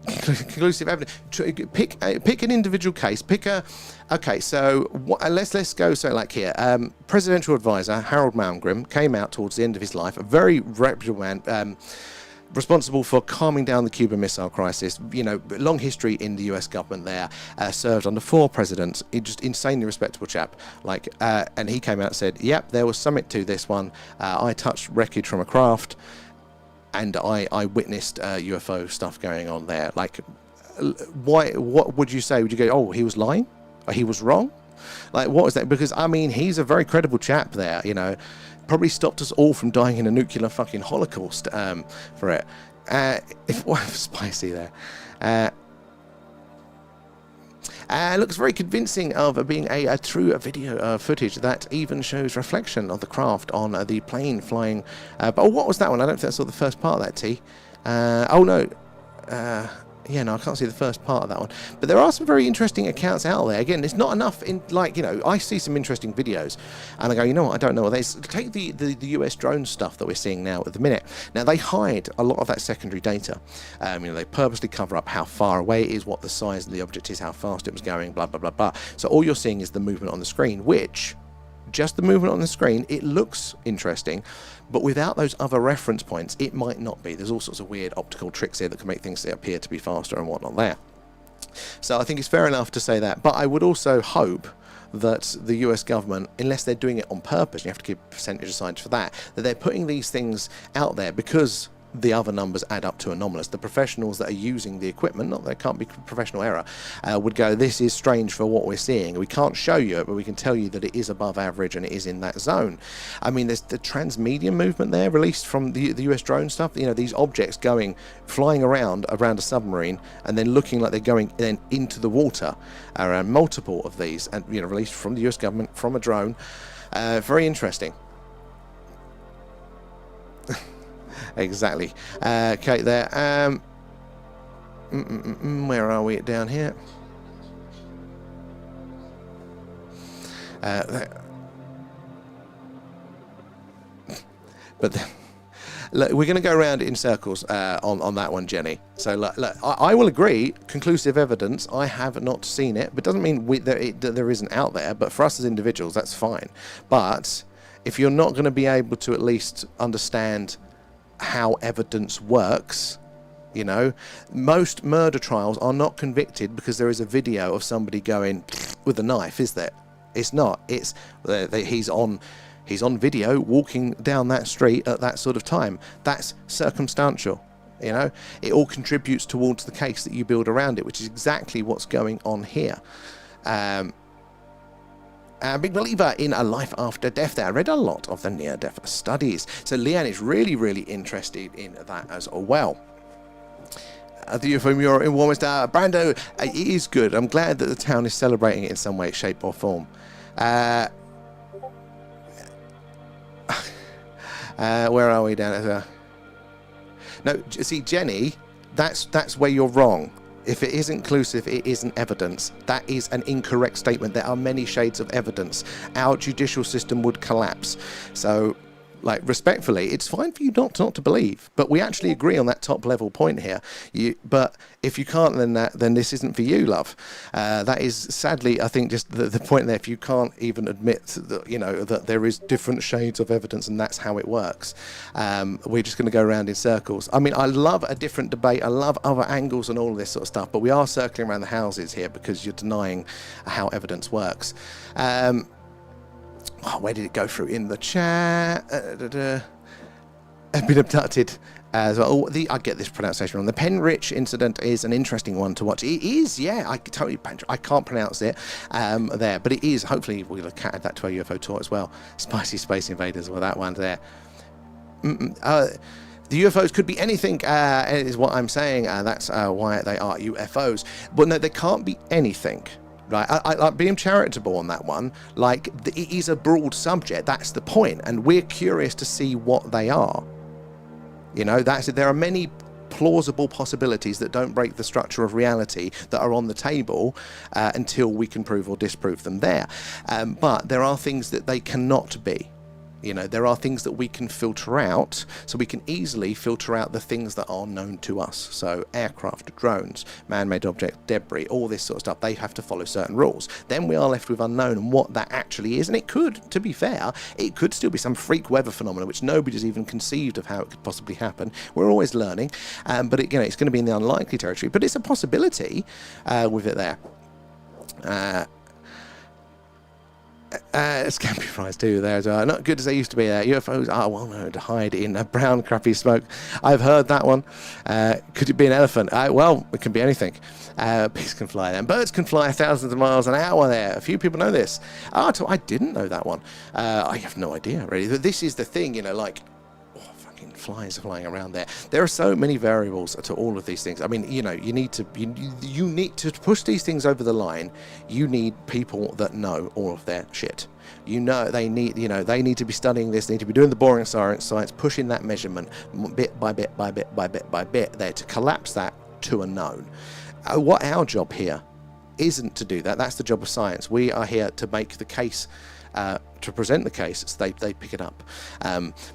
Conclusive evidence. Pick an individual case. Okay. So let's go. So like here, presidential advisor Harold Malmgren came out towards the end of his life, a very reputable man. Responsible for calming down the Cuban Missile Crisis, long history in the US government there, served under 4 presidents, just insanely respectable chap, and he came out and said, yep, there was something to this one, I touched wreckage from a craft, and I witnessed UFO stuff going on there. What would you say? Would you go, oh, he was lying? Or he was wrong? What was that? Because, he's a very credible chap there, probably stopped us all from dying in a nuclear fucking holocaust for it. Spicy there. Looks very convincing of being a true video footage that even shows reflection of the craft on the plane flying. But what was that one? I don't think I saw the first part of that, T. Oh, no. Yeah, no, I can't see the first part of that one. But there are some very interesting accounts out there. Again, it's not enough I see some interesting videos and I go, you know what, I don't know what they take the US drone stuff that we're seeing now at the minute. Now, they hide a lot of that secondary data. They purposely cover up how far away it is, what the size of the object is, how fast it was going, blah, blah, blah, blah. So all you're seeing is the movement on the screen, which, just the movement on the screen, it looks interesting, but without those other reference points, it might not be. There's all sorts of weird optical tricks here that can make things appear to be faster and whatnot there. So I think it's fair enough to say that. But I would also hope that the US government, unless they're doing it on purpose, you have to keep a percentage aside for that they're putting these things out there because the other numbers add up to anomalous. The professionals that are using the equipment, not there can't be professional error, would go, this is strange for what we're seeing. We can't show you it, but we can tell you that it is above average and it is in that zone. There's the transmedium movement there released from the US drone stuff. These objects flying around a submarine and then looking like they're going then into the water. Around multiple of these, and released from the US government from a drone. Very interesting. Exactly. Okay, there. Where are we down here? But look, we're going to go around in circles on that one, Jenny. So look, I will agree. Conclusive evidence. I have not seen it, but doesn't mean there isn't out there. But for us as individuals, that's fine. But if you're not going to be able to at least understand how evidence works, most murder trials are not convicted because there is a video of somebody going with a knife, is there? It's not. It's he's on video walking down that street at that sort of time. That's circumstantial. It all contributes towards the case that you build around it, which is exactly what's going on here. A big believer in a life after death there. I read a lot of the near-death studies. So Leanne is really, really interested in that as well. The UFO mural in Warminster. Brando, it is good. I'm glad that the town is celebrating it in some way, shape or form. Where are we down there? No, see, Jenny, that's where you're wrong. If it is inclusive, it isn't evidence. That is an incorrect statement. There are many shades of evidence. Our judicial system would collapse. So, respectfully, it's fine for you not to believe, but we actually agree on that top level point here. But if you can't, then this isn't for you, love. That is sadly, I think, just the point there. If you can't even admit that that there is different shades of evidence and that's how it works, we're just going to go around in circles. I love a different debate. I love other angles and all of this sort of stuff, but we are circling around the houses here because you're denying how evidence works. Where did it go through in the chat? Have been abducted as well. I get this pronunciation wrong. The Penrich incident is an interesting one to watch. It is, yeah. I can't pronounce it there, but it is. Hopefully, we'll add that to our UFO tour as well. Spicy Space Invaders, well, that one there. The UFOs could be anything, is what I'm saying. That's why they are UFOs. But no, they can't be anything. Right, I like being charitable on that one. It is a broad subject. That's the point, and we're curious to see what they are. That's it. There are many plausible possibilities that don't break the structure of reality that are on the table until we can prove or disprove them there. But there are things that they cannot be. You know, there are things that we can filter out, so we can easily filter out the things that are known to us. So aircraft, drones, man-made objects, debris, all this sort of stuff, they have to follow certain rules. Then we are left with unknown and what that actually is. And it could, to be fair, it could still be some freak weather phenomenon which nobody's even conceived of how it could possibly happen. We're always learning, but it, you know, it's going to be in the unlikely territory. But it's a possibility with it there. Scampi fries too there as well. Not good as they used to be there. UFOs are well known to hide in a brown crappy smoke. I've heard that one. Could it be an elephant? Well, it can be anything. Pigs can fly then. Birds can fly thousands of miles an hour there. A few people know this. I didn't know that one. I have no idea really. This is the thing, you know, like flies flying around there. There are so many variables to all of these things. I mean, you know, you need to push these things over the line. You need people that know all of their shit. You know, they need to be studying this. They need to be doing the boring science, pushing that measurement bit by bit by bit by bit by bit there to collapse that to a known. What our job here isn't to do that. That's the job of science. We are here to make the case. To present the case, so they pick it up.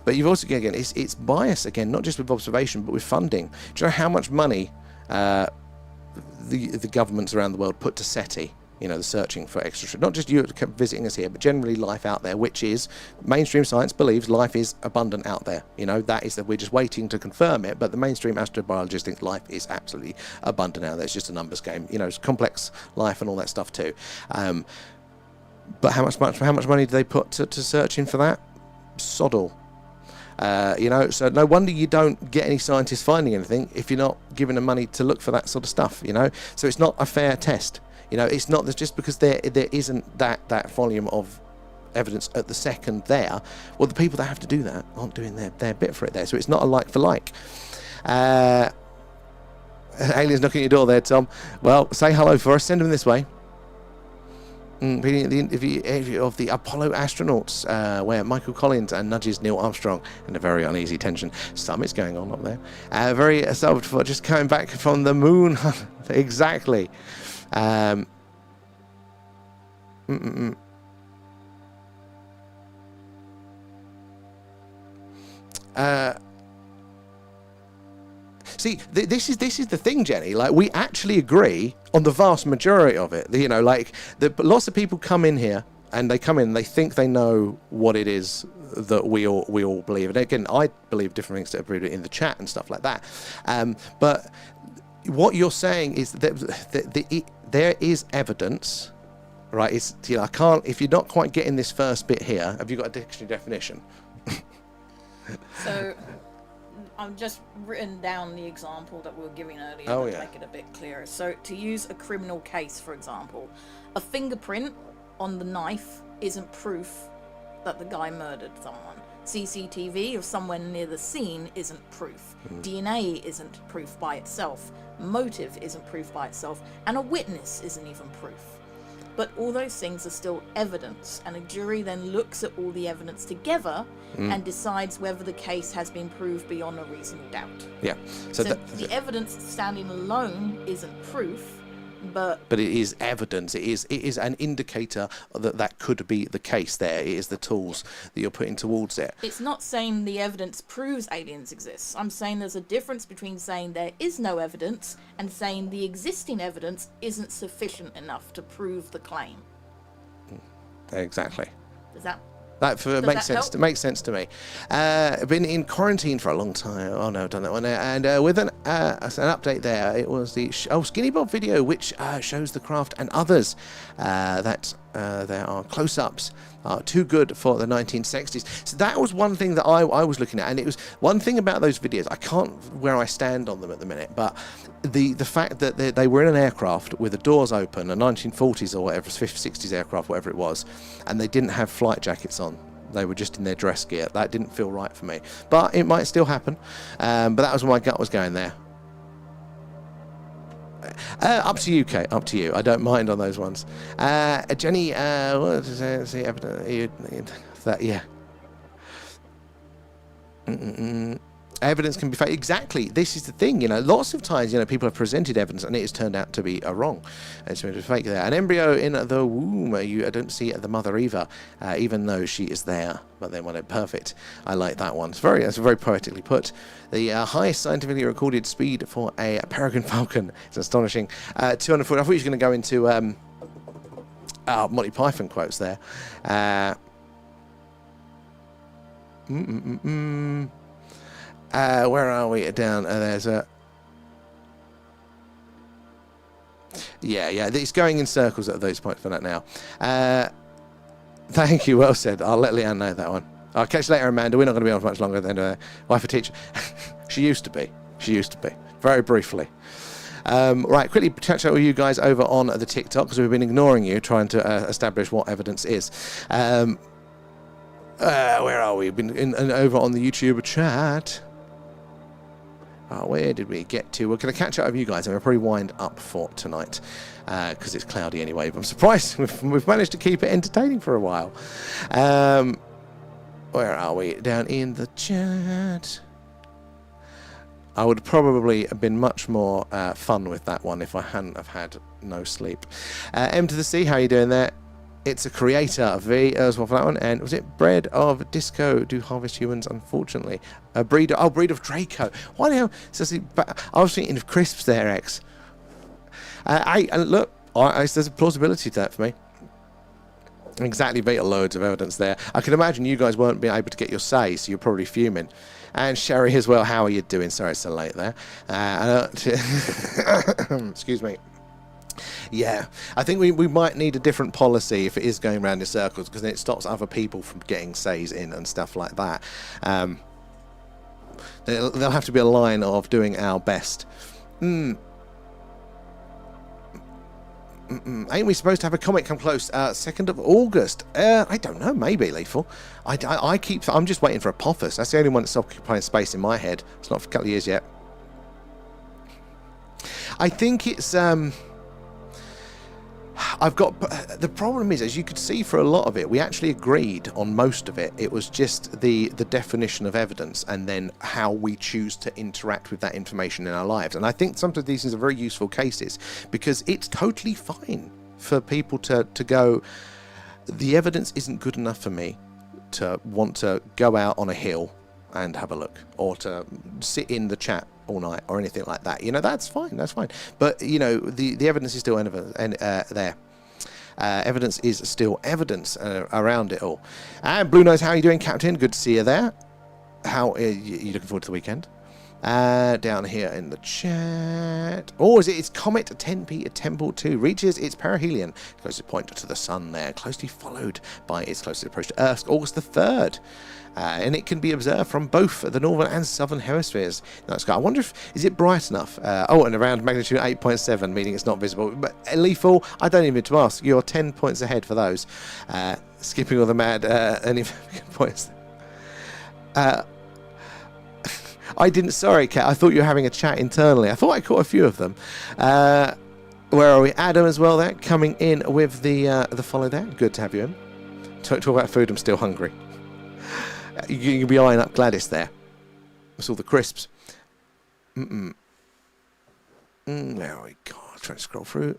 But you've also, again, it's bias, again, not just with observation, but with funding. Do you know how much money the governments around the world put to SETI? You know, the searching for extraterrestrial, not just you visiting us here, but generally life out there, which is, mainstream science believes life is abundant out there. You know, that is that we're just waiting to confirm it, but the mainstream astrobiologists think life is absolutely abundant out there. It's just a numbers game. You know, it's complex life and all that stuff too. But how much money do they put to searching for that? Sod all. You know, so no wonder you don't get any scientists finding anything if you're not giving them money to look for that sort of stuff. You know, so it's not a fair test. You know, it's not just because there isn't that volume of evidence at the second there. Well, the people that have to do that aren't doing their bit for it there. So it's not a like for like. Aliens knocking at your door there, Tom. Well, say hello for us. Send them this way. Reading the interview of the Apollo astronauts, where Michael Collins nudges Neil Armstrong in a very uneasy tension. Summit's going on up there. Very self for just coming back from the moon. Exactly. See, this is the thing, Jenny. Like, we actually agree on the vast majority of it. You know, like, lots of people come in here and they think they know what it is that we all believe. And again, I believe different things to everybody in the chat and stuff like that. But what you're saying is that there is evidence, right? It's, you know, I can't. If you're not quite getting this first bit here, have you got a dictionary definition? So, I've just written down the example that we were giving earlier to make it a bit clearer. So, to use a criminal case, for example, a fingerprint on the knife isn't proof that the guy murdered someone. CCTV of somewhere near the scene isn't proof. DNA isn't proof by itself. Motive isn't proof by itself. And a witness isn't even proof. But all those things are still evidence, and a jury then looks at all the evidence together and decides whether the case has been proved beyond a reasonable doubt. Yeah. So the evidence standing alone isn't proof, but it is evidence. It is an indicator that could be the case there. It is the tools that you're putting towards it. It's not saying the evidence proves aliens exist. I'm saying there's a difference between saying there is no evidence and saying the existing evidence isn't sufficient enough to prove the claim. Exactly. Does that makes sense. It makes sense to me. I've been in quarantine for a long time. Oh no, I've done that one. And with an update there, it was the Skinny Bob video, which shows the craft and others that there are close-ups. Too good for the 1960s. So that was one thing that I was looking at, and it was one thing about those videos. I can't where I stand on them at the minute, but the fact that they were in an aircraft with the doors open, a 1940s or whatever, 50s, 60s aircraft, whatever it was, and they didn't have flight jackets on. They were just in their dress gear. That didn't feel right for me, but it might still happen. But that was where my gut was going there. Up to you, Kate. Up to you. I don't mind on those ones. Jenny, what does it say? That, yeah. Evidence can be fake. Exactly. This is the thing, lots of times, people have presented evidence and it has turned out to be wrong. It's been fake there. An embryo in the womb. You don't see the mother either, even though she is there. But they want it perfect. I like that one. That's very poetically put. The highest scientifically recorded speed for a peregrine falcon. It's astonishing. 200 foot. I thought he was going to go into Monty Python quotes there. Where are we? Down there's a... Yeah, it's going in circles at those points for that now. Thank you, well said. I'll let Leanne know that one. I'll catch you later, Amanda. We're not going to be on for much longer than wife a teacher. She used to be. Very briefly. Right, quickly catch up with you guys over on the TikTok, because we've been ignoring you, trying to establish what evidence is. Where are we? Been over on the YouTube chat. Where did we get to? We're going to catch up with you guys, and we'll probably wind up for tonight because it's cloudy anyway. But I'm surprised we've managed to keep it entertaining for a while. Where are we? Down in the chat. I would probably have been much more fun with that one if I hadn't have had no sleep. M to the C, how are you doing there? It's a creator, V as well for that one. And was it bread of disco do harvest humans? Unfortunately, a breed of Draco. Why the hell? I was thinking of crisps there, X. Look, there's a plausibility to that for me. Exactly, Vita, loads of evidence there. I can imagine you guys weren't being able to get your say, so you're probably fuming. And Sherry as well, how are you doing? Sorry it's so late there. Excuse me. Yeah, I think we might need a different policy if it is going round in circles, because then it stops other people from getting says in and stuff like that. There'll have to be a line of doing our best. Ain't we supposed to have a comic come close? 2nd of August. I don't know, maybe, Lethal. I'm just waiting for Apophis. That's the only one that's occupying space in my head. It's not for a couple of years yet. I think it's... the problem is, as you could see for a lot of it, we actually agreed on most of it. It was just the definition of evidence and then how we choose to interact with that information in our lives. And I think some of these things are very useful cases, because it's totally fine for people to go, the evidence isn't good enough for me to want to go out on a hill and have a look, or to sit in the chat all night or anything like that. That's fine. But the evidence is still there. Evidence is still evidence around it all. And Blue Nose, how are you doing, Captain? Good to see you there. How are you looking forward to the weekend? Down here in the chat. It's Comet 10P Temple 2 reaches its perihelion, closest point to the sun there, closely followed by its closest approach to Earth, August the 3rd. And it can be observed from both the northern and southern hemispheres. I wonder is it bright enough? And around magnitude 8.7, meaning it's not visible. But Lethal, I don't even need to ask. You're 10 points ahead for those. Skipping all the mad any points. Sorry, Kat, I thought you were having a chat internally. I thought I caught a few of them. Where are we? Adam as well there, coming in with the follow there. Good to have you in. Talk about food, I'm still hungry. You can be eyeing up Gladys there. That's all the crisps. Where are we? God, I'm trying to scroll through.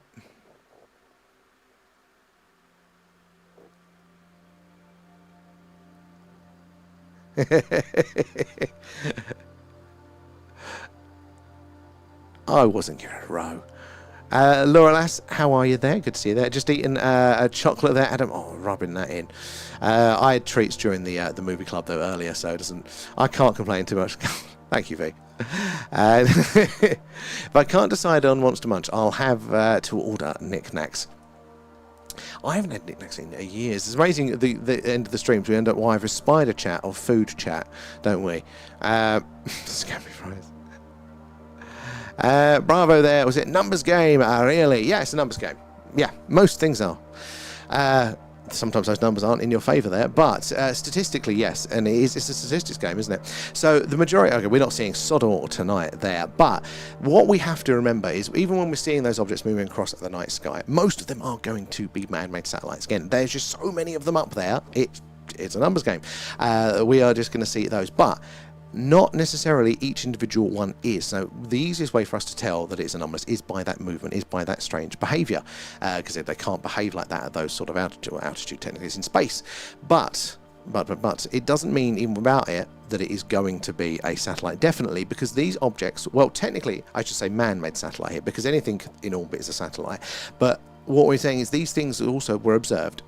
I wasn't given a row. Laura Lass, how are you there? Good to see you there. Just eating a chocolate there, Adam. Oh, rubbing that in. I had treats during the movie club though earlier, so I can't complain too much. Thank you, V. If I can't decide on Monster Munch, I'll have to order knickknacks. I haven't had knickknacks in years. It's amazing at the end of the streams we end up with either spider chat or food chat, don't we? Scammy fries. Bravo there. Was it numbers game? Really? Yeah, it's a numbers game. Yeah, most things are. Sometimes those numbers aren't in your favour there, but statistically, yes, and it's a statistics game, isn't it? So the majority, okay, we're not seeing sod all tonight there, but what we have to remember is even when we're seeing those objects moving across the night sky, most of them are going to be man-made satellites. Again, there's just so many of them up there, it's a numbers game. We are just going to see those, but not necessarily each individual one is. So the easiest way for us to tell that it's anomalous is by that movement, is by that strange behaviour, because they can't behave like that at those sort of altitude technically it's in space. But it doesn't mean, even without it, that it is going to be a satellite, definitely, because these objects, well, technically, I should say man-made satellite here, because anything in orbit is a satellite. But what we're saying is these things also were observed,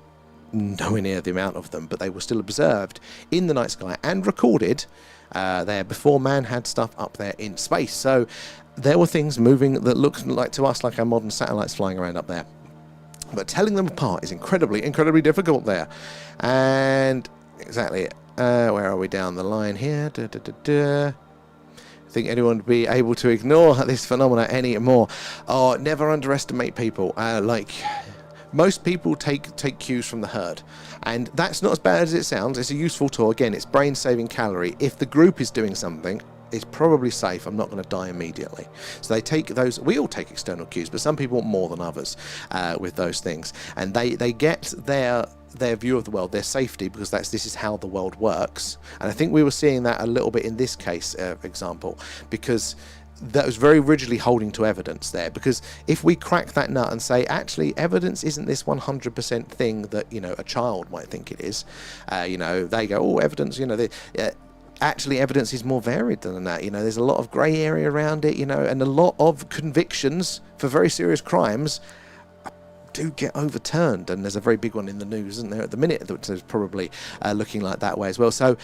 nowhere near the amount of them, but they were still observed in the night sky and recorded there before man had stuff up there in space. So there were things moving that looked like to us like our modern satellites flying around up there. But telling them apart is incredibly difficult there. And exactly, where are we down the line here? I think anyone would be able to ignore this phenomena anymore. Oh, never underestimate people. Most people take cues from the herd, and that's not as bad as it sounds. It's a useful tool. Again, it's brain-saving calorie. If the group is doing something, it's probably safe. I'm not going to die immediately. So they take those. We all take external cues, but some people more than others with those things, and they get their view of the world, their safety, because this is how the world works. And I think we were seeing that a little bit in this case example, because that was very rigidly holding to evidence there. Because if we crack that nut and say, actually, evidence isn't this 100% thing that, a child might think it is, they go, oh, evidence, actually evidence is more varied than that. There's a lot of grey area around it, and a lot of convictions for very serious crimes do get overturned, and there's a very big one in the news, isn't there, at the minute, that is probably looking like that way as well. So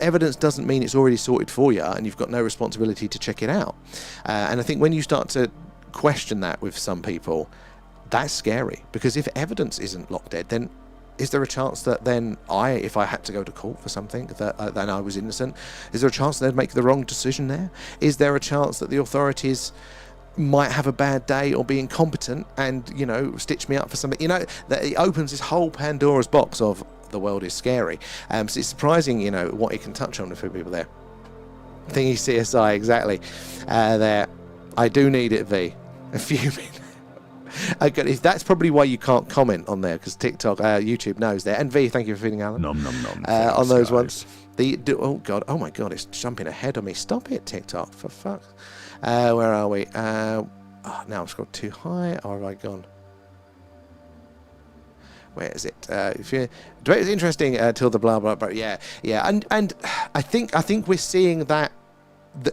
evidence doesn't mean it's already sorted for you and you've got no responsibility to check it out. And I think when you start to question that with some people, that's scary, because if evidence isn't locked dead, then is there a chance that then if I had to go to court for something, that then I was innocent? Is there a chance they'd make the wrong decision there? Is there a chance that the authorities might have a bad day or be incompetent and, stitch me up for something? That it opens this whole Pandora's box of the world is scary. So it's surprising, what it can touch on for people there. Thingy CSI, exactly. There. I do need it, V. A few minutes. Okay, that's probably why you can't comment on there, because TikTok, YouTube knows that. And V, thank you for feeding Alan. Nom nom nom. On those ones. Oh my god, it's jumping ahead of me. Stop it, TikTok, for fuck. Where are we? Now I've scrolled too high. Or have I gone? Where is it? It's interesting till the blah blah blah. Yeah. And I think we're seeing that.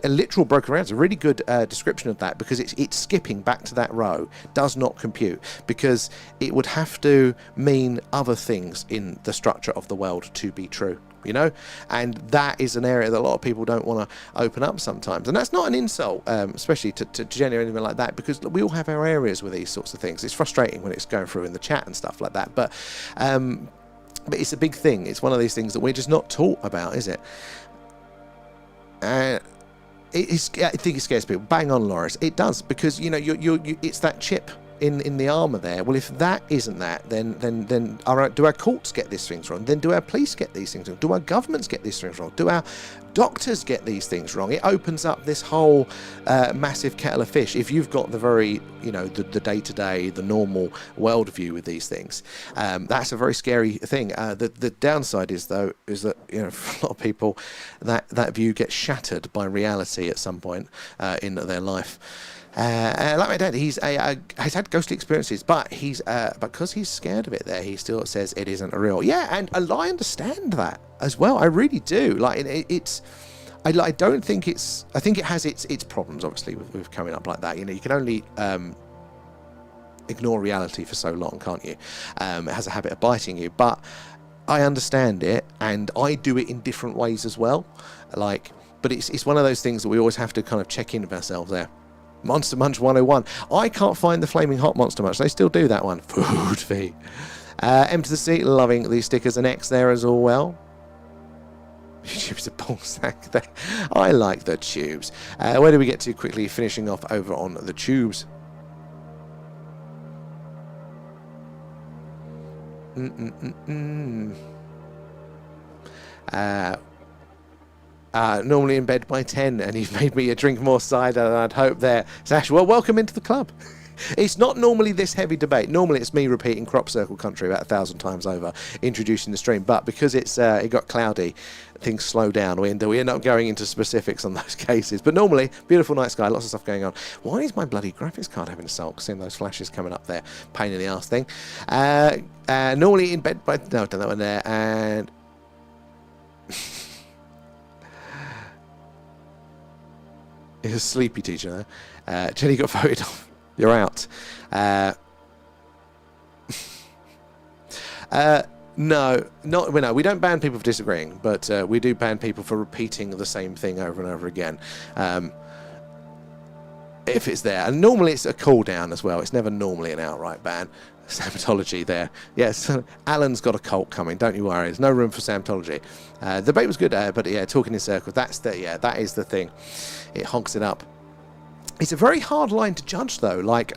A literal broken around is a really good description of that, because it's skipping back to that row does not compute, because it would have to mean other things in the structure of the world to be true, and that is an area that a lot of people don't want to open up sometimes. And that's not an insult, especially to Jenny or anything like that, because we all have our areas with these sorts of things. It's frustrating when it's going through in the chat and stuff like that, but it's a big thing. It's one of these things that we're just not taught about, is it? I think it scares people. Bang on, Loris. It does, because it's that chip in the armour there. Well, if that isn't that, then do our courts get these things wrong? Then do our police get these things wrong? Do our governments get these things wrong? Do our doctors get these things wrong? It opens up this whole massive kettle of fish. If you've got the very, the day-to-day, the normal worldview with these things, that's a very scary thing. The downside is that for a lot of people, that view gets shattered by reality at some point in their life. Like my dad, he's had ghostly experiences, but because he's scared of it there, he still says it isn't real. Yeah, and I understand that as well. I really do. I don't think it's. I think it has its problems, obviously, with coming up like that. You can only ignore reality for so long, can't you? It has a habit of biting you. But I understand it, and I do it in different ways as well. But it's one of those things that we always have to kind of check in with ourselves there. Monster Munch 101. I can't find the Flaming Hot Monster Munch. They still do that one. Food fee. M to the C, loving these stickers, and X there as well. Tubes of ball sack there. I like the tubes. Where do we get to quickly? Finishing off over on the tubes. Normally in bed by 10, and you've made me drink more cider than I'd hoped there. Sash, well, welcome into the club. It's not normally this heavy debate. Normally it's me repeating crop circle country about 1,000 times over, introducing the stream. But because it got cloudy, things slow down. We end up going into specifics on those cases. But normally, beautiful night sky, lots of stuff going on. Why is my bloody graphics card having a sulk? Seeing those flashes coming up there, pain in the arse thing. Normally in bed by no, I've done that one there. And it's a sleepy teacher. Jenny got voted off. You're out. No, we don't ban people for disagreeing, but we do ban people for repeating the same thing over and over again. If it's there, and normally it's a cool down as well. It's never normally an outright ban. Scientology there. Yes, Alan's got a cult coming. Don't you worry. There's no room for Scientology. The debate was good, but yeah, talking in circles. That is the thing. It hogs it up. It's a very hard line to judge, though. Like,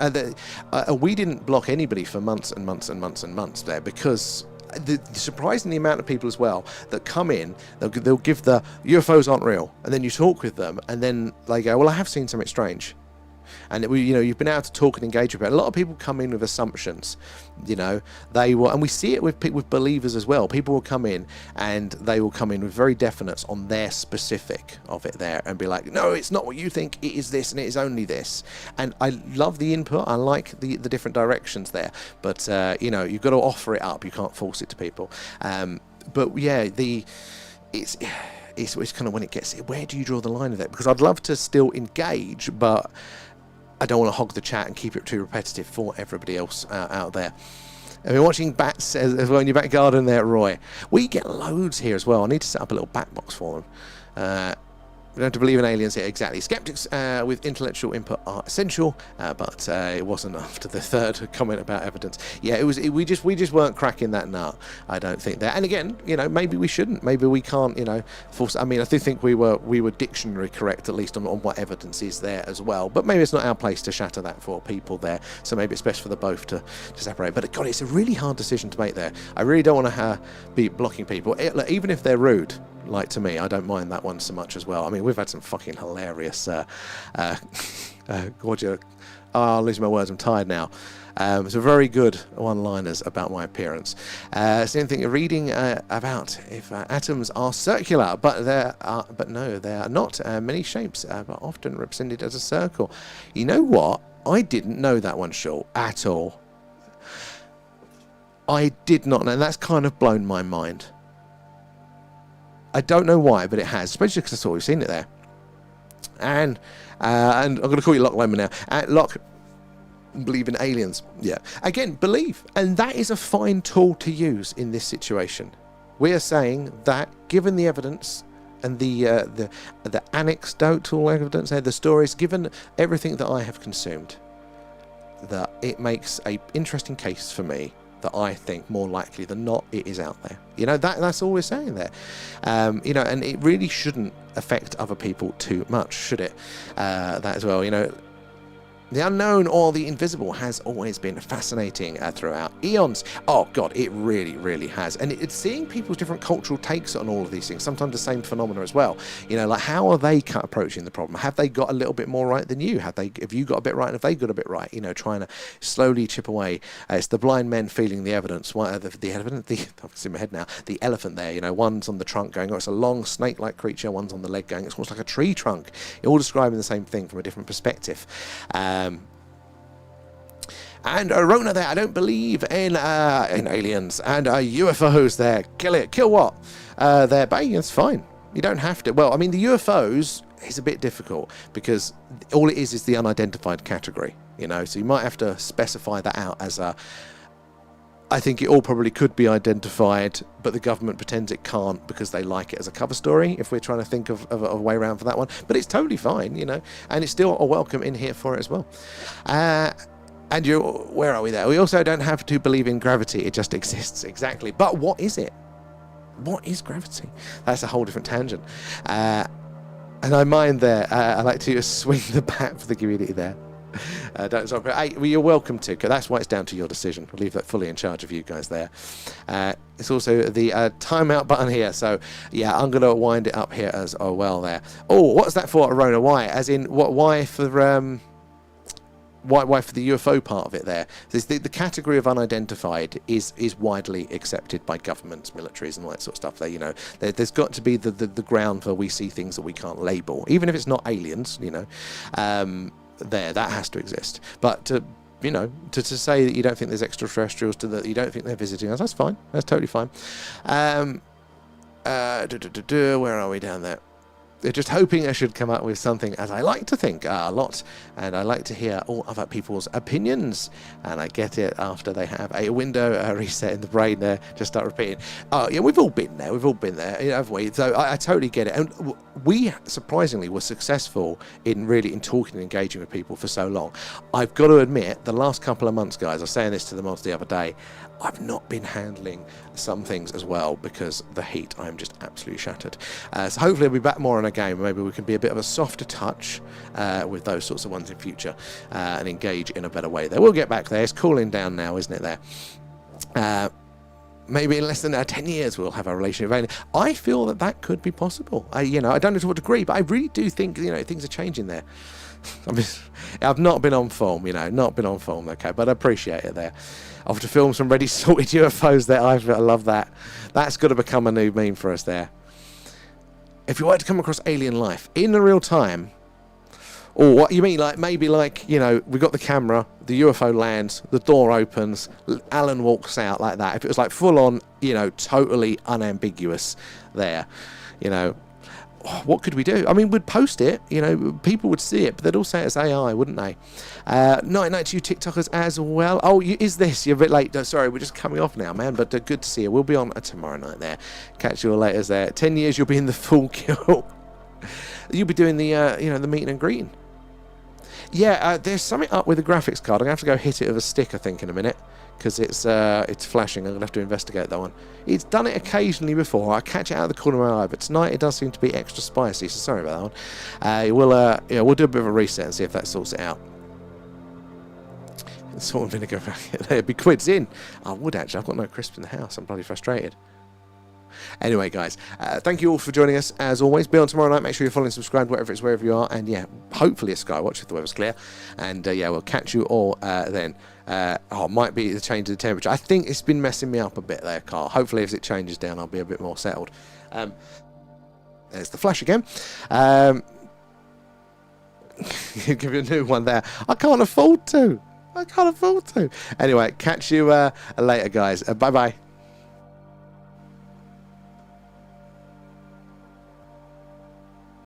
we didn't block anybody for months and months and months and months there because surprising the amount of people as well that come in, they'll give the UFOs aren't real, and then you talk with them, and then they go, well, I have seen something strange. And you've been able to talk and engage with it. A lot of people come in with assumptions, and we see it with believers as well. People will come in and they will come in with very definites on their specific of it there and be like, no, it's not what you think, it is this and it is only this. And I love the input. I like the different directions there, but you've got to offer it up. You can't force it to people. But yeah, it's kind of when it gets, where do you draw the line of that? Because I'd love to still engage, but I don't want to hog the chat and keep it too repetitive for everybody else out there. I've been watching bats as well in your back garden there, Roy. We get loads here as well. I need to set up a little bat box for them. We don't have to believe in aliens here, exactly. Skeptics with intellectual input are essential, but it wasn't after the third comment about evidence. Yeah, we just weren't cracking that nut. I don't think that. And again, maybe we shouldn't. Maybe we can't, force. I mean, I do think we were dictionary correct, at least on what evidence is there as well. But maybe it's not our place to shatter that for people there. So maybe it's best for the both to separate. But God, it's a really hard decision to make there. I really don't want to be blocking people, even if they're rude. Like to me, I don't mind that one so much as well. I mean, we've had some fucking hilarious gorgeous. I'll lose my words. I'm tired now. So very good one-liners about my appearance. Same thing. Reading about if atoms are circular, but no, they are not. Many shapes, but often represented as a circle. You know what? I didn't know that one, Shaw, at all. I did not know. And that's kind of blown my mind. I don't know why, but it has, especially because I saw we've seen it there. And I'm going to call you Loch Lomond now. Loch, believe in aliens. Yeah. Again, believe. And that is a fine tool to use in this situation. We are saying that, given the evidence and the anecdotal evidence, the stories, given everything that I have consumed, that it makes a interesting case for me that I think more likely than not it is out there. That's all we're saying there. And it really shouldn't affect other people too much, should it? That as well, The unknown or the invisible has always been fascinating throughout eons. Oh, God, it really, really has. And it's seeing people's different cultural takes on all of these things, sometimes the same phenomena as well. Like how are they approaching the problem? Have they got a little bit more right than you? Have you got a bit right and have they got a bit right? Trying to slowly chip away. It's the blind men feeling the evidence. The evidence, it's in my head now, the elephant there, one's on the trunk going, oh, it's a long snake-like creature, one's on the leg going, it's almost like a tree trunk. All describing the same thing from a different perspective. And Rona there, I don't believe in aliens and UFOs there. Kill it. Kill what? They're bang, it's fine. You don't have to. Well, I mean, the UFOs is a bit difficult because all it is the unidentified category, so you might have to specify that out as I think it all probably could be identified, but the government pretends it can't because they like it as a cover story, if we're trying to think of a way around for that one. But it's totally fine, and it's still a welcome in here for it as well. And where are we there? We also don't have to believe in gravity. It just exists, exactly. But what is it? What is gravity? That's a whole different tangent. And I mind there. I like to swing the bat for the community there. You're welcome to. That's why it's down to your decision. We'll leave that fully in charge of you guys there. It's also the timeout button here. So, yeah, I'm going to wind it up here as well there. Oh, what's that for, Rona? Why? As in, what? Why for... why for the UFO part of it there? The category of unidentified is widely accepted by governments, militaries, and all that sort of stuff. There, you know, there's got to be the ground where we see things that we can't label, even if it's not aliens. You know, that has to exist. But to say that you don't think there's extraterrestrials, that you don't think they're visiting us, that's fine. That's totally fine. Where are we down there? They're just hoping I should come up with something, as I like to think a lot, and I like to hear all other people's opinions, and I get it after they have a window reset in the brain there, just start repeating. Oh, yeah, we've all been there, haven't we? So I totally get it, and we surprisingly were successful in talking and engaging with people for so long. I've got to admit, the last couple of months, guys, I was saying this to the mods the other day, I've not been handling some things as well because the heat. I'm just absolutely shattered. So hopefully I'll be back more on a game. Maybe we can be a bit of a softer touch with those sorts of ones in future and engage in a better way there. We'll get back there. It's cooling down now, isn't it there? Maybe in less than 10 years we'll have a relationship. I feel that could be possible. I don't know to what degree, but I really do think things are changing there. I've not been on film, okay, but I appreciate it there. Off to film some ready sorted UFOs there. I love that. That's got to become a new meme for us there. If you were to come across alien life in the real time, or what you mean, maybe we've got the camera, the UFO lands, the door opens, Alan walks out like that. If it was like full on, totally unambiguous there, what could we do? I mean, we'd post it, people would see it, but they'd all say it's AI, wouldn't they? Night night to you TikTokers as well. Oh, is this? You're a bit late. No, sorry, we're just coming off now, man, but good to see you. We'll be on tomorrow night there. Catch you all later there. 10 years, you'll be in the full kill. You'll be doing the, the meeting and greeting. Yeah, there's something up with the graphics card. I'm going to have to go hit it with a stick, I think, in a minute, because it's flashing. I'm going to have to investigate that one. It's done it occasionally before. I catch it out of the corner of my eye, but tonight it does seem to be extra spicy, so sorry about that one. We'll do a bit of a reset and see if that sorts it out. Salt and vinegar, it'd be quids in. I would actually. I've got no crisps in the house. I'm bloody frustrated. Anyway, guys, thank you all for joining us as always. Be on tomorrow night. Make sure you're following, subscribed, wherever you are, and hopefully a Skywatch if the weather's clear. And we'll catch you all then. It might be the change of the temperature. I think it's been messing me up a bit there, Carl. Hopefully, if it changes down, I'll be a bit more settled. There's the flash again. Give you a new one there. I can't afford to. Anyway, catch you later, guys. Bye bye.